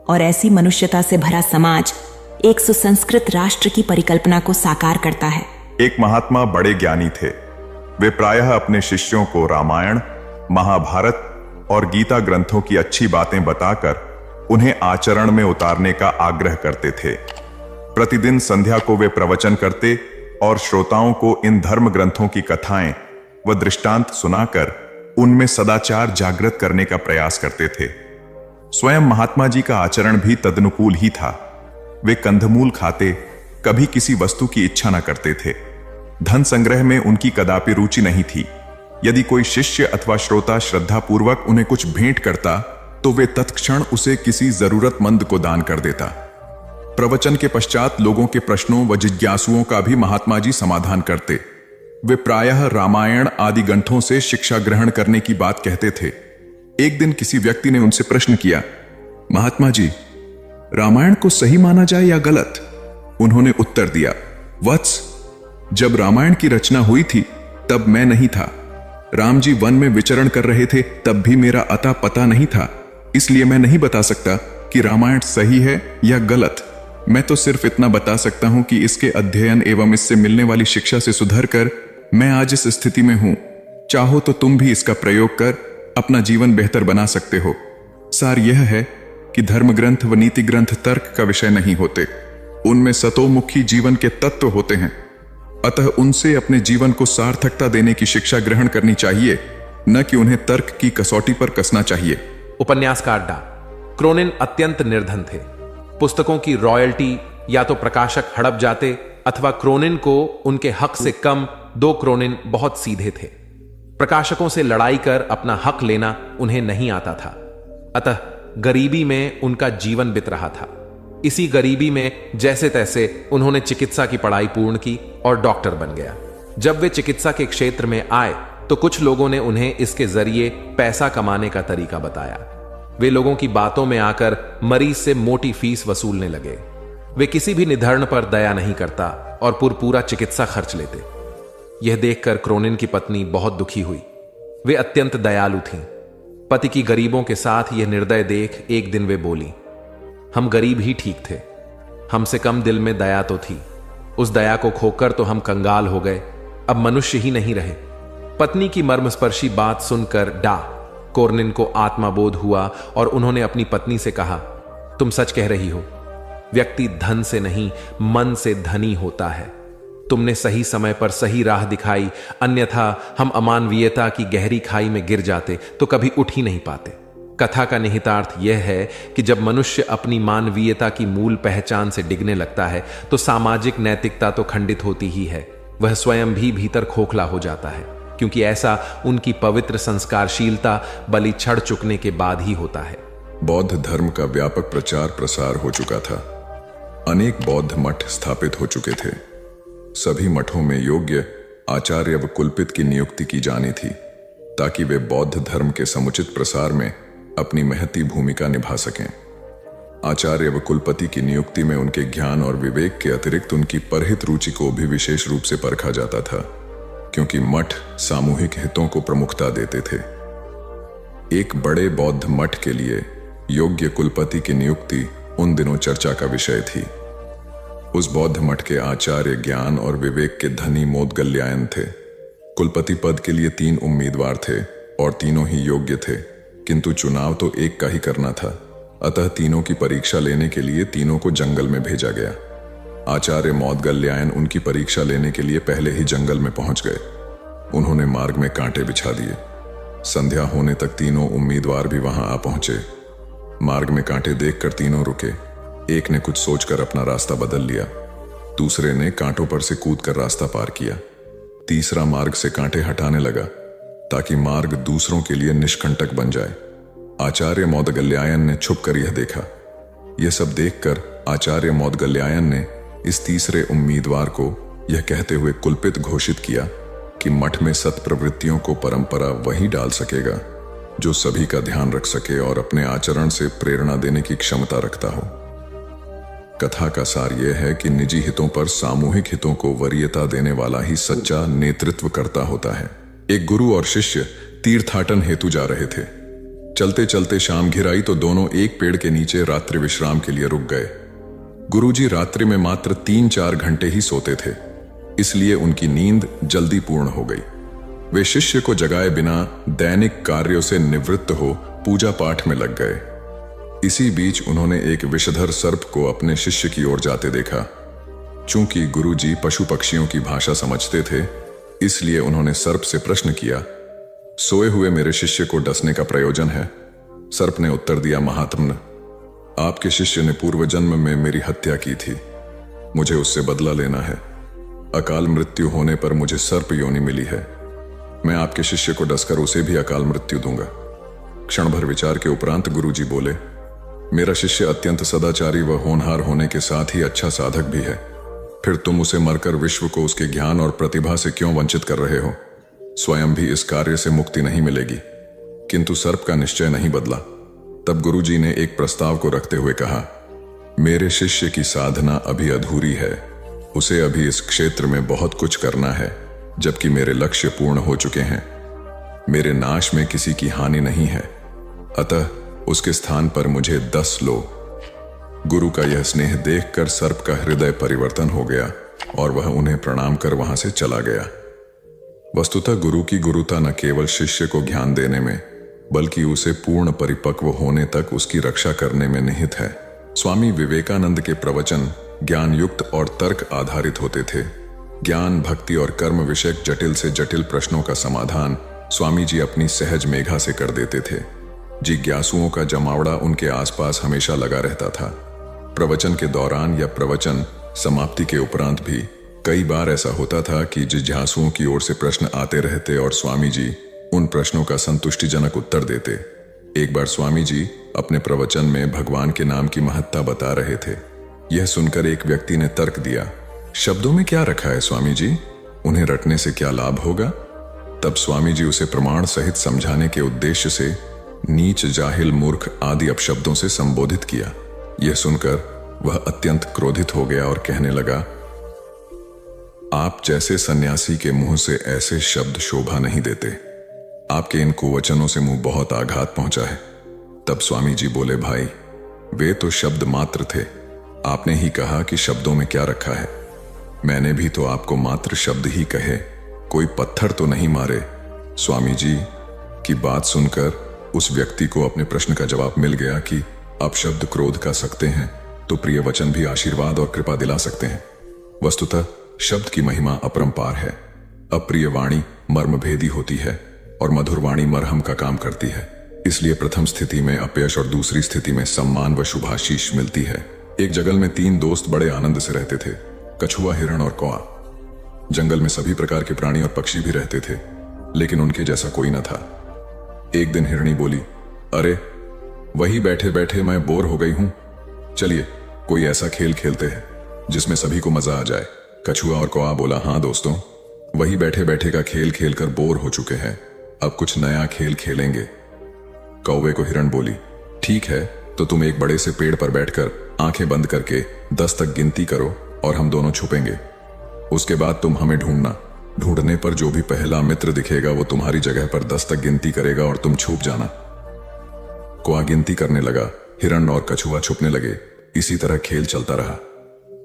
और ऐसी मनुष्यता से भरा समाज एक सुसंस्कृत राष्ट्र की परिकल्पना को साकार करता है। एक महात्मा बड़े ज्ञानी थे। वे प्रायः अपने शिष्यों को रामायण, महाभारत और गीता ग्रंथों की अच्छी बातें बताकर उन्हें आचरण में उतारने का आग्रह करते थे। प्रतिदिन संध्या को वे प्रवचन करते और श्रोताओं को इन धर्म ग्रंथों की कथाएं व दृष्टांत सुनाकर उनमें सदाचार जागृत करने का प्रयास करते थे। स्वयं महात्मा जी का आचरण भी तदनुकूल ही था। वे कंदमूल खाते, कभी किसी वस्तु की इच्छा न करते थे। धन संग्रह में उनकी कदापि रुचि नहीं थी। यदि कोई शिष्य अथवा श्रोता श्रद्धापूर्वक उन्हें कुछ भेंट करता तो वे तत्क्षण उसे किसी जरूरतमंद को दान कर देता। प्रवचन के पश्चात लोगों के प्रश्नों व जिज्ञासुओं का भी महात्मा जी समाधान करते। वे प्रायः रामायण आदि ग्रंथों से शिक्षा ग्रहण करने की बात कहते थे। एक दिन किसी व्यक्ति ने उनसे प्रश्न किया, महात्मा जी, रामायण को सही माना जाए या गलत? उन्होंने उत्तर दिया, वत्स, जब रामायण की रचना हुई थी तब मैं नहीं था। राम जी वन में विचरण कर रहे थे, तब भी मेरा अता पता नहीं था। इसलिए मैं नहीं बता सकता कि रामायण सही है या गलत। मैं तो सिर्फ इतना बता सकता हूं कि इसके अध्ययन एवं इससे मिलने वाली शिक्षा से सुधर कर मैं आज इस स्थिति में हूं। चाहो तो तुम भी इसका प्रयोग कर अपना जीवन बेहतर बना सकते हो। सार यह है कि धर्म ग्रंथ व नीति ग्रंथ तर्क का विषय नहीं होते, उनमें सतोमुखी जीवन के तत्व होते हैं। अतः उनसे अपने जीवन को सार्थकता देने की शिक्षा ग्रहण करनी चाहिए, न कि उन्हें तर्क की कसौटी पर कसना चाहिए। उपन्यासकार डा क्रोनिन अत्यंत निर्धन थे। पुस्तकों की रॉयल्टी या तो प्रकाशक हड़प जाते अथवा क्रोनिन को उनके हक से कम 2 क्रोनिन बहुत सीधे थे। प्रकाशकों से लड़ाई कर अपना हक लेना उन्हें नहीं आता था। अतः गरीबी में उनका जीवन बीत रहा था। इसी गरीबी में जैसे तैसे उन्होंने चिकित्सा की पढ़ाई पूर्ण की और डॉक्टर बन गया। जब वे चिकित्सा के क्षेत्र में आए तो कुछ लोगों ने उन्हें इसके जरिए पैसा कमाने का तरीका बताया। वे लोगों की बातों में आकर मरीज से मोटी फीस वसूलने लगे। वे किसी भी निधन पर दया नहीं करता और पूरा चिकित्सा खर्च लेते। यह देखकर क्रोनिन की पत्नी बहुत दुखी हुई। वे अत्यंत दयालु थीं। पति की गरीबों के साथ यह निर्दय देख एक दिन वे बोली, हम गरीब ही ठीक थे, हमसे कम दिल में दया तो थी। उस दया को खोकर तो हम कंगाल हो गए, अब मनुष्य ही नहीं रहे। पत्नी की मर्मस्पर्शी बात सुनकर डा क्रोनिन को आत्मबोध हुआ और उन्होंने अपनी पत्नी से कहा, तुम सच कह रही हो। व्यक्ति धन से नहीं मन से धनी होता है। तुमने सही समय पर सही राह दिखाई, अन्यथा हम अमानवीयता की गहरी खाई में गिर जाते तो कभी उठ ही नहीं पाते। कथा का निहितार्थ यह है कि जब मनुष्य अपनी मानवीयता की मूल पहचान से डिगने लगता है तो सामाजिक नैतिकता तो खंडित होती ही है, वह स्वयं भी भीतर खोखला हो जाता है। क्योंकि ऐसा उनकी पवित्र संस्कारशीलता बलि चढ़ चुकने के बाद ही होता है। बौद्ध धर्म का व्यापक प्रचार प्रसार हो चुका था। अनेक बौद्ध मठ स्थापित हो चुके थे। सभी मठों में योग्य आचार्य व कुलपित की नियुक्ति की जानी थी ताकि वे बौद्ध धर्म के समुचित प्रसार में अपनी महती भूमिका निभा सकें। आचार्य व कुलपति की नियुक्ति में उनके ज्ञान और विवेक के अतिरिक्त उनकी परहित रुचि को भी विशेष रूप से परखा जाता था, क्योंकि मठ सामूहिक हितों को प्रमुखता देते थे। एक बड़े बौद्ध मठ के लिए योग्य कुलपति की नियुक्ति उन दिनों चर्चा का विषय थी। उस बौद्ध मठ के आचार्य ज्ञान और विवेक के धनी मोदगल्यायन थे। कुलपति पद के लिए 3 उम्मीदवार थे और तीनों ही योग्य थे, किंतु चुनाव तो एक का ही करना था। अतः तीनों की परीक्षा लेने के लिए तीनों को जंगल में भेजा गया। आचार्य मोदगल्यायन उनकी परीक्षा लेने के लिए पहले ही जंगल में पहुंच गए। उन्होंने मार्ग में कांटे बिछा दिए। संध्या होने तक तीनों उम्मीदवार भी वहां आ पहुंचे। मार्ग में कांटे देखकर तीनों रुके। एक ने कुछ सोचकर अपना रास्ता बदल लिया, दूसरे ने कांटों पर से कूदकर रास्ता पार किया, तीसरा मार्ग से कांटे हटाने लगा ताकि मार्ग दूसरों के लिए निष्कंटक बन जाए। आचार्य मोदगल्यायन ने छुपकर यह देखा। यह सब देखकर आचार्य मोदगल्यायन ने इस तीसरे उम्मीदवार को यह कहते हुए कुलपित घोषित किया कि मठ में सत्प्रवृत्तियों को परंपरा वही डाल सकेगा जो सभी का ध्यान रख सके और अपने आचरण से प्रेरणा देने की क्षमता रखता हो। कथा का सार यह है कि निजी हितों पर सामूहिक हितों को वरीयता देने वाला ही सच्चा नेतृत्व करता होता है। एक गुरु और शिष्य तीर्थाटन हेतु जा रहे थे। चलते चलते शाम घिर आई तो दोनों एक पेड़ के नीचे रात्रि विश्राम के लिए रुक गए। गुरुजी रात्रि में मात्र 3-4 घंटे ही सोते थे, इसलिए उनकी नींद जल्दी पूर्ण हो गई। वे शिष्य को जगाए बिना दैनिक कार्यों से निवृत्त हो पूजा पाठ में लग गए। इसी बीच उन्होंने एक विषधर सर्प को अपने शिष्य की ओर जाते देखा। चूंकि गुरुजी पशु पक्षियों की भाषा समझते थे, इसलिए उन्होंने सर्प से प्रश्न किया, सोए हुए मेरे शिष्य को डसने का प्रयोजन है? सर्प ने उत्तर दिया, महात्मन, आपके शिष्य ने पूर्व जन्म में मेरी हत्या की थी। मुझे उससे बदला लेना है। अकाल मृत्यु होने पर मुझे सर्प योनि मिली है। मैं आपके शिष्य को डसकर उसे भी अकाल मृत्यु दूंगा। क्षण भर विचार के उपरांत गुरुजी बोले, मेरा शिष्य अत्यंत सदाचारी व होनहार होने के साथ ही अच्छा साधक भी है। फिर तुम उसे मरकर विश्व को उसके ज्ञान और प्रतिभा से क्यों वंचित कर रहे हो? स्वयं भी इस कार्य से मुक्ति नहीं मिलेगी। किंतु सर्प का निश्चय नहीं बदला। तब गुरुजी ने एक प्रस्ताव को रखते हुए कहा, मेरे शिष्य की साधना अभी अधूरी है। उसे अभी इस क्षेत्र में बहुत कुछ करना है, जबकि मेरे लक्ष्य पूर्ण हो चुके हैं। मेरे नाश में किसी की हानि नहीं है, अतः उसके स्थान पर मुझे 10 लो। गुरु का यह स्नेह देखकर सर्प का हृदय परिवर्तन हो गया और वह उन्हें प्रणाम कर वहां से चला गया। वस्तुतः गुरु की गुरुता न केवल शिष्य को ज्ञान देने में, बल्कि उसे पूर्ण परिपक्व होने तक उसकी रक्षा करने में निहित है। स्वामी विवेकानंद के प्रवचन ज्ञान युक्त और तर्क आधारित होते थे। ज्ञान, भक्ति और कर्म विषयक जटिल से जटिल प्रश्नों का समाधान स्वामी जी अपनी सहज मेघा से कर देते थे। जिज्ञासुओं का जमावड़ा उनके आसपास हमेशा लगा रहता था। प्रवचन के दौरान या प्रवचन समाप्ति के उपरांत भी कई बार ऐसा होता था कि जिज्ञासुओं की ओर से प्रश्न आते रहते और स्वामी जी उन प्रश्नों का संतुष्टिजनक उत्तर देते। एक बार स्वामी जी अपने प्रवचन में भगवान के नाम की महत्ता बता रहे थे। यह सुनकर एक व्यक्ति ने तर्क दिया, शब्दों में क्या रखा है स्वामी जी? उन्हें रटने से क्या लाभ होगा? तब स्वामी जी उसे प्रमाण सहित समझाने के उद्देश्य से नीच, जाहिल, मूर्ख आदि अपशब्दों से संबोधित किया। यह सुनकर वह अत्यंत क्रोधित हो गया और कहने लगा, आप जैसे सन्यासी के मुंह से ऐसे शब्द शोभा नहीं देते। आपके इन कुवचनों से मुंह बहुत आघात पहुंचा है। तब स्वामी जी बोले, भाई वे तो शब्द मात्र थे। आपने ही कहा कि शब्दों में क्या रखा है। मैंने भी तो आपको मात्र शब्द ही कहे, कोई पत्थर तो नहीं मारे। स्वामी जी की बात सुनकर उस व्यक्ति को अपने प्रश्न का जवाब मिल गया कि अपशब्द क्रोध का सकते हैं तो प्रिय वचन भी आशीर्वाद और कृपा दिला सकते हैं। वस्तुतः शब्द की महिमा अपरंपार है। अप्रिय वाणी मर्मभेदी होती है और मधुर वाणी मरहम का काम करती है। इसलिए प्रथम स्थिति में अपयश और दूसरी स्थिति में सम्मान व शुभाशीष मिलती है। एक जंगल में 3 दोस्त बड़े आनंद से रहते थे, कछुआ, हिरण और कौआ। जंगल में सभी प्रकार के प्राणी और पक्षी भी रहते थे, लेकिन उनके जैसा कोई न था। एक दिन हिरणी बोली, अरे वही बैठे बैठे मैं बोर हो गई हूं, चलिए कोई ऐसा खेल खेलते हैं जिसमें सभी को मजा आ जाए। कछुआ और कौआ बोला, हाँ दोस्तों, वही बैठे बैठे का खेल खेलकर बोर हो चुके हैं, अब कुछ नया खेल खेलेंगे। कौवे को हिरण बोली, ठीक है, तो तुम एक बड़े से पेड़ पर बैठकर आंखें बंद करके 10 तक गिनती करो और हम दोनों छुपेंगे। उसके बाद तुम हमें ढूंढना। ढूंढने पर जो भी पहला मित्र दिखेगा वो तुम्हारी जगह पर 10 तक गिनती करेगा और तुम छुप जाना। कौआ गिनती करने लगा, हिरण और कछुआ छुपने लगे। इसी तरह खेल चलता रहा।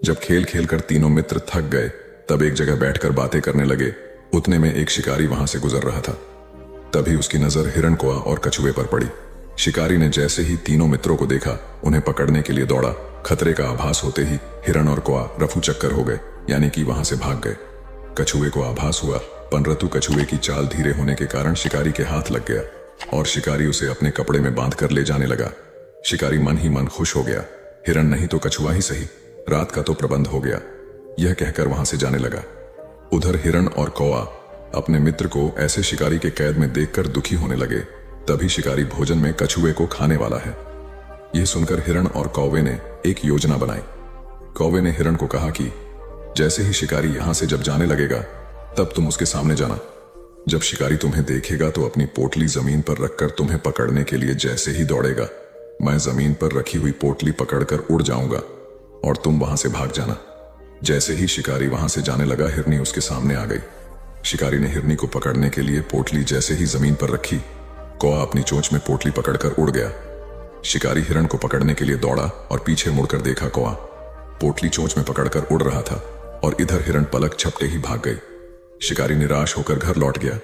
जब खेल खेलकर तीनों मित्र थक गए तब एक जगह बैठकर बातें करने लगे। उतने में एक शिकारी वहां से गुजर रहा था। तभी उसकी नजर हिरण, कौआ और कछुए पर पड़ी। शिकारी ने जैसे ही तीनों मित्रों को देखा उन्हें पकड़ने के लिए दौड़ा। खतरे का आभास होते ही हिरण और कौआ रफू चक्कर हो गए, यानी कि वहां से भाग गए। कछुए को आभास हुआ, पनरतु कछुए की चाल धीरे होने के कारण शिकारी के हाथ लग गया और शिकारी उसे अपने कपड़े में बांध कर ले जाने लगा। शिकारी मन ही मन खुश हो गया, हिरण नहीं तो कछुआ ही सही, रात का तो प्रबंध हो गया, यह कहकर वहां से जाने लगा। उधर हिरण और कौआ अपने मित्र को ऐसे शिकारी के कैद में देखकर दुखी होने लगे। तभी शिकारी भोजन में कछुए को खाने वाला है। यह सुनकर हिरण और कौवे ने एक योजना बनाई। कौवे ने हिरण को कहा कि जैसे ही शिकारी यहां से जब जाने लगेगा तब तुम उसके सामने जाना। जब शिकारी तुम्हें देखेगा तो अपनी पोटली जमीन पर रखकर तुम्हें पकड़ने के लिए जैसे ही दौड़ेगा, मैं जमीन पर रखी हुई पोटली पकड़कर उड़ जाऊंगा और तुम वहां से भाग जाना। जैसे ही शिकारी वहां से जाने लगा, हिरनी उसके सामने आ गई। शिकारी ने हिरनी को पकड़ने के लिए पोटली जैसे ही जमीन पर रखी, कौआ अपनी चोंच में पोटली पकड़कर उड़ गया। शिकारी हिरण को पकड़ने के लिए दौड़ा और पीछे मुड़कर देखा, कौआ पोटली चोंच में पकड़कर उड़ रहा था और इधर हिरण पलक झपटे ही भाग गई। शिकारी निराश होकर घर लौट गया।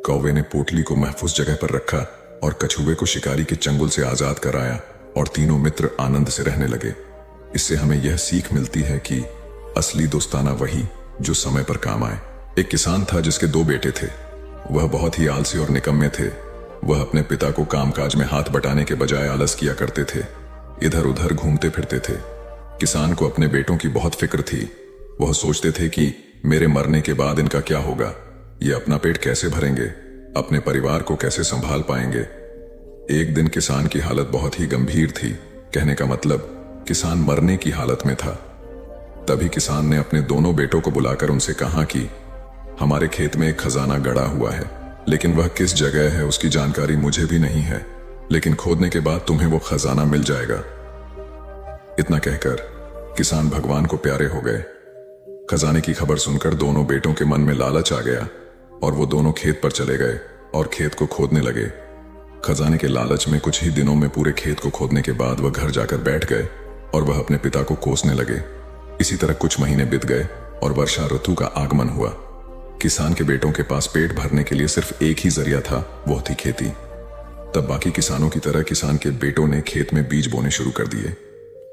कौवे ने पोटली को महफूज जगह पर रखा और कछुए को शिकारी के चंगुल से आजाद कराया और तीनों मित्र आनंद से रहने लगे। इससे हमें यह सीख मिलती है कि असली दोस्ताना वही जो समय पर काम आए। एक किसान था जिसके 2 बेटे थे। वह बहुत ही आलसी और निकम्मे थे। वह अपने पिता को कामकाज में हाथ बटाने के बजाय आलस किया करते थे, इधर उधर घूमते फिरते थे। किसान को अपने बेटों की बहुत फिक्र थी। वह सोचते थे कि मेरे मरने के बाद इनका क्या होगा, ये अपना पेट कैसे भरेंगे, अपने परिवार को कैसे संभाल पाएंगे। एक दिन किसान की हालत बहुत ही गंभीर थी, कहने का मतलब किसान मरने की हालत में था। तभी किसान ने अपने दोनों बेटों को बुलाकर उनसे कहा कि हमारे खेत में एक खजाना गड़ा हुआ है, लेकिन वह किस जगह है उसकी जानकारी मुझे भी नहीं है, लेकिन खोदने के बाद तुम्हें वो खजाना मिल जाएगा। इतना कहकर किसान भगवान को प्यारे हो गए। खजाने की खबर सुनकर दोनों बेटों के मन में लालच आ गया और वो दोनों खेत पर चले गए और खेत को खोदने लगे। खजाने के लालच में कुछ ही दिनों में पूरे खेत को खोदने के बाद वह घर जाकर बैठ गए और वह अपने पिता को कोसने लगे। इसी तरह कुछ महीने बीत गए और वर्षा ऋतु का आगमन हुआ। किसान के बेटों के पास पेट भरने के लिए सिर्फ एक ही जरिया था, वो थी खेती। तब बाकी किसानों की तरह किसान के बेटों ने खेत में बीज बोने शुरू कर दिए।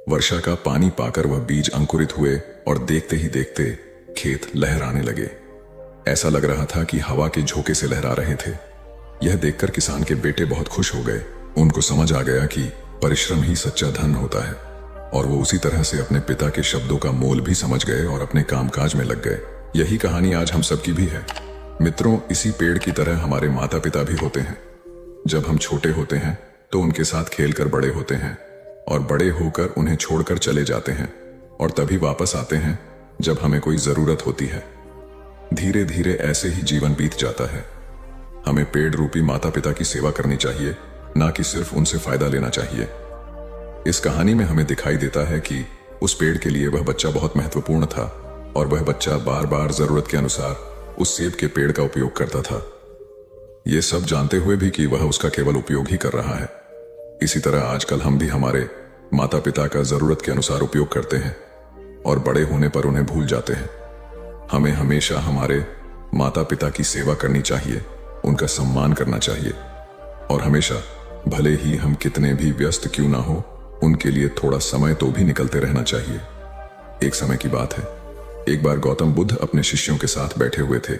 वर्षा का पानी पाकर वह बीज अंकुरित हुए और देखते ही देखते खेत लहराने लगे। ऐसा लग रहा था कि हवा के झोंके से लहरा रहे थे। यह देखकर किसान के बेटे बहुत खुश हो गए। उनको समझ आ गया कि परिश्रम ही सच्चा धन होता है और वो उसी तरह से अपने पिता के शब्दों का मोल भी समझ गए और अपने कामकाज में लग गए। यही कहानी आज हम सबकी भी है। मित्रों, इसी पेड़ की तरह हमारे माता पिता भी होते हैं। जब हम छोटे होते हैं तो उनके साथ खेलकर बड़े होते हैं और बड़े होकर उन्हें छोड़कर चले जाते हैं और तभी वापस आते हैं जब हमें कोई जरूरत होती है। धीरे धीरे ऐसे ही जीवन बीत जाता है। हमें पेड़ रूपी माता पिता की सेवा करनी चाहिए, ना कि सिर्फ उनसे फायदा लेना चाहिए। इस कहानी में हमें दिखाई देता है कि उस पेड़ के लिए वह बच्चा बहुत महत्वपूर्ण था और वह बच्चा बार बार जरूरत के अनुसार उस सेब के पेड़ का उपयोग करता था, ये सब जानते हुए भी कि वह उसका केवल उपयोग ही कर रहा है। इसी तरह आजकल हम भी हमारे माता पिता का जरूरत के अनुसार उपयोग करते हैं और बड़े होने पर उन्हें भूल जाते हैं। हमें हमेशा हमारे माता पिता की सेवा करनी चाहिए, उनका सम्मान करना चाहिए और हमेशा, भले ही हम कितने भी व्यस्त क्यों ना हो, उनके लिए थोड़ा समय तो भी निकलते रहना चाहिए। एक समय की बात है, एक बार गौतम बुद्ध अपने शिष्यों के साथ बैठे हुए थे।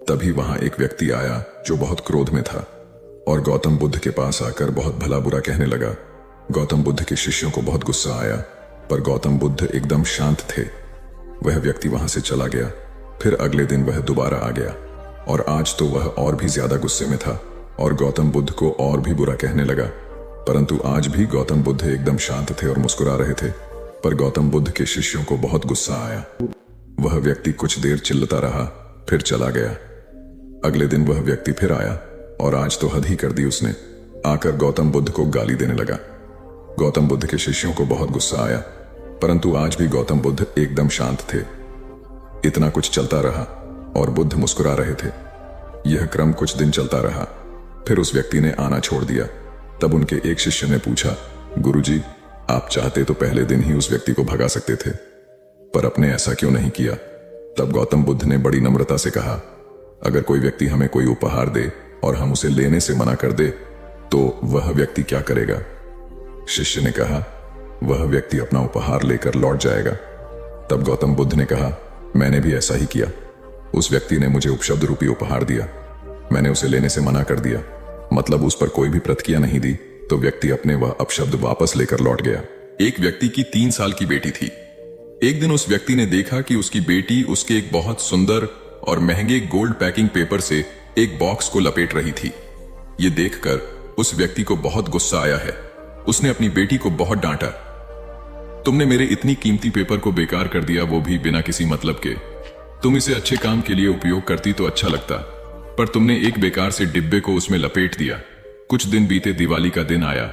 तभी वहां एक व्यक्ति आया जो बहुत क्रोध में था और गौतम बुद्ध के पास आकर बहुत भला बुरा कहने लगा। गौतम बुद्ध के शिष्यों को बहुत गुस्सा आया, पर गौतम बुद्ध एकदम शांत थे। वह व्यक्ति वहां से चला गया। फिर अगले दिन वह दोबारा आ गया। और आज तो वह और भी ज्यादा गुस्से में था और गौतम बुद्ध को और भी बुरा कहने लगा। परंतु आज भी गौतम बुद्ध एकदम शांत थे और मुस्कुरा रहे थे। पर गौतम बुद्ध के शिष्यों को बहुत गुस्सा आया। वह व्यक्ति कुछ देर चिल्लाता रहा, फिर चला गया। अगले दिन वह व्यक्ति फिर आया और आज तो हद ही कर दी उसने। आकर गौतम बुद्ध को गाली देने लगा। गौतम बुद्ध के शिष्यों को बहुत गुस्सा आया, परंतु आज भी गौतम बुद्ध एकदम शांत थे। इतना कुछ चलता रहा और बुद्ध मुस्कुरा रहे थे। यह क्रम कुछ दिन चलता रहा। फिर उस व्यक्ति ने आना छोड़ दिया। तब उनके एक शिष्य ने पूछा, गुरुजी, आप चाहते तो पहले दिन ही उस व्यक्ति को भगा सकते थे, पर आपने ऐसा क्यों नहीं किया? तब गौतम बुद्ध ने बड़ी नम्रता से कहा, अगर कोई व्यक्ति हमें कोई उपहार दे और हम उसे लेने से मना कर दे तो वह व्यक्ति क्या करेगा? शिष्य ने कहा, वह व्यक्ति अपना उपहार लेकर लौट जाएगा। तब गौतम बुद्ध ने कहा, मैंने भी ऐसा ही किया। उस व्यक्ति ने मुझे उपशब्द रूपी उपहार दिया, मैंने उसे लेने से मना कर दिया, मतलब उस पर कोई भी प्रतिक्रिया नहीं दी, तो व्यक्ति अपने वह अपशब्द वापस लेकर लौट गया। एक व्यक्ति की 3 साल की बेटी थी। एक दिन उस व्यक्ति ने देखा कि उसकी बेटी उसके एक बहुत सुंदर और महंगे गोल्ड पैकिंग पेपर से एक बॉक्स को लपेट रही थी। ये देखकर उस व्यक्ति को बहुत गुस्सा आया है। उसने अपनी बेटी को बहुत डांटा, तुमने मेरे इतनी कीमती पेपर को बेकार कर दिया, वो भी बिना किसी मतलब के। तुम इसे अच्छे काम के लिए उपयोग करती तो अच्छा लगता, पर तुमने एक बेकार से डिब्बे को उसमें लपेट दिया। कुछ दिन बीते, दिवाली का दिन आया।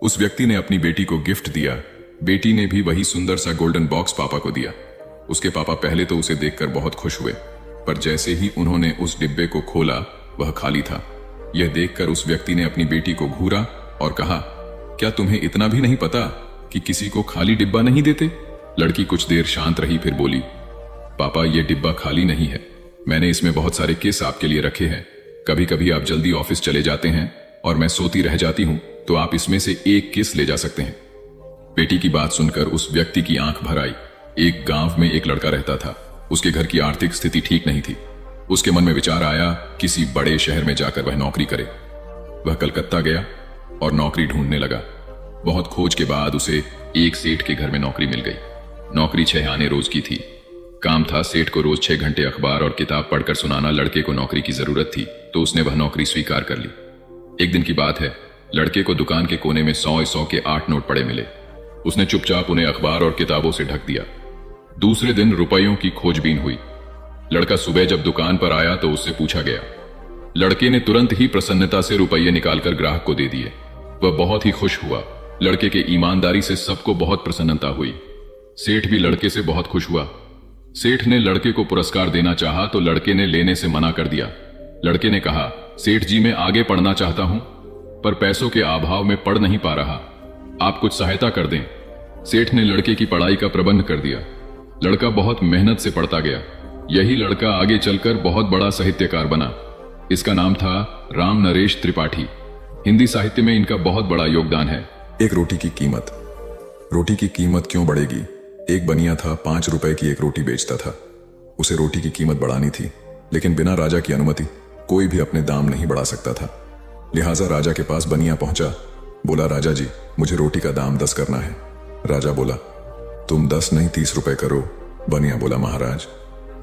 उस व्यक्ति ने अपनी बेटी को गिफ्ट दिया। बेटी ने भी वही सुंदर सा गोल्डन बॉक्स पापा को दिया। उसके पापा पहले तो उसे देखकर बहुत खुश हुए, पर जैसे ही उन्होंने उस डिब्बे को खोला वह खाली था। यह देखकर उस व्यक्ति ने अपनी बेटी को घूरा और कहा, क्या तुम्हें इतना भी नहीं पता कि किसी को खाली डिब्बा नहीं देते? लड़की कुछ देर शांत रही, फिर बोली, पापा, यह डिब्बा खाली नहीं है, मैंने इसमें बहुत सारे किस आपके लिए रखे हैं। कभी कभी आप जल्दी ऑफिस चले जाते हैं और मैं सोती रह जाती हूं, तो आप इसमें से एक किस ले जा सकते हैं। बेटी की बात सुनकर उस व्यक्ति की आंख भर आई। एक गांव में एक लड़का रहता था। उसके घर की आर्थिक स्थिति ठीक नहीं थी। उसके मन में विचार आया, किसी बड़े शहर में जाकर वह नौकरी करे। वह कलकत्ता गया और नौकरी ढूंढने लगा। बहुत खोज के बाद उसे एक सेठ के घर में नौकरी मिल गई। नौकरी 6 आने रोज की थी। काम था सेठ को रोज 6 घंटे अखबार और किताब पढ़कर सुनाना। लड़के को नौकरी की जरूरत थी, तो उसने वह नौकरी स्वीकार कर ली। एक दिन की बात है, लड़के को दुकान के कोने में 100 के 8 नोट पड़े मिले। उसने चुपचाप उन्हें अखबार और किताबों से ढक दिया। दूसरे दिन रुपयों की खोजबीन हुई। लड़का सुबह जब दुकान पर आया तो उससे पूछा गया। लड़के ने तुरंत ही प्रसन्नता से रुपये निकालकर ग्राहक को दे दिए। वह बहुत ही खुश हुआ। लड़के के ईमानदारी से सबको बहुत प्रसन्नता हुई। सेठ भी लड़के से बहुत खुश हुआ। सेठ ने लड़के को पुरस्कार देना चाहा तो लड़के ने लेने से मना कर दिया। लड़के ने कहा, सेठ जी, मैं आगे पढ़ना चाहता हूं, पर पैसों के अभाव में पढ़ नहीं पा रहा, आप कुछ सहायता कर दें। सेठ ने लड़के की पढ़ाई का प्रबंध कर दिया। लड़का बहुत मेहनत से पढ़ता गया। यही लड़का आगे चलकर बहुत बड़ा साहित्यकार बना। इसका नाम था राम नरेश त्रिपाठी। हिंदी साहित्य में इनका बहुत बड़ा योगदान है। एक रोटी की कीमत क्यों बढ़ेगी? एक बनिया था, 5 रुपए की एक रोटी बेचता था। उसे रोटी की कीमत बढ़ानी थी, लेकिन बिना राजा की अनुमति कोई भी अपने दाम नहीं बढ़ा सकता था। लिहाजा राजा के पास बनिया पहुंचा। बोला, राजा जी, मुझे रोटी का दाम 10 करना है। राजा बोला, तुम 10 नहीं 30 रुपए करो। बनिया बोला, महाराज,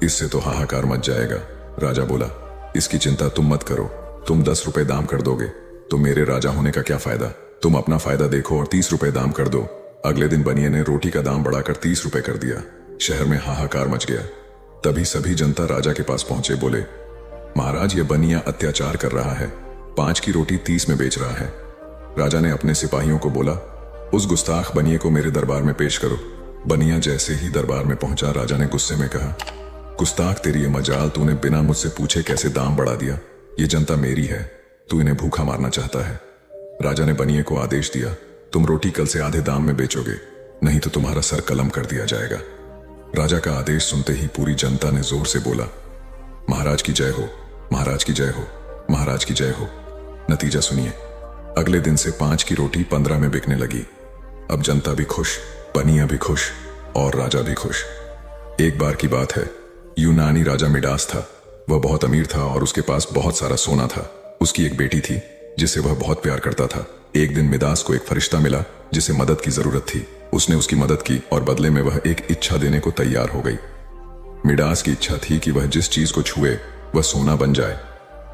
इससे तो हाहाकार मच जाएगा। राजा बोला, इसकी चिंता तुम मत करो, तुम 10 रुपए दाम कर दोगे तो मेरे राजा होने का क्या फायदा? तुम अपना फायदा देखो और 30 रुपए दाम कर दो। अगले दिन बनिए ने रोटी का दाम बढ़ाकर 30 रुपए कर दिया। शहर में हाहाकार मच गया। तभी सभी जनता राजा के पास पहुंचे। बोले, महाराज, ये बनिया अत्याचार कर रहा है, 5 की रोटी 30 में बेच रहा है। राजा ने अपने सिपाहियों को बोला, उस गुस्ताख बनिए को मेरे दरबार में पेश करो। बनिया जैसे ही दरबार में पहुंचा, राजा ने गुस्से में कहा, गुस्ताख, तेरी ये मजाल, तूने बिना मुझसे पूछे कैसे दाम बढ़ा दिया? ये जनता मेरी है, तू इन्हें भूखा मारना चाहता है। राजा ने बनिए को आदेश दिया, तुम रोटी कल से आधे दाम में बेचोगे, नहीं तो तुम्हारा सर कलम कर दिया जाएगा। राजा का आदेश सुनते ही पूरी जनता ने जोर से बोला, महाराज की जय हो, महाराज की जय हो, महाराज की जय हो। नतीजा सुनिए, अगले दिन से 5 की रोटी 15 में बिकने लगी। अब जनता भी खुश, बनिया भी खुश और राजा भी खुश। एक बार की बात है, यूनानी राजा मिडास था। वह बहुत अमीर था और उसके पास बहुत सारा सोना था। उसकी एक बेटी थी जिसे वह बहुत प्यार करता था। एक दिन मिडास को एक फरिश्ता मिला जिसे मदद की जरूरत थी। उसने उसकी मदद की और बदले में वह एक इच्छा देने को तैयार हो गई। मिडास की इच्छा थी कि वह जिस चीज को छुए वह सोना बन जाए।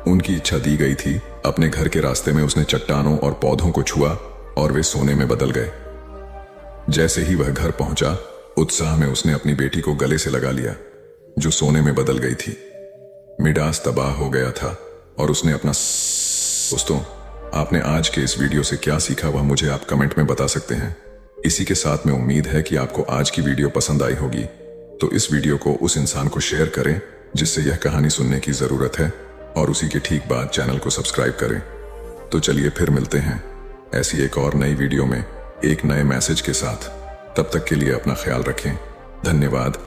उनकी इच्छा दी गई थी। अपने घर के रास्ते में उसने चट्टानों और पौधों को छुआ और वे सोने में बदल गए। जैसे ही वह घर पहुंचा, उत्साह में उसने अपनी बेटी को गले से लगा लिया, जो सोने में बदल गई थी। मिडास तबाह हो गया था और उसने अपना दोस्तों, आपने आज के इस वीडियो से क्या सीखा वह मुझे आप कमेंट में बता सकते हैं। इसी के साथ में उम्मीद है कि आपको आज की वीडियो पसंद आई होगी, तो इस वीडियो को उस इंसान को शेयर करें जिससे यह कहानी सुनने की जरूरत है, और उसी के ठीक बाद चैनल को सब्सक्राइब करें। तो चलिए फिर मिलते हैं ऐसी एक और नई वीडियो में एक नए मैसेज के साथ। तब तक के लिए अपना ख्याल रखें। धन्यवाद।